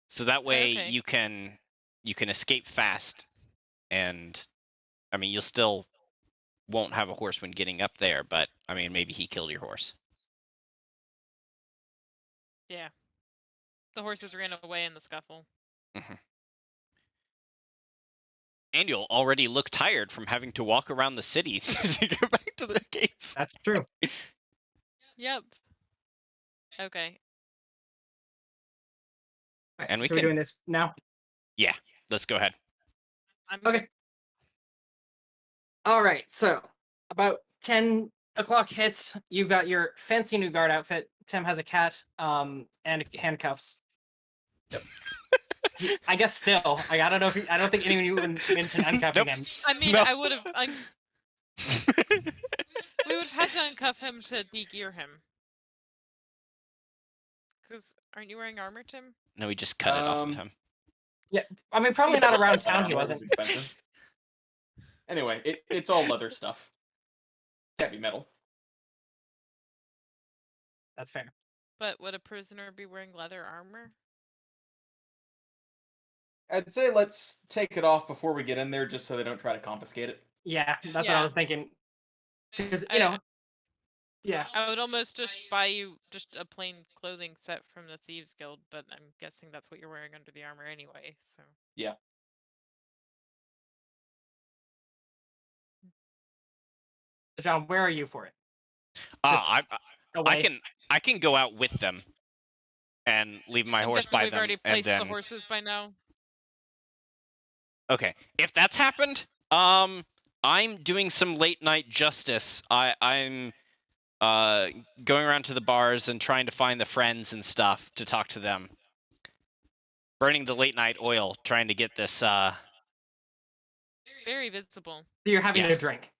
Speaker 1: so that way
Speaker 2: Okay.
Speaker 1: you can escape fast, and I mean, you'll still won't have a horse when getting up there, but I mean, maybe he killed your horse.
Speaker 2: Yeah. The horses ran away in the scuffle.
Speaker 1: And you'll already look tired from having to walk around the city to get back to the gates.
Speaker 3: That's true.
Speaker 2: Yep. Okay.
Speaker 3: Alright,
Speaker 1: And we
Speaker 3: so we're
Speaker 1: can-
Speaker 3: doing this now.
Speaker 1: Let's go ahead.
Speaker 2: I'm
Speaker 3: Okay. All right. So about 10 o'clock hits. You've got your fancy new guard outfit. Tim has a cat. And handcuffs.
Speaker 4: Yep.
Speaker 3: I guess still. I don't know if I don't think anyone even mentioned uncuffing
Speaker 1: Nope.
Speaker 3: him.
Speaker 2: I mean,
Speaker 1: No.
Speaker 2: I would have. We would have had to uncuff him to de-gear him. Because aren't you wearing armor, Tim?
Speaker 1: No, we just cut it off of
Speaker 4: Um,
Speaker 1: him.
Speaker 3: I mean, probably not around town. He
Speaker 4: Armor was
Speaker 3: wasn't.
Speaker 4: expensive. Anyway, it's all leather stuff. Can't be metal.
Speaker 3: That's fair.
Speaker 2: But would a prisoner be wearing leather armor?
Speaker 4: I'd say let's take it off before we get in there, just so they don't try to confiscate it.
Speaker 3: Yeah, that's what I
Speaker 2: Yeah.
Speaker 3: was thinking. Because
Speaker 2: I-
Speaker 3: yeah.
Speaker 2: I would almost just buy you just a plain clothing set from the Thieves Guild, but I'm guessing that's what you're wearing under the armor anyway, so.
Speaker 3: John, where are you for it? Just Away.
Speaker 1: I can go out with them and leave my
Speaker 2: I'm
Speaker 1: horse
Speaker 2: guessing
Speaker 1: by
Speaker 2: we've
Speaker 1: them,
Speaker 2: already
Speaker 1: and
Speaker 2: placed
Speaker 1: then
Speaker 2: the horses by now.
Speaker 1: okay. If that's happened, I'm doing some late night justice. I'm going around to the bars and trying to find the friends and stuff to talk to them. Burning the late night oil, trying to get this
Speaker 2: Very visible.
Speaker 3: So you're having
Speaker 1: Yeah.
Speaker 3: a drink.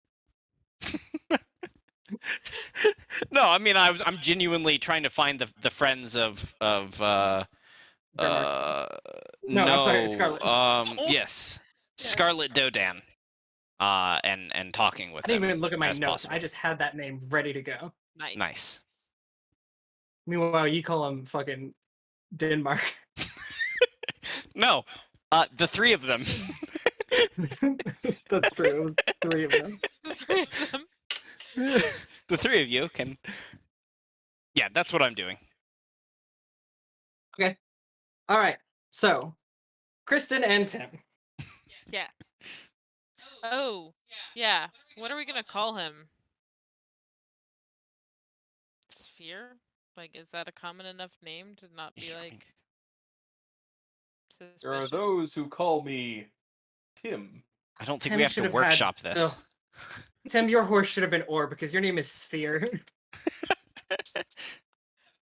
Speaker 1: No, I mean I'm genuinely trying to find the friends of
Speaker 3: Durmark. No, I'm sorry, Scarlet.
Speaker 1: Yes.
Speaker 2: Yeah.
Speaker 1: Scarlet Dodan. And talking with
Speaker 3: I didn't
Speaker 1: them
Speaker 3: even look at my
Speaker 1: as
Speaker 3: notes.
Speaker 1: possible.
Speaker 3: I just had that name ready to go.
Speaker 2: Nice.
Speaker 1: Nice.
Speaker 3: Meanwhile, you call him fucking Denmark.
Speaker 1: No, the three of them.
Speaker 3: That's true. It was 3 of them.
Speaker 2: The three of them.
Speaker 1: The three of you can. Yeah, that's what I'm doing.
Speaker 3: All right. So, Kristin and Tim.
Speaker 2: Yeah. Oh, yeah. What are we gonna call him? Sphere? Like, is that a common enough name to not be
Speaker 1: Yeah, I mean-
Speaker 2: like
Speaker 4: There are
Speaker 2: suspicious?
Speaker 4: those who call me Tim.
Speaker 1: I don't think
Speaker 3: Tim
Speaker 1: we have
Speaker 3: should
Speaker 1: to
Speaker 3: have had-
Speaker 1: workshop this.
Speaker 3: Ugh. Tim, your horse should have been Or because your name is Sphere.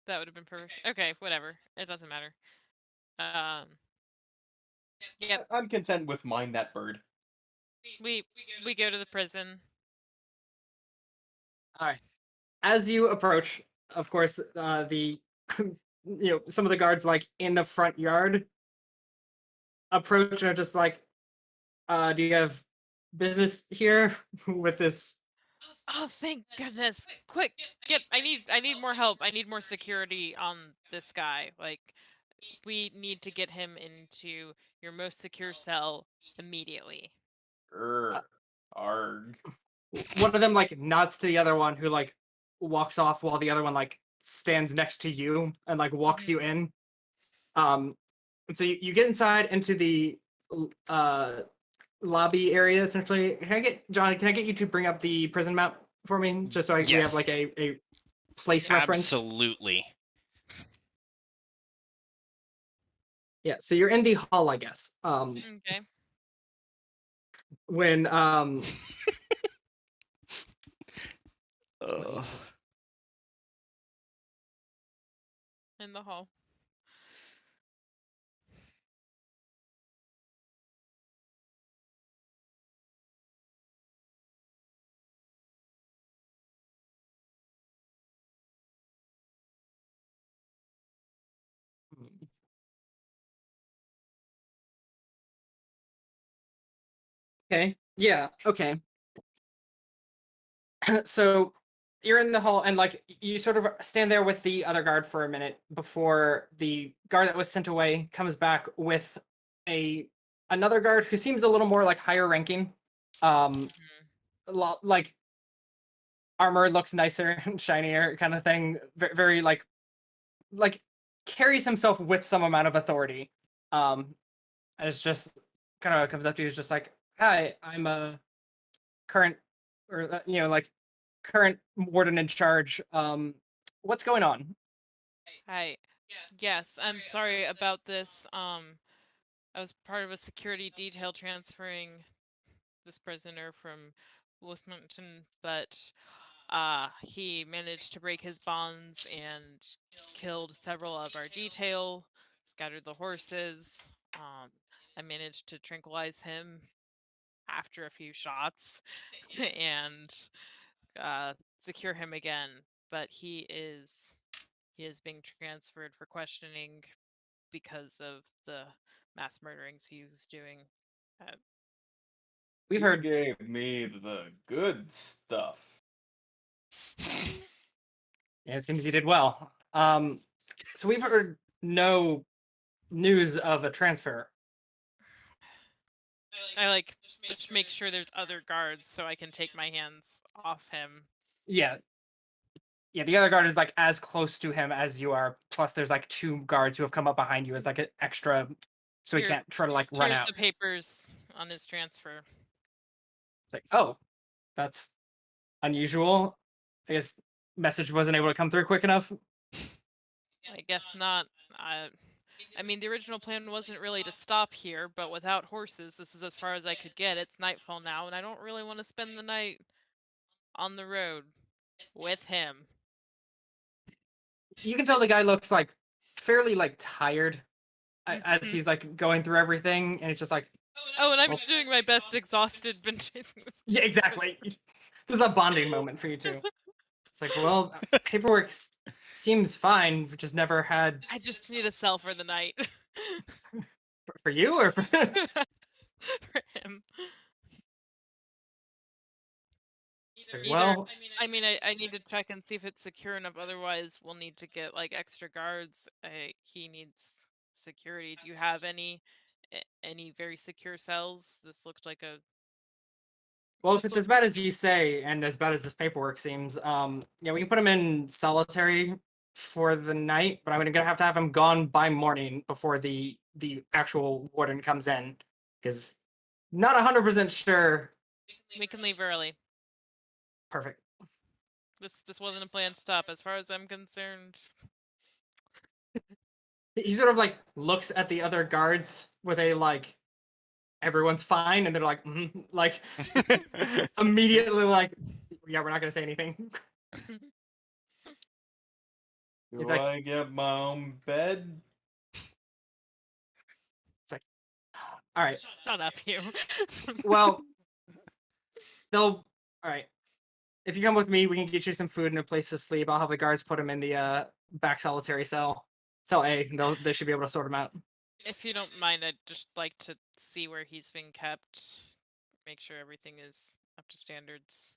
Speaker 2: That would have been perfect. Okay, whatever. It doesn't matter. Yep.
Speaker 4: I'm content with Mind That Bird.
Speaker 2: We go to the prison.
Speaker 3: All right. As you approach, of course, the some of the guards like in the front yard approach and are just like, do you have business here with this?
Speaker 2: Oh, thank goodness! Quick, I need more help. I need more security on this guy. Like, we need to get him into your most secure cell immediately.
Speaker 4: Arg.
Speaker 3: One of them like nods to the other one who like walks off while the other one like stands next to you and like walks you in. And so you get inside into the lobby area essentially. Can I get you to bring up the prison map for me just so we have
Speaker 1: Yes.
Speaker 3: like a place reference?
Speaker 1: Absolutely.
Speaker 3: Yeah, so you're in the hall, I guess.
Speaker 2: Okay.
Speaker 3: When
Speaker 1: Ugh.
Speaker 2: In the hall.
Speaker 3: okay, yeah, okay. So you're in the hall and like you sort of stand there with the other guard for a minute before the guard that was sent away comes back with another guard who seems a little more like higher ranking. A lot like armor looks nicer and shinier kind of thing. Very like carries himself with some amount of authority. And it's just kind of comes up to you, is just like, hi, I'm a current or like current warden in charge. What's going on?
Speaker 2: Hi. Yes, I'm sorry about this. I was part of a security detail transferring this prisoner from Wolfmonton, but he managed to break his bonds and killed several of our detail, scattered the horses. I managed to tranquilize him after a few shots and secure him again, but he is being transferred for questioning because of the mass murderings he was doing.
Speaker 3: We've
Speaker 4: You
Speaker 3: heard
Speaker 4: gave me the good stuff.
Speaker 3: Yeah, it seems you did well. So we've heard no news of a transfer.
Speaker 2: I like just make sure there's other guards so I can take my hands off him.
Speaker 3: Yeah. Yeah, the other guard is like as close to him as you are. Plus, there's like 2 guards who have come up behind you as like an extra, so he
Speaker 2: Here-
Speaker 3: can't try to like run
Speaker 2: Here's
Speaker 3: out.
Speaker 2: the papers on his transfer.
Speaker 3: It's like, oh, that's unusual. I guess message wasn't able to come through quick enough.
Speaker 2: I guess not. I mean, the original plan wasn't really to stop here, but without horses, this is as far as I could get. It's nightfall now, and I don't really want to spend the night on the road with him.
Speaker 3: You can tell the guy looks like fairly like tired as he's like going through everything, and it's just like,
Speaker 2: Oh, and I'm
Speaker 3: Well-
Speaker 2: doing my best exhausted, been chasing this.
Speaker 3: yeah, exactly. This is a bonding moment for you two. It's like, well, paperwork seems fine, we just never had
Speaker 2: I just need a cell for the night.
Speaker 3: for you or for
Speaker 2: For him.
Speaker 3: Well,
Speaker 2: I mean, I need to check and see if it's secure enough. Otherwise, we'll need to get like extra guards. He needs security. Do you have any very secure cells? This looked like a.
Speaker 3: well, if
Speaker 2: this
Speaker 3: it's
Speaker 2: look-
Speaker 3: as bad as you say, and as bad as this paperwork seems, yeah, we can put him in solitary for the night, but I'm gonna have to have him gone by morning before the actual warden comes in, because not 100% sure.
Speaker 2: we can leave early.
Speaker 3: Perfect.
Speaker 2: This wasn't a planned stop, as far as I'm concerned.
Speaker 3: He sort of like looks at the other guards with a like, everyone's fine, and they're like, like immediately like, yeah, we're not gonna say anything.
Speaker 4: Do
Speaker 3: He's like-
Speaker 4: I get my own bed?
Speaker 3: All right.
Speaker 2: Shut up, you.
Speaker 3: Well, they'll. All right. If you come with me, we can get you some food and a place to sleep. I'll have the guards put him in the back solitary cell, cell A. They should be able to sort him out.
Speaker 2: If you don't mind, I'd just like to see where he's been kept. Make sure everything is up to standards.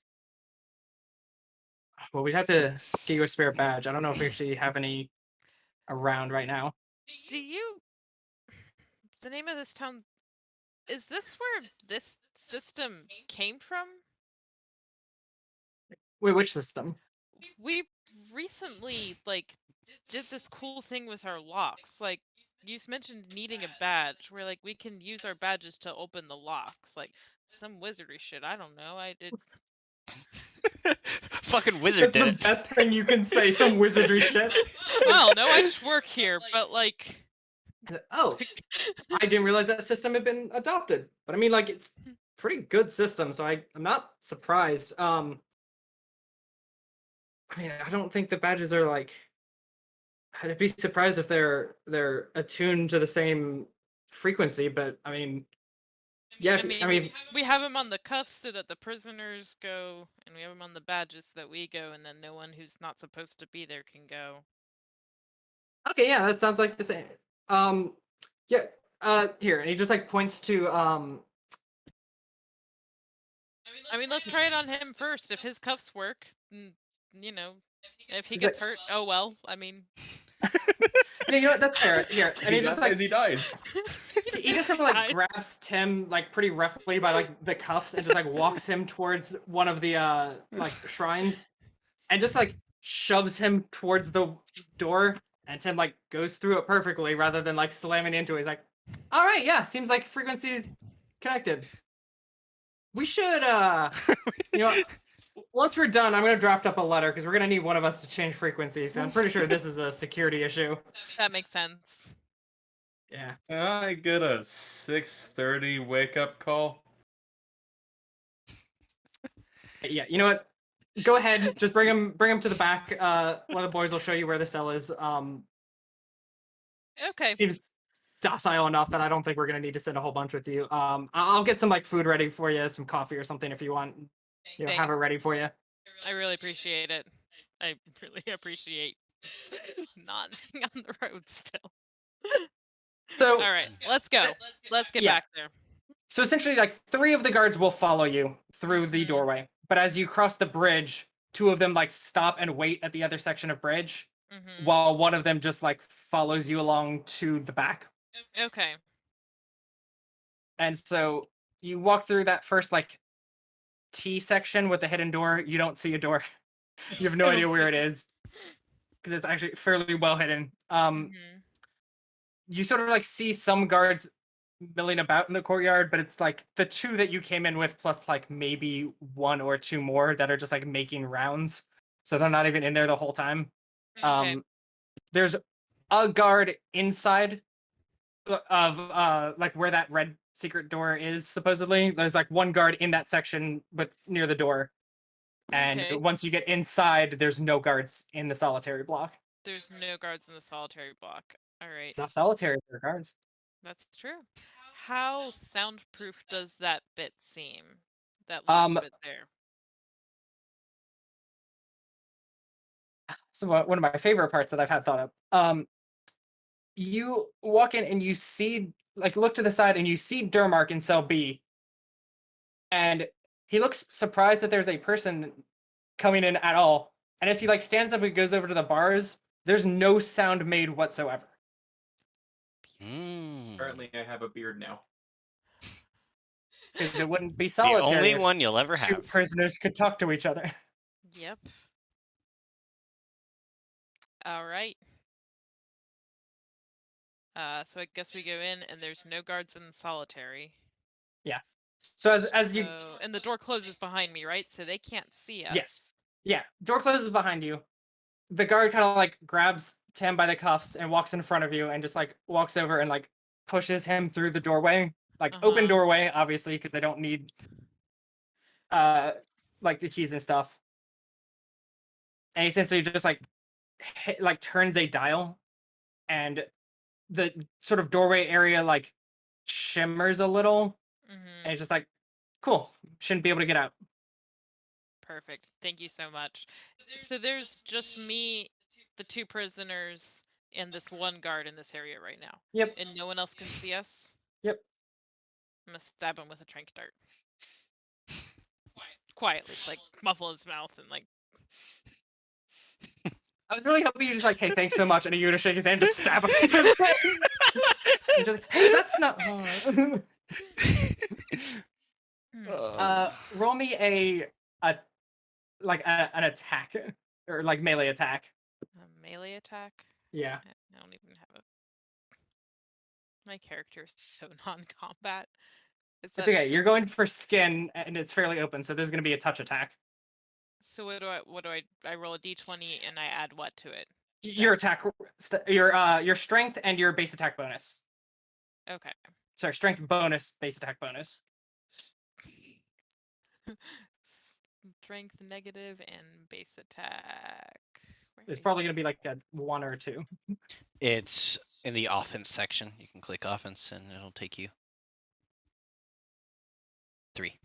Speaker 3: Well, we'd have to get you a spare badge. I don't know if we actually have any around right now.
Speaker 2: Do you? The name of this town. Is this where this system came from?
Speaker 3: Wait, which system?
Speaker 2: We recently did this cool thing with our locks. Like you mentioned needing a badge, where like we can use our badges to open the locks. Like some wizardry shit. I don't know. I did.
Speaker 1: Fucking wizard
Speaker 3: That's
Speaker 1: did
Speaker 3: the
Speaker 1: it.
Speaker 3: best thing you can say. Some wizardry shit.
Speaker 2: Well, no, I just work here, but like.
Speaker 3: Oh, I didn't realize that system had been adopted. But I mean, like, it's pretty good system, so I'm not surprised. I mean, I don't think the badges are like. I'd be surprised if they're attuned to the same frequency, but I mean, yeah. I mean,
Speaker 2: we have them on the cuffs so that the prisoners go, and we have them on the badges so that we go, and then no one who's not supposed to be there can go.
Speaker 3: okay, yeah, that sounds like the same. Yeah. Here, and he just like points to
Speaker 2: I mean, let's try it on him first. If his cuffs work, you know, if he
Speaker 3: He's
Speaker 2: gets
Speaker 3: like-
Speaker 2: hurt, oh well. I mean,
Speaker 3: Yeah, you know what? That's fair. Here, and he just like
Speaker 4: he dies.
Speaker 3: he just kind of like
Speaker 2: I-
Speaker 3: grabs Tim like pretty roughly by like the cuffs and just like walks him towards one of the like shrines, and just like shoves him towards the door, and Tim like goes through it perfectly rather than like slamming into it. He's like, "All right, yeah, seems like frequencies connected. We should you know." Once we're done, I'm gonna draft up a letter because we're gonna need one of us to change frequencies. I'm pretty sure this is a security issue.
Speaker 2: that makes sense.
Speaker 3: Yeah.
Speaker 4: Can I get a 6:30 wake up call?
Speaker 3: Yeah. You know what? Go ahead. Just bring him to the back. One of the boys will show you where the cell is.
Speaker 2: Okay.
Speaker 3: Seems docile enough that I don't think we're gonna need to send a whole bunch with you. I'll get some like food ready for you, some coffee or something if you want. You know, have it ready for you.
Speaker 2: I really appreciate it. I really appreciate not being on the road still.
Speaker 3: So,
Speaker 2: All right, let's go. Let's get
Speaker 3: Yeah.
Speaker 2: back there.
Speaker 3: so essentially, like 3 of the guards will follow you through the
Speaker 2: Mhm.
Speaker 3: doorway, but as you cross the bridge, 2 of them like stop and wait at the other section of bridge, while one of them just like follows you along to the back.
Speaker 2: Okay.
Speaker 3: And so you walk through that first like T section with the hidden door. You don't see a door. You have no idea where it is because it's actually fairly well hidden.
Speaker 2: Mhm.
Speaker 3: You sort of like see some guards milling about in the courtyard, but it's like the 2 that you came in with plus like maybe 1 or 2 more that are just like making rounds. So they're not even in there the whole time.
Speaker 2: Okay.
Speaker 3: There's a guard inside of like where that red secret door is supposedly. There's like 1 guard in that section but near the door. And
Speaker 2: Okay.
Speaker 3: once you get inside, there's no guards in the solitary block.
Speaker 2: There's no guards in the solitary block. All right.
Speaker 3: It's not solitary, there are guards.
Speaker 2: That's true. How soundproof does that bit seem? That last bit there.
Speaker 3: So one of my favorite parts that I've had thought of. You walk in and you see, like, look to the side and you see Durmark in cell B. And he looks surprised that there's a person coming in at all. And as he like stands up and goes over to the bars, there's no sound made whatsoever.
Speaker 4: Apparently, I have a beard now.
Speaker 3: Because it wouldn't be
Speaker 1: The
Speaker 3: solitary
Speaker 1: only
Speaker 3: if
Speaker 1: one you'll ever
Speaker 3: two
Speaker 1: have.
Speaker 3: prisoners could talk to each other.
Speaker 2: Yep. All right. So I guess we go in, and there's no guards in solitary.
Speaker 3: So as you
Speaker 2: And the door closes behind me, right? So they can't see us.
Speaker 3: Yes. Yeah, door closes behind you. The guard kind of like grabs Tim by the cuffs and walks in front of you and just like walks over and like pushes him through the doorway. Like open
Speaker 2: Uh-huh.
Speaker 3: doorway, obviously, because they don't need like the keys and stuff. And he essentially just like turns a dial, and the sort of doorway area like shimmers a little, and it's just like, cool, shouldn't be able to get out.
Speaker 2: Perfect. Thank you so much. So there's just me, the two prisoners, and this one guard in this area right now.
Speaker 3: Yep.
Speaker 2: And no one else can see us?
Speaker 3: Yep.
Speaker 2: I'm gonna stab him with a trank dart. Quietly, like muffle his mouth and like.
Speaker 3: I was really hoping you just like, hey, thanks so much, and you would shake his hand, just stab him. And just, hey, that's not hard. Roll me an attack or like melee attack.
Speaker 2: A melee attack?
Speaker 3: Yeah.
Speaker 2: I don't even have a. My character is so non-combat.
Speaker 3: It's okay. You're going for skin, and it's fairly open, so there's going to be a touch attack.
Speaker 2: So what do I roll a d20 and I add what to it?
Speaker 3: Your attack, your strength and your base attack bonus.
Speaker 2: Okay.
Speaker 3: Sorry, strength bonus, base attack bonus.
Speaker 2: Strength negative and base attack.
Speaker 3: It's probably going to be like a 1 or 2.
Speaker 1: It's in the offense section. You can click offense and it'll take you 3.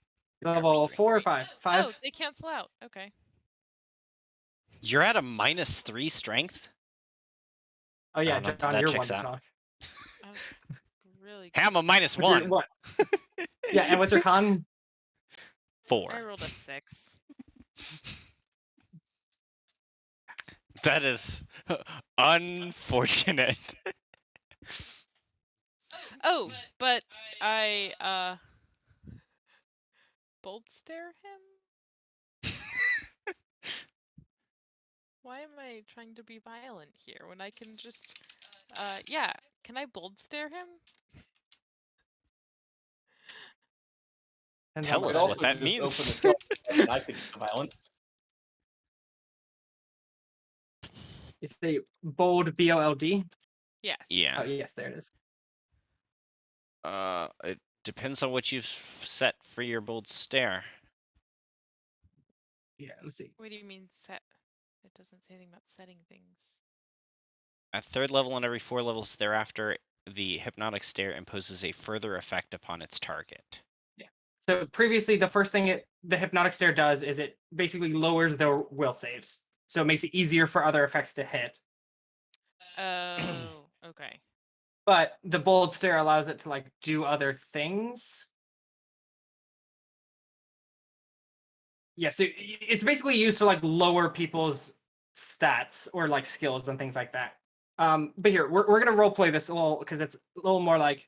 Speaker 3: Level 4 or 5? 5?
Speaker 2: Oh, they cancel out. Okay.
Speaker 1: You're at a -3 strength?
Speaker 3: Oh yeah,
Speaker 1: I don't know,
Speaker 3: John,
Speaker 1: that
Speaker 3: you're one
Speaker 1: checks
Speaker 3: to
Speaker 1: out.
Speaker 3: talk.
Speaker 2: I was really.
Speaker 1: Hey, I'm a
Speaker 3: What's your-
Speaker 1: -1.
Speaker 3: what? Yeah, and what's your con?
Speaker 1: 4.
Speaker 2: I rolled a 6.
Speaker 1: That is unfortunate.
Speaker 2: Oh, but I bold stare him? Why am I trying to be violent here when I can just yeah, can I bold stare him?
Speaker 3: And
Speaker 1: Tell
Speaker 3: then
Speaker 1: us
Speaker 3: what-
Speaker 1: what that means.
Speaker 4: I think it's violence.
Speaker 3: It's the bold BOLD.
Speaker 2: Yes.
Speaker 1: Yeah.
Speaker 3: Oh yes, there it is.
Speaker 1: It depends on what you've set for your bold stare.
Speaker 3: Yeah, let's see.
Speaker 2: What do you mean set? It doesn't say anything about setting things.
Speaker 1: At 3rd level and every 4 levels thereafter, the hypnotic stare imposes a further effect upon its target.
Speaker 3: So previously, the first thing the hypnotic stare does is it basically lowers their will saves, so it makes it easier for other effects to hit.
Speaker 2: Oh, okay.
Speaker 3: But the bold stare allows it to like do other things. Yeah, so it's basically used to like lower people's stats or like skills and things like that. But here we're gonna role play this a little because it's a little more like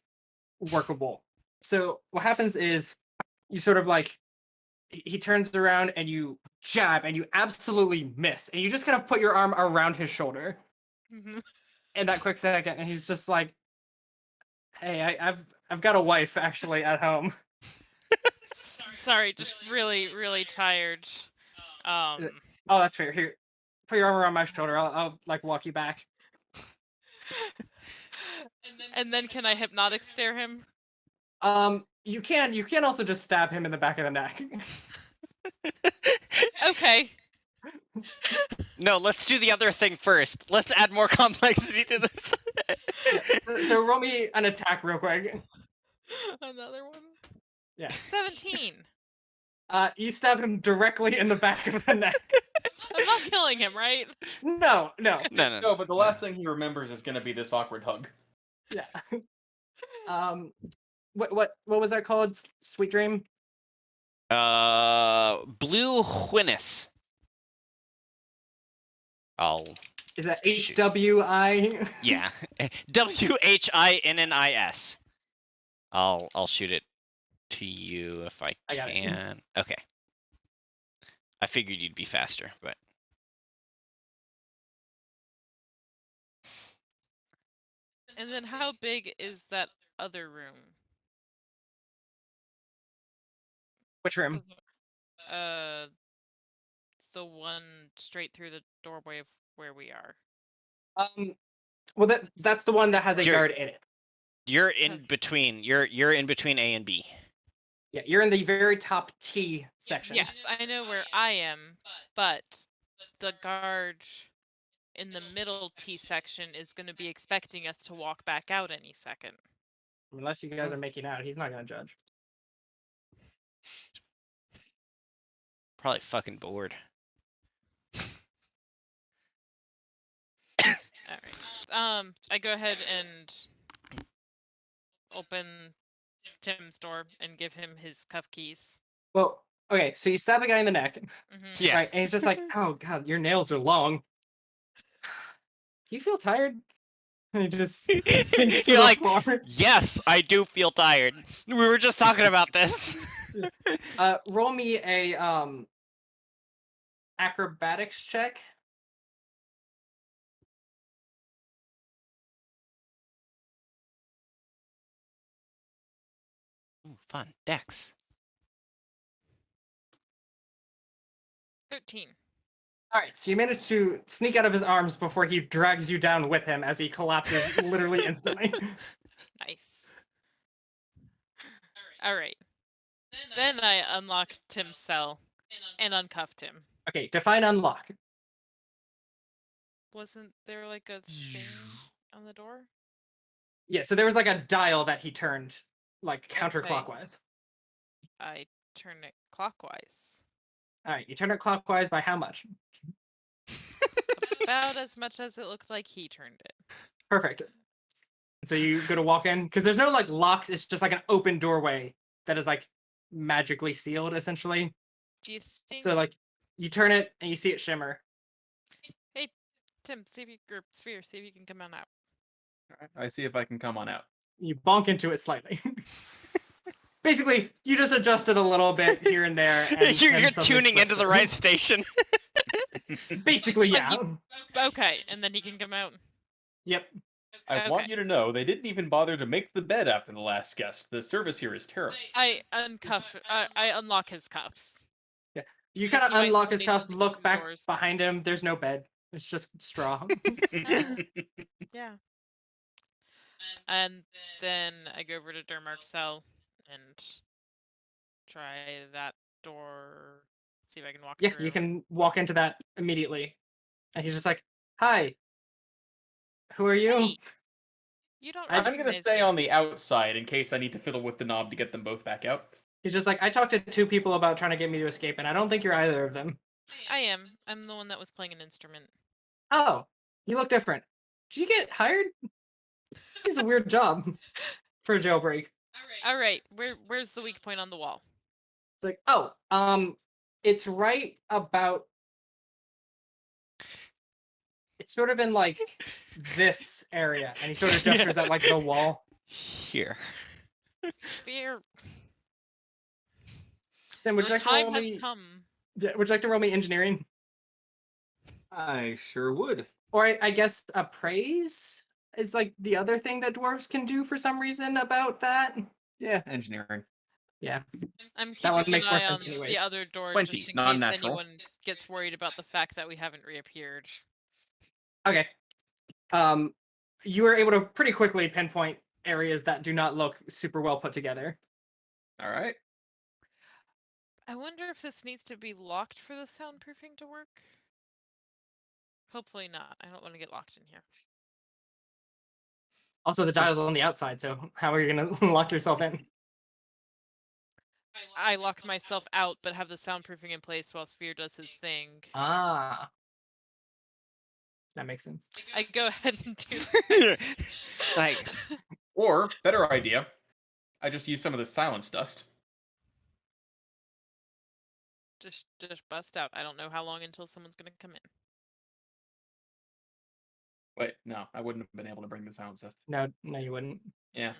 Speaker 3: workable. So what happens is you sort of like he turns around and you jab and you absolutely miss and you just kind of put your arm around his shoulder in that quick second, and he's just like, "Hey, I've got a wife actually at home."
Speaker 2: Sorry, just really tired.
Speaker 3: Oh, that's fair. Here, put your arm around my shoulder. I'll like walk you back.
Speaker 2: And then can I hypnotic stare him?
Speaker 3: You can also just stab him in the back of the neck.
Speaker 2: Okay.
Speaker 1: No, let's do the other thing first. Let's add more complexity to this.
Speaker 3: Yeah, so roll me an attack real quick.
Speaker 2: Another one?
Speaker 3: Yeah.
Speaker 2: 17.
Speaker 3: You stab him directly in the back of the neck.
Speaker 2: I'm not killing him, right?
Speaker 3: No.
Speaker 1: No.
Speaker 4: No, but the last thing he remembers is going to be this awkward hug.
Speaker 3: Yeah. What was that called? Sweet dream?
Speaker 1: Blue Whinnis. I'll
Speaker 3: Is that
Speaker 1: Shoot.
Speaker 3: HWI?
Speaker 1: yeah. WHINNIS. I'll shoot it to you if I
Speaker 3: I got it.
Speaker 1: can. Okay. I figured you'd be faster, but
Speaker 2: And then how big is that other room?
Speaker 3: Which room?
Speaker 2: 'Cause, the one straight through the doorway of where we are.
Speaker 3: Well, that's the one that has a
Speaker 1: You're-
Speaker 3: guard in it.
Speaker 1: you're in
Speaker 2: Yes.
Speaker 1: between. You're in between A and B.
Speaker 3: Yeah, you're in the very top T section.
Speaker 2: Yes, I know where I am, but the guard in the middle T section is going to be expecting us to walk back out any second.
Speaker 3: Unless you guys are making out, he's not gonna judge.
Speaker 1: Probably fucking bored.
Speaker 2: All right. I go ahead and open Tim's door and give him his cuff keys.
Speaker 3: Well, okay, so you stab a guy in the neck,
Speaker 2: Mm-hmm.
Speaker 1: Yeah.
Speaker 3: right? And he's just like, "Oh God, your nails are long. Do you feel tired?" And he just sinks to
Speaker 1: You're
Speaker 3: the
Speaker 1: like,
Speaker 3: floor.
Speaker 1: yes, I do feel tired. We were just talking about this.
Speaker 3: Roll me a acrobatics check.
Speaker 1: Ooh, fun. Dex.
Speaker 2: 13.
Speaker 3: All right, so you manage to sneak out of his arms before he drags you down with him as he collapses literally instantly.
Speaker 2: Nice. All right. Then I unlocked Tim's cell and uncuffed him.
Speaker 3: Okay, define unlock.
Speaker 2: Wasn't there like a thing on the door?
Speaker 3: Yeah, so there was like a dial that he turned like counterclockwise.
Speaker 2: I turn it clockwise.
Speaker 3: All right, you turn it clockwise by how much?
Speaker 2: About as much as it looked like he turned it.
Speaker 3: Perfect. So you go to walk in because there's no like locks. It's just like an open doorway that is like magically sealed, essentially.
Speaker 2: Do you think?
Speaker 3: So like you turn it and you see it shimmer.
Speaker 2: Hey, Tim, see if you or Sphere, see if you can come on out.
Speaker 4: Alright, I see if I can come on out.
Speaker 3: You bonk into it slightly. Basically, you just adjust it a little bit here and there. And
Speaker 1: you're
Speaker 3: then something
Speaker 1: tuning
Speaker 3: slips
Speaker 1: into the
Speaker 3: through.
Speaker 1: right station.
Speaker 3: Basically,
Speaker 2: But
Speaker 3: yeah.
Speaker 2: Okay, and then he can come out.
Speaker 3: Yep.
Speaker 4: I want
Speaker 2: Okay.
Speaker 4: you to know they didn't even bother to make the bed after the last guest. The service here is terrible.
Speaker 2: I unlock his cuffs.
Speaker 3: You
Speaker 2: Because
Speaker 3: kind
Speaker 2: he
Speaker 3: of
Speaker 2: might
Speaker 3: unlock his
Speaker 2: need
Speaker 3: cuffs,
Speaker 2: to
Speaker 3: look
Speaker 2: open
Speaker 3: back
Speaker 2: doors.
Speaker 3: behind him. There's no bed. It's just straw.
Speaker 2: Yeah. And then I go over to Durmark's cell and try that door. See if I can walk
Speaker 3: Yeah,
Speaker 2: through.
Speaker 3: you can walk into that immediately. And he's just like, "Hi. Who are you?"
Speaker 2: Hey, you don't
Speaker 3: I'm
Speaker 4: I'm gonna
Speaker 2: recognize
Speaker 4: stay
Speaker 2: me.
Speaker 4: on the outside in case I need to fiddle with the knob to get them both back out.
Speaker 3: He's just like, "I talked to 2 people about trying to get me to escape, and I don't think you're either of them."
Speaker 2: I am. I'm the one that was playing an instrument.
Speaker 3: Oh, you look different. Did you get hired? This is a weird job for a jailbreak.
Speaker 2: All right, where's the weak point on the wall?
Speaker 3: It's like, oh, it's right about. It's sort of in like this area, and he sort of gestures at like the wall.
Speaker 1: Here.
Speaker 2: Sphere.
Speaker 3: Then would
Speaker 2: The
Speaker 3: you like to
Speaker 2: time
Speaker 3: roll
Speaker 2: has
Speaker 3: me?
Speaker 2: come.
Speaker 3: Yeah, would you like to roll me engineering,
Speaker 5: I sure would.
Speaker 3: or I guess appraise is like the other thing that dwarves can do for some reason about that.
Speaker 5: Yeah, engineering.
Speaker 3: Yeah,
Speaker 2: I'm
Speaker 3: That one
Speaker 2: keeping
Speaker 3: makes
Speaker 2: an
Speaker 3: more
Speaker 2: eye on
Speaker 3: sense anyways.
Speaker 2: the other door
Speaker 4: 20,
Speaker 2: just in case
Speaker 4: non-natural.
Speaker 2: anyone gets worried about the fact that we haven't reappeared.
Speaker 3: okay. You were able to pretty quickly pinpoint areas that do not look super well put together.
Speaker 4: Alright.
Speaker 2: I wonder if this needs to be locked for the soundproofing to work. Hopefully not. I don't want to get locked in here.
Speaker 3: Also, the dial's on the outside, so how are you going to lock yourself in?
Speaker 2: I lock myself out, but have the soundproofing in place while Sphere does his thing.
Speaker 3: Ah. That makes sense.
Speaker 2: I go ahead and do.
Speaker 1: Like,
Speaker 4: Or, better idea, I just use some of the silence dust.
Speaker 2: Just bust out. I don't know how long until someone's gonna come in.
Speaker 4: Wait, no, I wouldn't have been able to bring the sound system.
Speaker 3: No, you wouldn't.
Speaker 4: Yeah.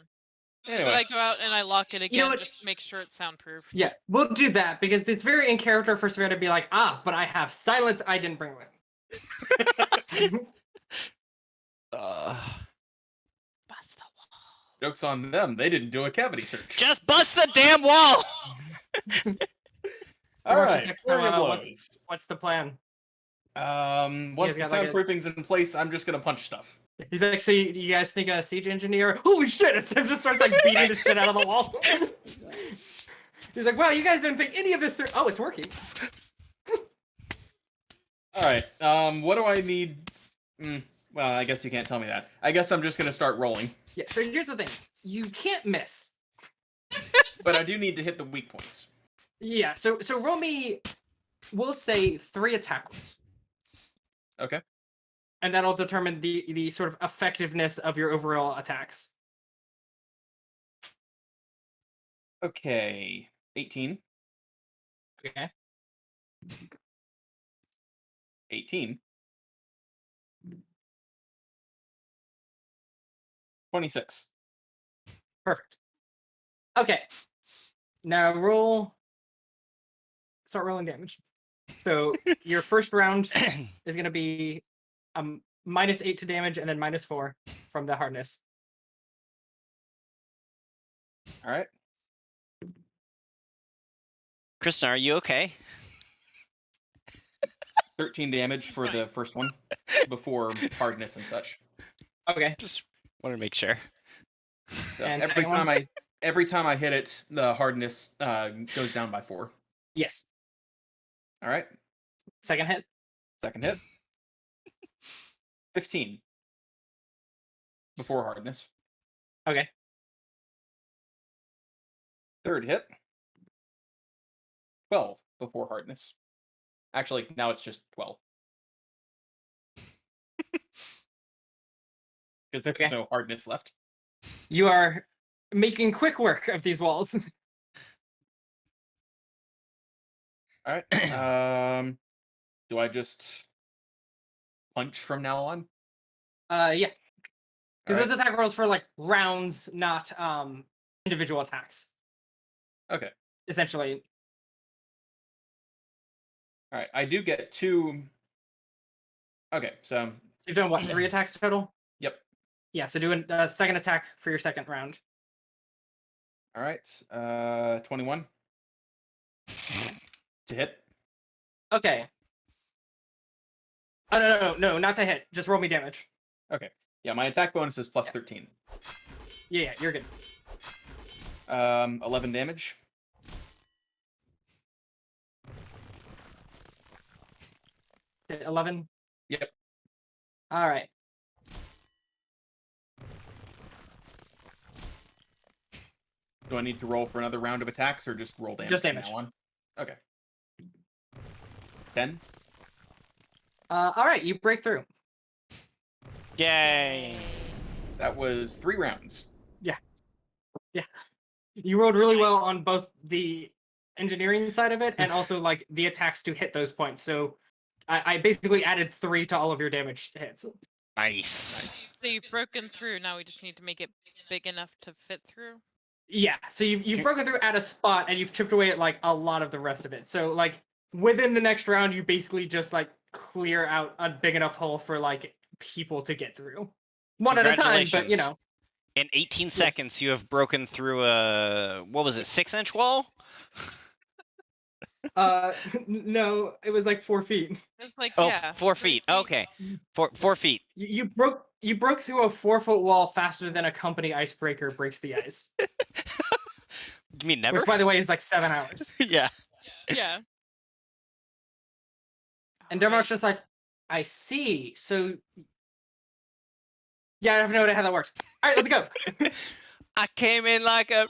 Speaker 2: But
Speaker 4: Anyway,
Speaker 2: I go out and I lock it
Speaker 3: You
Speaker 2: again
Speaker 3: know what?
Speaker 2: just to make sure it's soundproof.
Speaker 3: Yeah, we'll do that because it's very in character for Savannah to be like, but I have silence I didn't bring with me.
Speaker 2: Bust a wall.
Speaker 4: joke's on them. They didn't do a cavity search.
Speaker 1: Just bust the damn wall.
Speaker 4: All
Speaker 3: Marshall's
Speaker 4: right.
Speaker 3: next
Speaker 4: flurry
Speaker 3: time,
Speaker 4: of
Speaker 3: what's-
Speaker 4: blows.
Speaker 3: What's the plan?
Speaker 4: Once the
Speaker 3: got, like, a-
Speaker 4: soundproofing's in place, I'm just gonna punch stuff.
Speaker 3: He's like, so you guys think a siege engineer? Holy shit! It just starts like beating the shit out of the wall. He's like, wow, you guys didn't think any of this through. Oh, it's working.
Speaker 4: All right. What do I need? Well, I guess you can't tell me that. I guess I'm just gonna start rolling.
Speaker 3: Yeah. So here's the thing: you can't miss.
Speaker 4: But I do need to hit the weak points.
Speaker 3: Yeah. So roll me. We'll say 3 attack rolls.
Speaker 4: Okay.
Speaker 3: And that'll determine the sort of effectiveness of your overall attacks.
Speaker 4: Okay. 18.
Speaker 3: Okay.
Speaker 4: 18. 26.
Speaker 3: Perfect. Okay. Now start rolling damage. So your first round is going to be -8 to damage and then -4 from the hardness.
Speaker 4: All right.
Speaker 1: Kristen, are you okay?
Speaker 4: 13 damage for the first one before hardness and such.
Speaker 3: Okay.
Speaker 1: Just want to make sure.
Speaker 4: So
Speaker 3: And
Speaker 4: every
Speaker 3: second
Speaker 4: time
Speaker 3: one?
Speaker 4: every time I hit it, the hardness goes down by 4.
Speaker 3: Yes.
Speaker 4: All right.
Speaker 3: Second hit.
Speaker 4: Second hit. 15 before hardness.
Speaker 3: Okay.
Speaker 4: Third hit. 12 before hardness. Actually, now it's just 12. Because there's
Speaker 3: Okay.
Speaker 4: no hardness left.
Speaker 3: You are making quick work of these walls.
Speaker 4: All right. Do I just punch from now on?
Speaker 3: Yeah. Because
Speaker 4: All
Speaker 3: those attack rolls for like rounds, not individual attacks.
Speaker 4: Okay.
Speaker 3: Essentially.
Speaker 4: All right. I do get 2. Okay. So
Speaker 3: You've done what, 3 attacks total?
Speaker 4: Yep.
Speaker 3: Yeah, so do a second attack for your second round.
Speaker 4: all right. 21 to hit.
Speaker 3: Okay. Oh, no, not to hit. Just roll me damage.
Speaker 4: Okay. Yeah, my attack bonus is plus 13.
Speaker 3: Yeah, you're good.
Speaker 4: 11 damage.
Speaker 3: Did 11?
Speaker 4: Yep.
Speaker 3: All right.
Speaker 4: Do I need to roll for another round of attacks or just roll damage?
Speaker 3: Just
Speaker 4: from
Speaker 3: damage.
Speaker 4: now on? Okay. 10.
Speaker 3: All right, you break through.
Speaker 1: Yay!
Speaker 4: That was 3 rounds.
Speaker 3: You rolled really well on both the engineering side of it and also like the attacks to hit those points. So I basically added 3 to all of your damage hits.
Speaker 1: Nice.
Speaker 2: So you've broken through. Now we just need to make it big enough to fit through.
Speaker 3: Yeah, so you've broken through at a spot and you've chipped away at like a lot of the rest of it. So like within the next round, you basically just like clear out a big enough hole for like people to get through. One at a time, but you know.
Speaker 1: In 18 seconds, you have broken through a, what was it, 6-inch wall?
Speaker 3: No, it was like 4 feet.
Speaker 2: It was like,
Speaker 1: Oh,
Speaker 2: yeah,
Speaker 1: 4
Speaker 2: 3
Speaker 1: feet. Okay. 4 feet.
Speaker 3: You broke through a 4-foot wall faster than a company icebreaker breaks the ice.
Speaker 1: You mean never?
Speaker 3: Which, by the way, is like 7 hours.
Speaker 1: Yeah.
Speaker 2: Yeah.
Speaker 3: And
Speaker 2: Alright.
Speaker 3: Durmark's just like, I see. So, yeah, I have no idea how that works. All right, let's go.
Speaker 1: I came in like a.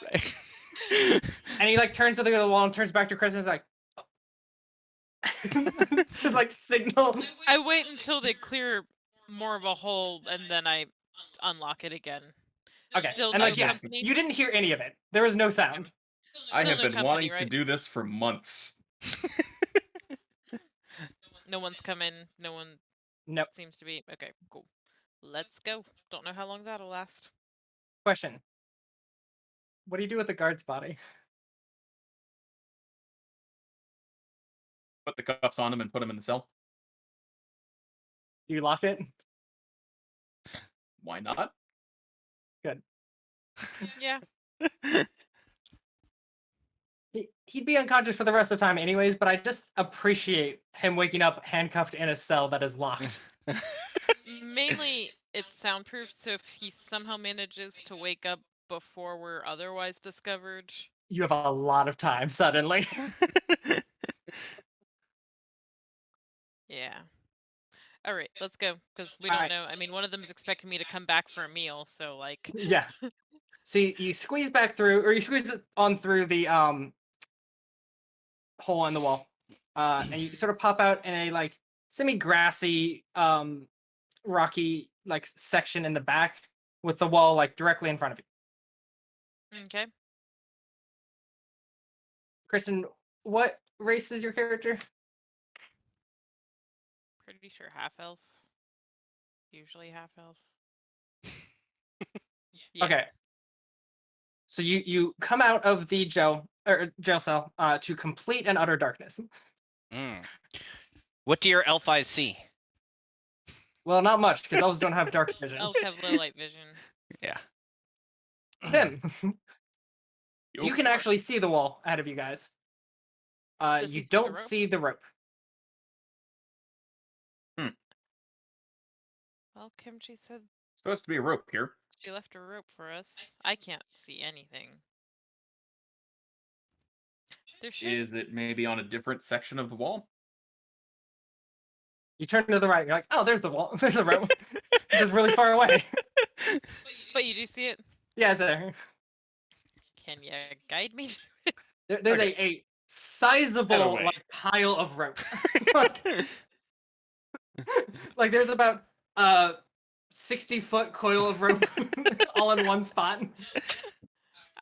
Speaker 3: And he like turns to the wall and turns back to Chris and is like, to like signal.
Speaker 2: I wait until they clear more of a hole and then I unlock it again.
Speaker 3: Okay,
Speaker 2: Still
Speaker 3: and
Speaker 2: no
Speaker 3: like yeah,
Speaker 2: company?
Speaker 3: you didn't hear any of it. There was no sound.
Speaker 4: I
Speaker 2: Still
Speaker 4: have
Speaker 2: no
Speaker 4: been
Speaker 2: company,
Speaker 4: wanting to
Speaker 2: right?
Speaker 4: do this for months.
Speaker 2: No one's come in. No one
Speaker 3: Nope.
Speaker 2: seems to be. Okay, cool. Let's go. Don't know how long that'll last.
Speaker 3: Question. What do you do with the guard's body?
Speaker 4: Put the cuffs on him and put him in the cell.
Speaker 3: Do you lock it?
Speaker 4: Why not?
Speaker 2: Yeah.
Speaker 3: He'd be unconscious for the rest of the time anyways, but I just appreciate him waking up handcuffed in a cell that is locked.
Speaker 2: Mainly, it's soundproof, so if he somehow manages to wake up before we're otherwise discovered.
Speaker 3: You have a lot of time suddenly.
Speaker 2: Yeah. All right, let's go, because we
Speaker 3: All
Speaker 2: don't
Speaker 3: right.
Speaker 2: know. I mean, one of them is expecting me to come back for a meal, so like.
Speaker 3: Yeah. So you squeeze back through, or you squeeze it on through the hole in the wall, and you sort of pop out in a like semi-grassy, rocky like section in the back with the wall like directly in front of you.
Speaker 2: Okay.
Speaker 3: Kristin, what race is your character?
Speaker 2: Pretty sure half elf. Usually half elf. Yeah.
Speaker 3: Okay. So you come out of the jail cell to complete and utter darkness.
Speaker 1: Mm. What do your elf eyes see?
Speaker 3: Well, not much because elves don't have dark vision.
Speaker 2: Elves have low light vision.
Speaker 1: Yeah.
Speaker 3: Tim,
Speaker 4: Go
Speaker 3: you can
Speaker 4: for it.
Speaker 3: actually see the wall ahead of you guys.
Speaker 2: Does he
Speaker 3: You
Speaker 2: see the
Speaker 3: don't
Speaker 2: rope?
Speaker 3: see the rope.
Speaker 2: Well, Kimchi said
Speaker 4: Supposed to be a rope here.
Speaker 2: she left a rope for us. I can't see anything. There should.
Speaker 4: Is it maybe on a different section of the wall?
Speaker 3: You turn to the right. You're like, oh, there's the wall. There's the rope. Just really far away.
Speaker 2: But you do see it.
Speaker 3: Yeah, it's there.
Speaker 2: Can you guide me?
Speaker 3: There's
Speaker 4: Okay.
Speaker 3: a sizable
Speaker 4: away.
Speaker 3: like pile of rope. like there's about 60-foot coil of rope all in one spot.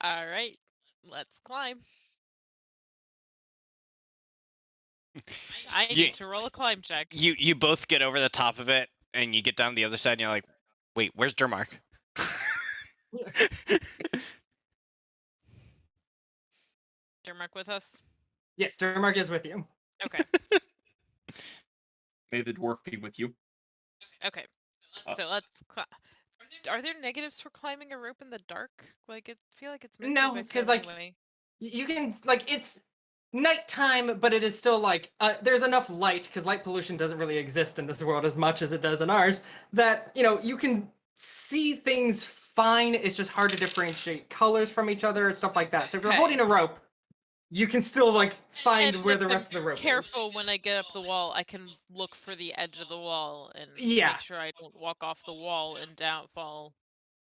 Speaker 2: All right, let's climb. I
Speaker 1: You-
Speaker 2: need to roll a climb check.
Speaker 1: You both get over the top of it, and you get down the other side, and you're like, wait, where's Durmark?
Speaker 2: Durmark with us.
Speaker 3: Yes, Durmark is with you.
Speaker 2: Okay.
Speaker 4: May the dwarf be with you.
Speaker 2: Okay. So
Speaker 4: Us.
Speaker 2: let's. Are there negatives for climbing a rope in the dark? Like, I feel like it's missed
Speaker 3: No,
Speaker 2: by
Speaker 3: 'cause,
Speaker 2: feel
Speaker 3: like,
Speaker 2: anyway.
Speaker 3: You can like it's nighttime, but it is still like there's enough light because light pollution doesn't really exist in this world as much as it does in ours. That you can see things fine. It's just hard to differentiate colors from each other and stuff like that. So if you're
Speaker 2: Okay.
Speaker 3: holding a rope, you can still like find
Speaker 2: And
Speaker 3: where
Speaker 2: if
Speaker 3: the
Speaker 2: I'm
Speaker 3: rest of the rope is.
Speaker 2: Careful when I get up the wall. I can look for the edge of the wall and
Speaker 3: Yeah.
Speaker 2: make sure I don't walk off the wall and downfall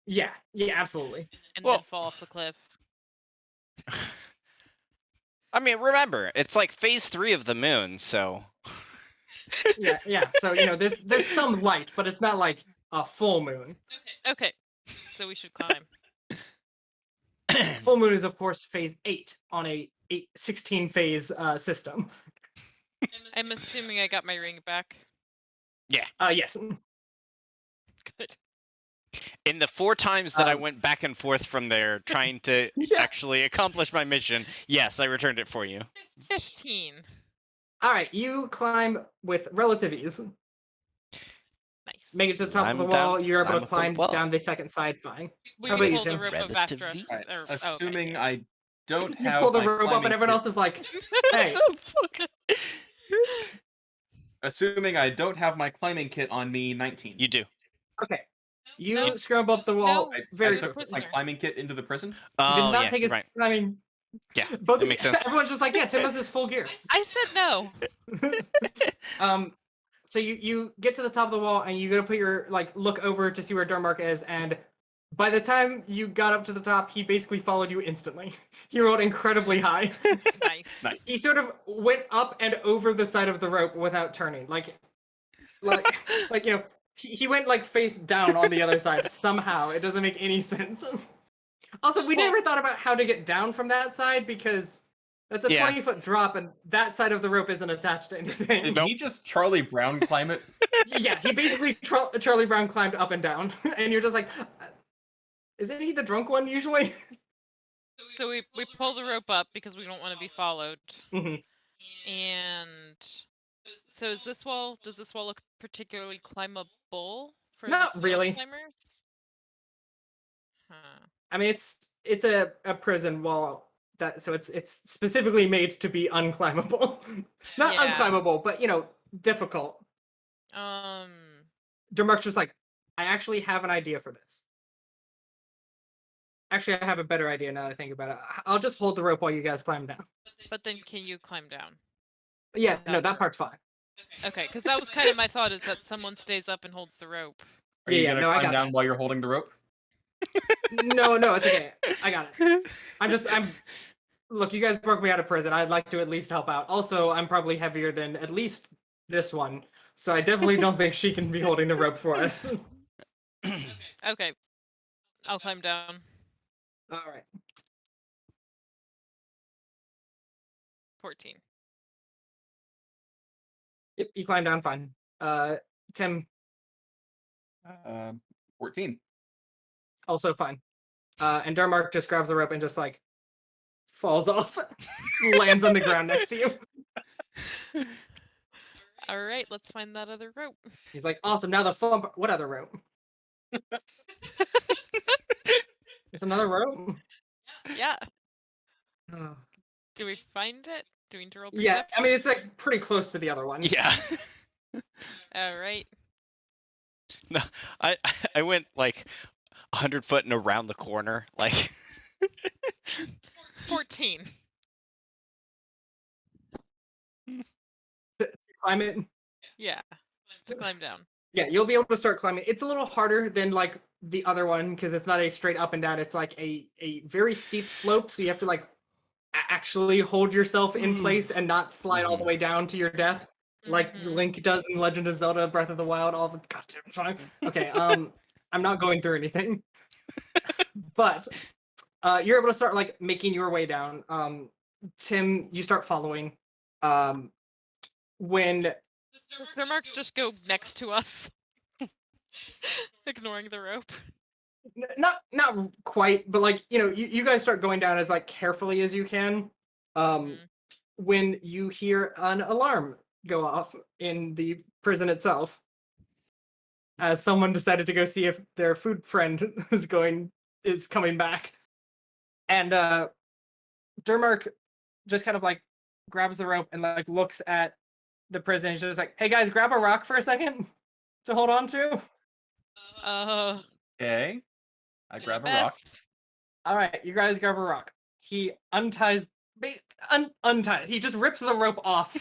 Speaker 3: Yeah, absolutely.
Speaker 2: and
Speaker 1: Well-
Speaker 2: then fall off the cliff.
Speaker 1: I mean, remember, it's like phase 3 of the moon, so.
Speaker 3: Yeah. So there's some light, but it's not like a full moon.
Speaker 2: Okay, so we should climb.
Speaker 3: Full moon is of course phase 8 on a 16 phase system.
Speaker 2: I'm assuming I got my ring back.
Speaker 3: Yes.
Speaker 2: Good.
Speaker 1: In the 4 times that I
Speaker 3: Um,
Speaker 1: went back and forth from there trying to
Speaker 3: Yeah.
Speaker 1: actually accomplish my mission, yes, I returned it for you.
Speaker 2: 15.
Speaker 3: All right, you climb with relative ease.
Speaker 2: Nice.
Speaker 3: Make it to the top of the
Speaker 1: Climb down-
Speaker 3: wall. You're able
Speaker 1: climb
Speaker 3: to
Speaker 1: up the
Speaker 3: climn
Speaker 1: wall.
Speaker 3: down the second side fine.
Speaker 2: We
Speaker 3: how
Speaker 2: can
Speaker 3: about you,
Speaker 2: pull the
Speaker 3: Tim?
Speaker 2: rope of
Speaker 1: Relative
Speaker 2: Vastra.
Speaker 1: ease.
Speaker 4: Alright,
Speaker 2: Or,
Speaker 4: assuming
Speaker 2: okay.
Speaker 4: I don't
Speaker 3: You
Speaker 4: have
Speaker 3: pull the
Speaker 4: my
Speaker 3: rope up,
Speaker 4: climbing
Speaker 3: and everyone
Speaker 4: kit-
Speaker 3: else is like, "Hey,
Speaker 4: Assuming I don't have my climbing kit on me, 19.
Speaker 1: You do.
Speaker 3: okay." You
Speaker 2: No.
Speaker 3: scrump up the wall
Speaker 2: No.
Speaker 4: I
Speaker 3: very
Speaker 2: You're the
Speaker 4: took my
Speaker 3: quickly.
Speaker 2: prisoner.
Speaker 4: climbing kit into the prison.
Speaker 3: You did
Speaker 1: Oh,
Speaker 3: not
Speaker 1: yeah,
Speaker 3: take
Speaker 1: you're
Speaker 3: his
Speaker 1: right.
Speaker 3: climbing.
Speaker 1: Yeah,
Speaker 3: Both
Speaker 1: that
Speaker 3: of
Speaker 1: makes
Speaker 3: you-
Speaker 1: sense.
Speaker 3: Everyone's just like, "Yeah, Tim has his full gear."
Speaker 2: I said no.
Speaker 3: So you get to the top of the wall and you go to put your look over to see where Durmark is, and by the time you got up to the top, he basically followed you instantly. He rolled incredibly high.
Speaker 2: Nice.
Speaker 4: Nice.
Speaker 3: He sort of went up and over the side of the rope without turning. He went face down on the other side somehow. It doesn't make any sense. Also, we
Speaker 2: Well-
Speaker 3: never thought about how to get down from that side because That's a
Speaker 1: Yeah.
Speaker 3: 20-foot drop, and that side of the rope isn't attached to anything.
Speaker 4: Did
Speaker 1: Nope.
Speaker 4: he just Charlie Brown climb it?
Speaker 3: Yeah, he basically Charlie Brown climbed up and down, and you're just like, isn't he the drunk one usually?
Speaker 2: So we pull the rope up because we don't want to be followed.
Speaker 3: Mhm.
Speaker 2: And so does this wall look particularly climbable for
Speaker 3: Not
Speaker 2: the snow
Speaker 3: really.
Speaker 2: climbers? Huh.
Speaker 3: I mean, it's a prison wall so it's specifically made to be unclimbable. Not
Speaker 2: Yeah.
Speaker 3: unclimbable, but difficult. Durmark's just like, I actually have an idea for this. Actually, I have a better idea now that I think about it. I'll just hold the rope while you guys climb down.
Speaker 2: But then can you climb down?
Speaker 3: Yeah, no,
Speaker 2: That
Speaker 3: that
Speaker 2: part.
Speaker 3: part's fine.
Speaker 2: Okay, because that was kind of my thought, is that someone stays up and holds the rope.
Speaker 4: Are you
Speaker 3: Yeah,
Speaker 4: gonna
Speaker 3: no, I
Speaker 4: climb
Speaker 3: got
Speaker 4: down
Speaker 3: that.
Speaker 4: while you're holding the rope?
Speaker 3: No, it's okay. I got it. Look, you guys broke me out of prison. I'd like to at least help out. Also, I'm probably heavier than at least this one, so I definitely don't think she can be holding the rope for us.
Speaker 2: Okay, I'll climb down.
Speaker 3: All right.
Speaker 2: 14.
Speaker 3: Yep, you climb down fine. Tim,
Speaker 4: 14.
Speaker 3: also fine. And Durmark just grabs the rope and just like falls off, lands on the ground next to you.
Speaker 2: All right, let's find that other rope.
Speaker 3: He's like, awesome. Now the fun. What other rope? There's another rope.
Speaker 2: Yeah.
Speaker 3: Oh.
Speaker 2: Do we find it? Do we need to roll
Speaker 3: Yeah,
Speaker 2: perception?
Speaker 3: I mean it's like pretty close to the other one.
Speaker 1: Yeah.
Speaker 2: All right.
Speaker 1: No, I went like 100 foot and around the corner, like.
Speaker 2: 14.
Speaker 3: Climb it.
Speaker 2: Yeah. To climb down.
Speaker 3: Yeah, you'll be able to start climbing. It's a little harder than like the other one because it's not a straight up and down. It's like a very steep slope, so you have to like actually hold yourself in place and not slide all the way down to your death, like
Speaker 2: Mhm.
Speaker 3: Link does in Legend of Zelda: Breath of the Wild. All the goddamn time. Okay, I'm not going through anything, but you're able to start like making your way down. Tim, you start following. When
Speaker 2: Does Durmark just go next to us? Ignoring the rope.
Speaker 3: not quite, but like you guys start going down as like carefully as you can. When you hear an alarm go off in the prison itself, as someone decided to go see if their food friend is coming back, and Durmark just kind of like grabs the rope and like looks at the prison. He's just like, "Hey guys, grab a rock for a second to hold on to."
Speaker 4: Okay. I
Speaker 2: Do
Speaker 4: grab a
Speaker 2: your
Speaker 4: rock.
Speaker 2: best.
Speaker 3: All right, you guys grab a rock. He unties. Unties. He just rips the rope off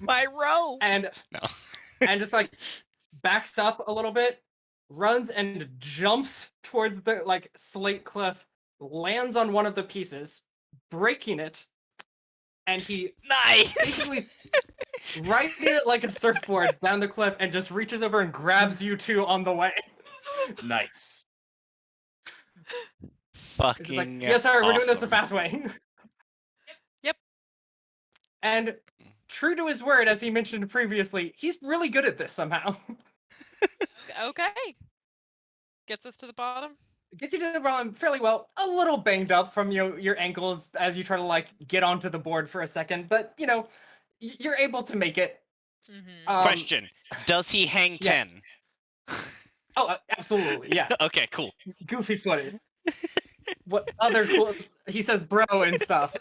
Speaker 1: My rope.
Speaker 3: and
Speaker 1: No.
Speaker 3: and just like backs up a little bit, runs and jumps towards the like slate cliff, lands on one of the pieces, breaking it, and he
Speaker 1: Nice.
Speaker 3: basically riding it like a surfboard down the cliff and just reaches over and grabs you two on the way.
Speaker 4: Nice.
Speaker 3: It's
Speaker 1: Fucking.
Speaker 3: just like, yes, sir, we're doing this the
Speaker 1: awesome.
Speaker 3: fast way.
Speaker 2: Yep.
Speaker 3: And true to his word, as he mentioned previously, he's really good at this somehow.
Speaker 2: Okay. Gets us to the bottom.
Speaker 3: Gets you to the bottom fairly well. A little banged up from your ankles as you try to like get onto the board for a second, but you're able to make it.
Speaker 2: Mm-hmm.
Speaker 1: Question: does he hang
Speaker 3: yes.
Speaker 1: 10?
Speaker 3: Oh, absolutely, yeah.
Speaker 1: Okay, cool.
Speaker 3: Goofy footed. What other cool? He says bro and stuff.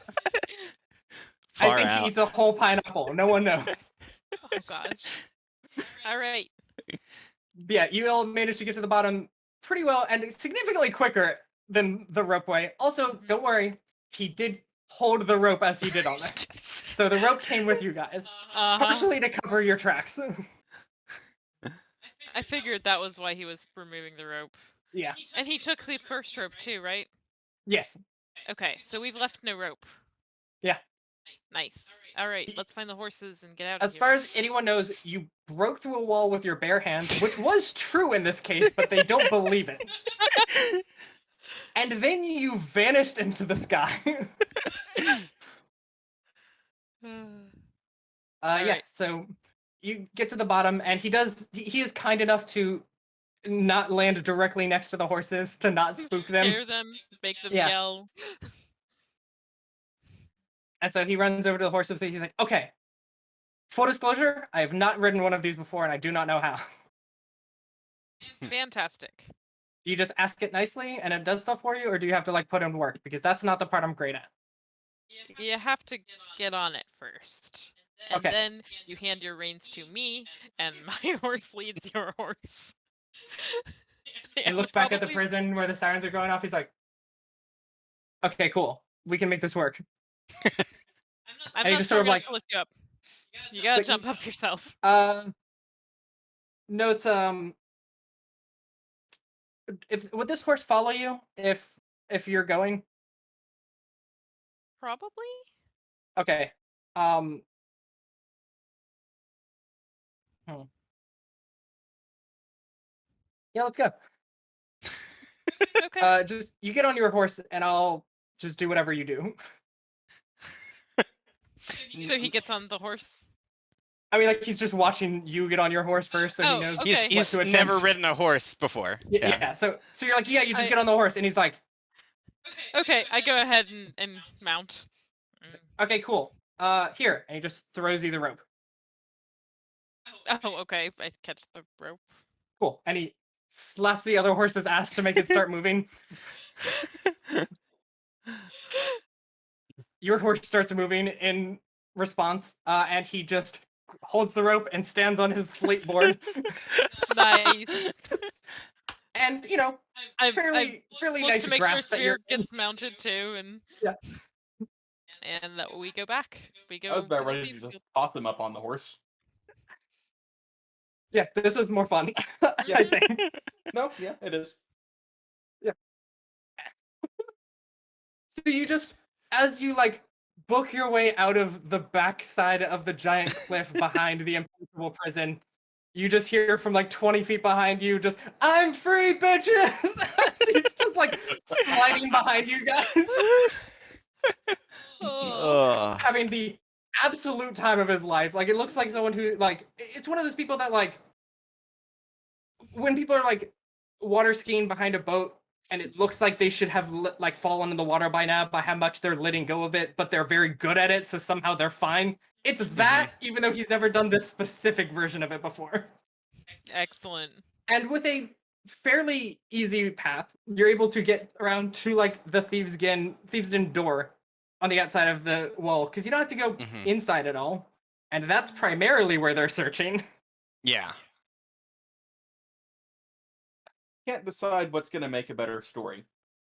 Speaker 1: Far
Speaker 3: I think
Speaker 1: out.
Speaker 3: he eats a whole pineapple. No one knows.
Speaker 2: Oh gosh. All right.
Speaker 3: But yeah, you all managed to get to the bottom pretty well and significantly quicker than the ropeway. Also, don't worry, he did hold the rope as he did on this. So the rope came with you guys, partially to cover your tracks.
Speaker 2: I figured that was why he was removing the rope.
Speaker 3: Yeah.
Speaker 2: And he took the first rope too, right?
Speaker 3: Yes.
Speaker 2: Okay, so we've left no rope.
Speaker 3: Yeah.
Speaker 2: Nice. All right, let's find the horses and get out of
Speaker 3: As
Speaker 2: here.
Speaker 3: far as anyone knows, you broke through a wall with your bare hands, which was true in this case, but they don't believe it. and then you vanished into the sky.
Speaker 2: All
Speaker 3: Yeah,
Speaker 2: right.
Speaker 3: so you get to the bottom, and he is kind enough to not land directly next to the horses to not spook them.
Speaker 2: Scare them, make them
Speaker 3: Yeah.
Speaker 2: yell.
Speaker 3: And so he runs over to the horses. He's like, okay, full disclosure, I have not ridden one of these before, and I do not know how.
Speaker 2: Fantastic.
Speaker 3: Do you just ask it nicely and it does stuff for you, or do you have to like put in work? Because that's not the part I'm great at.
Speaker 2: You have to get on it first. And
Speaker 3: Okay.
Speaker 2: then you hand your reins to me, and my horse leads your horse.
Speaker 3: He looks back at the prison where the sirens are going off. He's like, okay, cool. We can make this work.
Speaker 2: I'm
Speaker 3: and he
Speaker 2: not
Speaker 3: just sort of
Speaker 2: strong enough
Speaker 3: like-
Speaker 2: to lift you up. You gotta
Speaker 3: like-
Speaker 2: jump up yourself.
Speaker 3: No, it's if would this horse follow you if you're going?
Speaker 2: Probably.
Speaker 3: Okay. Yeah, let's go.
Speaker 2: Okay.
Speaker 3: Just you get on your horse and I'll just do whatever you do.
Speaker 2: So he gets on the horse.
Speaker 3: I mean, like he's just watching you get on your horse first, so he
Speaker 2: Oh,
Speaker 3: knows
Speaker 2: okay.
Speaker 3: what
Speaker 1: He's
Speaker 3: to
Speaker 1: never
Speaker 3: attempt.
Speaker 1: ridden a horse before.
Speaker 3: Yeah. So you're like, yeah, you just
Speaker 2: I-
Speaker 3: get on the horse, and he's like,
Speaker 2: Okay, I go ahead and mount.
Speaker 3: okay, cool. Here, and he just throws you the rope.
Speaker 2: Oh, okay. I catch the rope.
Speaker 3: Cool, and he slaps the other horse's ass to make it start moving. Your horse starts moving in response, and he just holds the rope and stands on his slate board.
Speaker 2: Nice.
Speaker 3: And
Speaker 2: I
Speaker 3: fairly
Speaker 2: look
Speaker 3: nice
Speaker 2: to make sure
Speaker 3: grass that you're
Speaker 2: Sphere gets mounted too, and
Speaker 3: Yeah.
Speaker 2: and we go back. We go.
Speaker 4: I was about
Speaker 2: to the
Speaker 4: ready to
Speaker 2: Thieves
Speaker 4: just
Speaker 2: Guild.
Speaker 4: toss him up on the horse.
Speaker 3: Yeah, this was more fun. I think.
Speaker 4: No, yeah, it is.
Speaker 3: So you just, as you like book your way out of the backside of the giant cliff behind the impenetrable prison, you just hear from like 20 feet behind you, just "I'm free, bitches!" He's just like sliding behind you guys,
Speaker 2: Oh.
Speaker 3: having the absolute time of his life. Like it looks like someone who like it's one of those people that like when people are like water skiing behind a boat. And it looks like they should have like fallen in the water by now by how much they're letting go of it, but they're very good at it, so somehow they're fine. It's that, even though he's never done this specific version of it before.
Speaker 2: Excellent.
Speaker 3: And with a fairly easy path, you're able to get around to like the Thieves Den door on the outside of the wall, because you don't have to go inside at all. And that's primarily where they're searching.
Speaker 1: Yeah.
Speaker 4: Can't decide what's going to make a better story.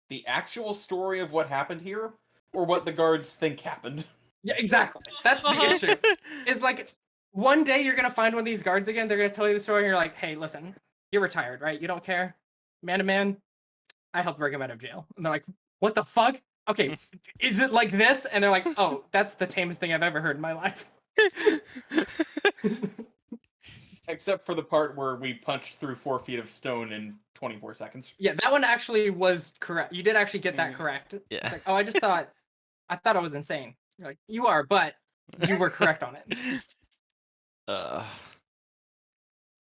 Speaker 4: The actual story of what happened here, or what the guards think happened.
Speaker 3: Yeah, exactly. That's the issue. Is like one day you're gonna find one of these guards again. They're gonna tell you the story, and you're like, "Hey, listen, you're retired, right? You don't care, man to man. I helped bring him out of jail." And they're like, "What the fuck? Okay, is it like this?" And they're like, "Oh, that's the tamest thing I've ever heard in my life."
Speaker 4: Except for the part where we punched through 4 feet of stone in 24 seconds.
Speaker 3: Yeah, that one actually was correct. You did actually get that correct.
Speaker 1: Yeah.
Speaker 3: It's like, oh, I thought I was insane. You're like, you are, but you were correct on it.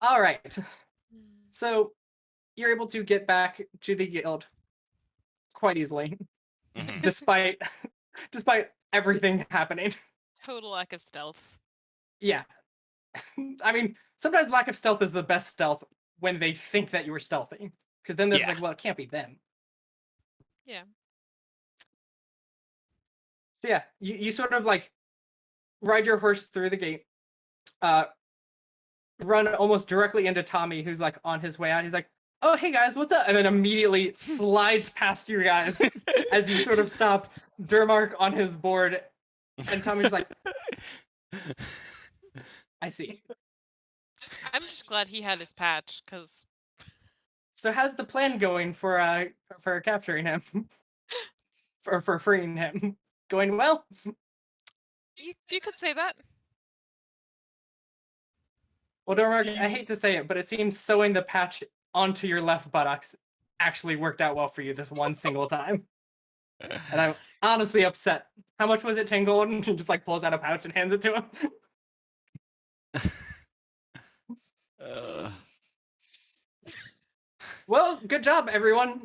Speaker 3: All right. So you're able to get back to the guild quite easily, despite everything happening.
Speaker 2: Total lack of stealth.
Speaker 3: Yeah. I mean, sometimes lack of stealth is the best stealth when they think that you were stealthy. Because then there's like, well, it can't be them.
Speaker 2: Yeah.
Speaker 3: So yeah, you sort of like ride your horse through the gate, run almost directly into Tommy, who's like on his way out. He's like, "Oh, hey guys, what's up?" And then immediately slides past you guys as you sort of stop Durmark on his board. And Tommy's like, "I see.
Speaker 2: I'm just glad he had his patch, because
Speaker 3: So how's the plan going for capturing him? for freeing him? Going well?"
Speaker 2: you could say that.
Speaker 3: Well, Durmark, I hate to say it, but it seems sewing the patch onto your left buttocks actually worked out well for you this one single time. And I'm honestly upset. How much was it? 10 gold? And just like pulls out a pouch and hands it to him. Well, good job, everyone.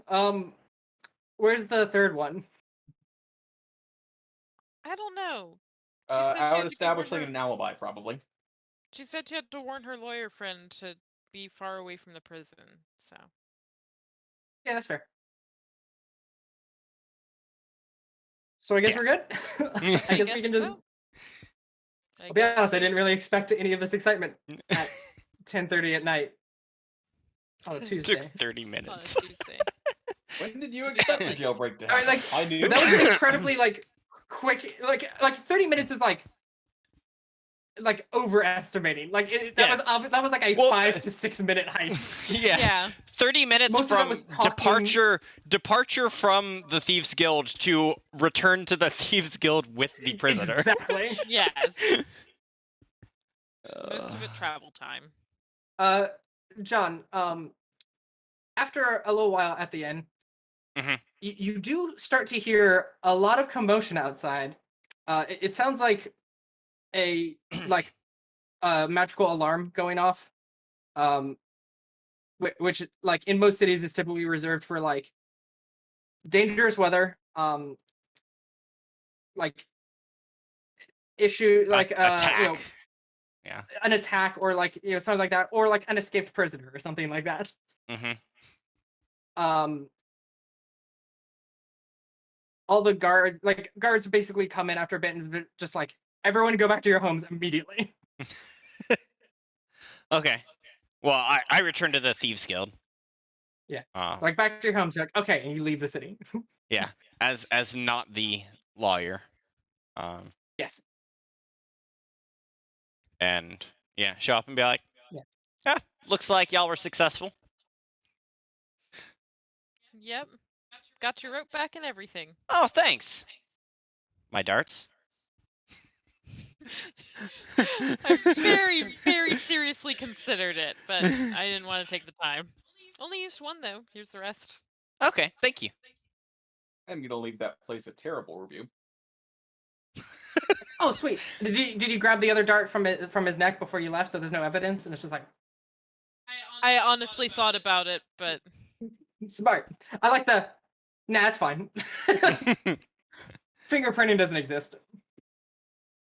Speaker 3: Where's the third one?
Speaker 2: I don't know. She said she
Speaker 5: I
Speaker 2: had
Speaker 5: would
Speaker 2: to go warn
Speaker 5: establish like
Speaker 2: her-
Speaker 5: an alibi, probably.
Speaker 2: She said she had to warn her lawyer friend to be far away from the prison. So
Speaker 3: Yeah, that's fair. So I guess
Speaker 1: Yeah.
Speaker 3: we're good. I guess we can just.
Speaker 2: so.
Speaker 3: I'll be honest. I didn't really expect any of this excitement at 10:30 at night on a Tuesday.
Speaker 1: Took 30
Speaker 2: On a
Speaker 1: minutes.
Speaker 2: Tuesday.
Speaker 5: When did you expect the jailbreak to
Speaker 3: I mean,
Speaker 5: happen?
Speaker 3: like,
Speaker 5: I knew.
Speaker 3: That was an incredibly like quick. Like 30 minutes is like overestimating. Like
Speaker 1: Yeah.
Speaker 3: that was like a
Speaker 1: Well,
Speaker 3: 5 to 6 minute heist.
Speaker 1: Yeah.
Speaker 2: Yeah.
Speaker 1: 30 minutes
Speaker 3: Most of that
Speaker 1: from
Speaker 3: was talking-
Speaker 1: departure from the Thieves Guild to return to the Thieves Guild with the prisoner.
Speaker 3: Exactly.
Speaker 2: Yes. Most of it travel time.
Speaker 3: John, after a little while at the end,
Speaker 1: Mhm.
Speaker 3: you do start to hear a lot of commotion outside. It sounds like a magical alarm going off, which like in most cities is typically reserved for like dangerous weather, like issue like
Speaker 1: attack.
Speaker 3: you know,
Speaker 1: Yeah.
Speaker 3: an attack or like something like that, or like an escaped prisoner or something like that.
Speaker 1: Mhm.
Speaker 3: All the guards basically come in after a bit and just like everyone go back to your homes immediately.
Speaker 1: Okay. Well, I return to the Thieves Guild.
Speaker 3: Yeah.
Speaker 1: Uh,
Speaker 3: Like back to your homes, you're like, okay, and you leave the city.
Speaker 1: yeah. As not the lawyer.
Speaker 3: Yes.
Speaker 1: And yeah, show up and be like,
Speaker 3: Yeah.
Speaker 1: yeah, looks like y'all were successful.
Speaker 2: Yep. Got your rope back and everything.
Speaker 1: Oh, thanks. My darts.
Speaker 2: I very, very seriously considered it, but I didn't want to take the time. Only used one though. Here's the rest.
Speaker 1: Okay, thank you.
Speaker 5: I'm gonna leave that place a terrible review.
Speaker 3: Oh, sweet. Did you grab the other dart from his neck before you left, so there's no evidence, and it's just like
Speaker 2: I honestly thought about it, but
Speaker 3: smart. I like the. Nah, it's fine. Fingerprinting doesn't exist.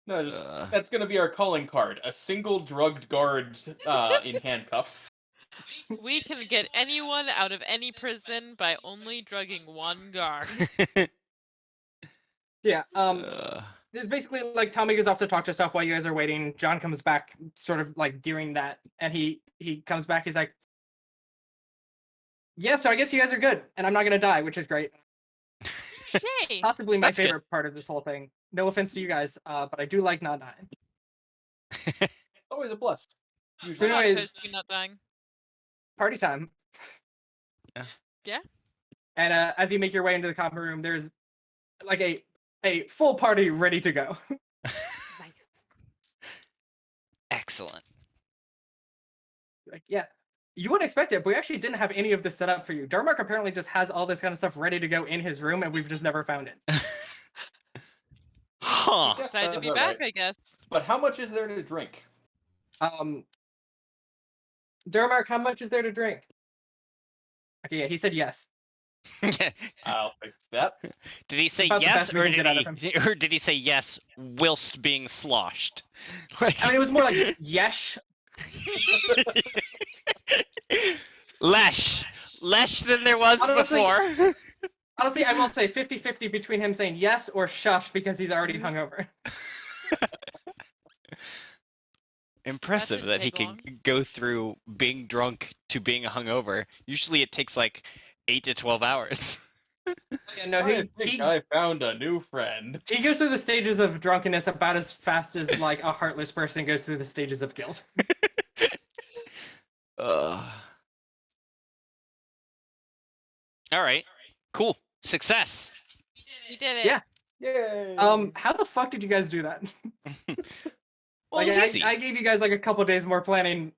Speaker 5: No, that's gonna be our calling card. A single drugged guard in handcuffs.
Speaker 2: we can get anyone out of any prison by only drugging one guard.
Speaker 3: Yeah. There's basically like Tommy goes off to talk to stuff while you guys are waiting. John comes back, sort of like during that, and he comes back. He's like, "Yeah, so I guess you guys are good, and I'm not gonna die, which is great.
Speaker 2: Yay!
Speaker 3: Possibly my
Speaker 1: That's good.
Speaker 3: favorite part of this whole thing. No offense to you guys, but I do like not dying.
Speaker 5: Always a plus.
Speaker 3: So
Speaker 2: We're not
Speaker 3: anyways,
Speaker 2: opposed to you not dying.
Speaker 3: party time.
Speaker 1: Yeah.
Speaker 2: Yeah.
Speaker 3: And as you make your way into the common room, there's like a full party ready to go.
Speaker 1: Excellent.
Speaker 3: Like, yeah, you wouldn't expect it, but we actually didn't have any of this set up for you. Durmark apparently just has all this kind of stuff ready to go in his room, and we've just never found it.
Speaker 1: Huh.
Speaker 5: Yeah,
Speaker 2: Excited to
Speaker 5: sounds
Speaker 2: be
Speaker 5: about
Speaker 2: back,
Speaker 5: right.
Speaker 2: I guess.
Speaker 5: But how much is there to drink?
Speaker 3: Durmark, how much is there to drink? Okay, yeah, he said yes.
Speaker 5: I'll fix that.
Speaker 1: Did he say
Speaker 3: about the
Speaker 1: yes,
Speaker 3: best we
Speaker 1: or
Speaker 3: can
Speaker 1: did
Speaker 3: get out of
Speaker 1: he, or did he say yes whilst being sloshed? Like,
Speaker 3: I mean, it was more like yes.
Speaker 1: less than there was
Speaker 3: Honestly-
Speaker 1: before.
Speaker 3: Honestly, I will say 50-50 between him saying yes or shush because he's already hungover.
Speaker 1: Impressive
Speaker 2: didn't
Speaker 1: that he
Speaker 2: take
Speaker 1: can
Speaker 2: long.
Speaker 1: go through being drunk to being hungover. Usually it takes like 8 to 12 hours.
Speaker 3: Yeah, no,
Speaker 5: I think I found a new friend.
Speaker 3: he goes through the stages of drunkenness about as fast as like a heartless person goes through the stages of guilt.
Speaker 1: All right, cool, success.
Speaker 2: We did it.
Speaker 3: Yeah.
Speaker 5: Yay!
Speaker 3: How the fuck did you guys do that?
Speaker 1: Well,
Speaker 3: Like,
Speaker 1: it's easy.
Speaker 3: I gave you guys like a couple days more planning.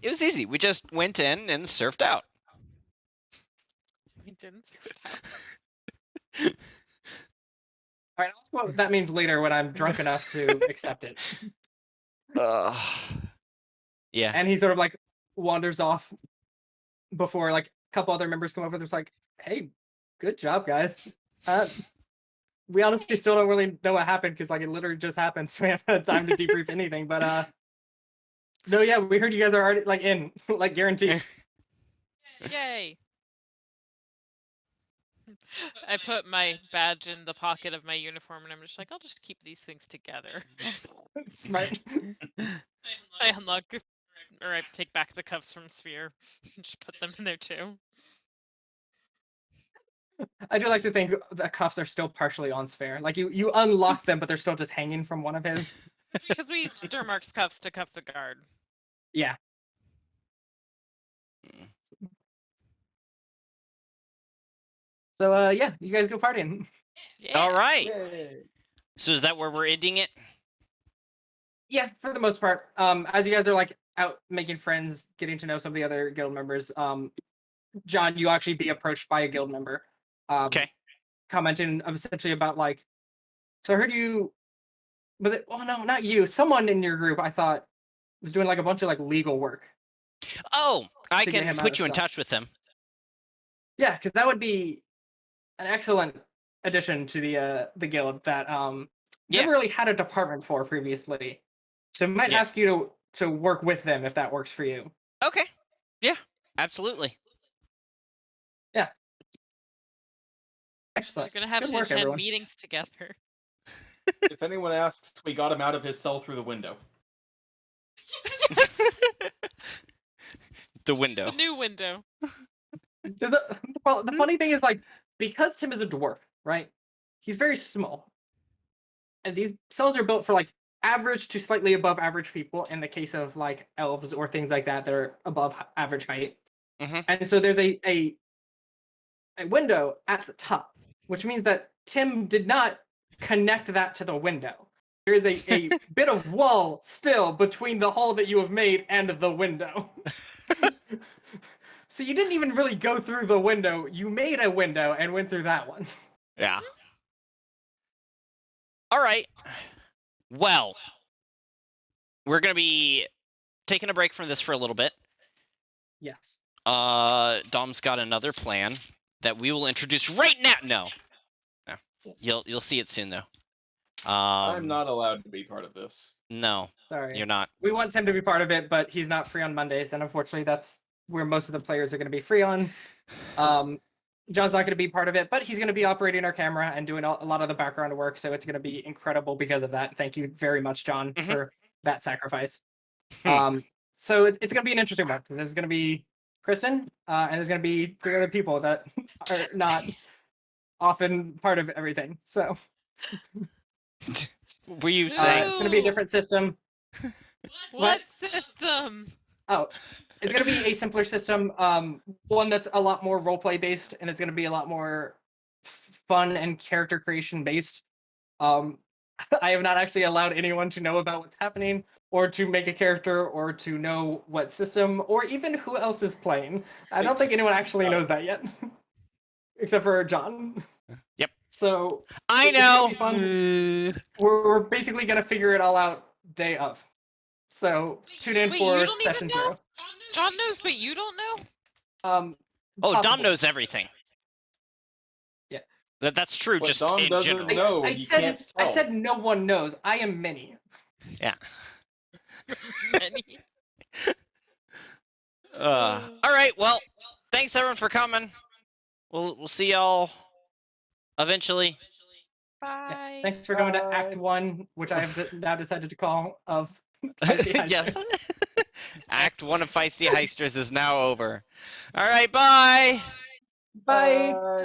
Speaker 1: It was easy. We just went in and surfed out.
Speaker 2: We didn't surf out.
Speaker 3: All right, I'll ask what that means later when I'm drunk enough to accept it.
Speaker 1: Yeah.
Speaker 3: And he sort of like wanders off before like a couple other members come over. There's like, hey, good job, guys. We honestly still don't really know what happened because like it literally just happened, so we haven't had time to debrief anything. But no, yeah, we heard you guys are already like in, like guaranteed.
Speaker 2: Yay! I put my badge in the pocket of my uniform, and I'm just like, I'll just keep these things together.
Speaker 3: Smart.
Speaker 2: I unlock, or I take back the cuffs from Sphere, and just put them in there too.
Speaker 3: I do like to think the cuffs are still partially on Sphere. Like you unlock them, but they're still just hanging from one of his.
Speaker 2: Because we used Durmark's cuffs to cuff the guard.
Speaker 3: Yeah. So yeah, you guys go partying.
Speaker 2: Yeah.
Speaker 1: All right.
Speaker 5: Yay.
Speaker 1: So is that where we're ending it?
Speaker 3: Yeah, for the most part. As you guys are like out making friends, getting to know some of the other guild members, John, you actually be approached by a guild member.
Speaker 1: Okay.
Speaker 3: Commenting essentially about like, so I heard you, was it, oh no, not you, someone in your group I thought was doing like a bunch of like legal work.
Speaker 1: Oh, I
Speaker 3: To get
Speaker 1: can
Speaker 3: him out
Speaker 1: put
Speaker 3: of
Speaker 1: you in
Speaker 3: stuff.
Speaker 1: touch with him.
Speaker 3: Yeah, because that would be an excellent addition to the guild that
Speaker 1: Yeah.
Speaker 3: never really had a department for previously. So I might
Speaker 1: Yeah.
Speaker 3: ask you to work with them if that works for you.
Speaker 1: Okay. Yeah, absolutely.
Speaker 2: We're
Speaker 3: Excellent.
Speaker 2: gonna have
Speaker 3: Good
Speaker 2: to
Speaker 3: work,
Speaker 2: attend
Speaker 3: everyone.
Speaker 2: meetings together.
Speaker 5: If anyone asks, we got him out of his cell through the window.
Speaker 1: The window.
Speaker 2: The new window.
Speaker 3: Well, the funny thing is, like, because Tim is a dwarf, right? He's very small. And these cells are built for, like, average to slightly above average people in the case of, like, elves or things like that that are above average height.
Speaker 1: Mhm.
Speaker 3: And so there's a window at the top, which means that Tim did not connect that to the window. There is a bit of wall still between the hole that you have made and the window. So you didn't even really go through the window. You made a window and went through that one.
Speaker 1: Yeah. All right. Well, we're gonna be taking a break from this for a little bit.
Speaker 3: Yes.
Speaker 1: Dom's got another plan that we will introduce right now. No. You'll see it soon though.
Speaker 5: I'm not allowed to be part of this.
Speaker 1: No,
Speaker 3: Sorry.
Speaker 1: you're not.
Speaker 3: We want Tim to be part of it, but he's not free on Mondays, and unfortunately that's where most of the players are going to be free on. John's not going to be part of it, but he's going to be operating our camera and doing a lot of the background work, so it's going to be incredible because of that. Thank you very much, John,
Speaker 1: Mhm.
Speaker 3: for that sacrifice.
Speaker 1: Hmm.
Speaker 3: So it's going to be an interesting one, because there's going to be Kristin, and there's going to be 3 other people that are not often part of everything. So
Speaker 1: Were you saying?
Speaker 3: it's going to be a different system.
Speaker 2: What system?
Speaker 3: Oh, it's going to be a simpler system, one that's a lot more roleplay based, and it's going to be a lot more fun and character creation based. I have not actually allowed anyone to know about what's happening, or to make a character, or to know what system, or even who else is playing. I don't think anyone actually knows that yet, except for John.
Speaker 1: Yep.
Speaker 3: So
Speaker 1: I
Speaker 3: it's gonna be
Speaker 1: know.
Speaker 3: fun. We're basically going to figure it all out day of. So tune in
Speaker 2: Wait,
Speaker 3: for
Speaker 2: you don't even
Speaker 3: session
Speaker 2: know?
Speaker 3: 0.
Speaker 2: John knows, but you don't know?
Speaker 1: Oh, Dom
Speaker 3: possible.
Speaker 1: knows everything.
Speaker 3: Yeah.
Speaker 1: That's true.
Speaker 5: What
Speaker 1: just
Speaker 5: Dom
Speaker 1: in
Speaker 5: doesn't
Speaker 1: general.
Speaker 5: know,
Speaker 3: I
Speaker 5: he
Speaker 3: said
Speaker 5: can't
Speaker 3: I
Speaker 5: tell.
Speaker 3: said no one knows. I am many.
Speaker 1: Yeah.
Speaker 2: Many.
Speaker 1: All right. Well, thanks everyone for coming. We'll see y'all eventually.
Speaker 2: Bye.
Speaker 3: Thanks for going to
Speaker 5: Bye.
Speaker 3: Act 1, which I have now decided to call of Feisty
Speaker 1: Yes.
Speaker 3: Heisters.
Speaker 1: Act 1 of Feisty Heisters is now over. All right. Bye.
Speaker 3: Bye.
Speaker 2: Bye.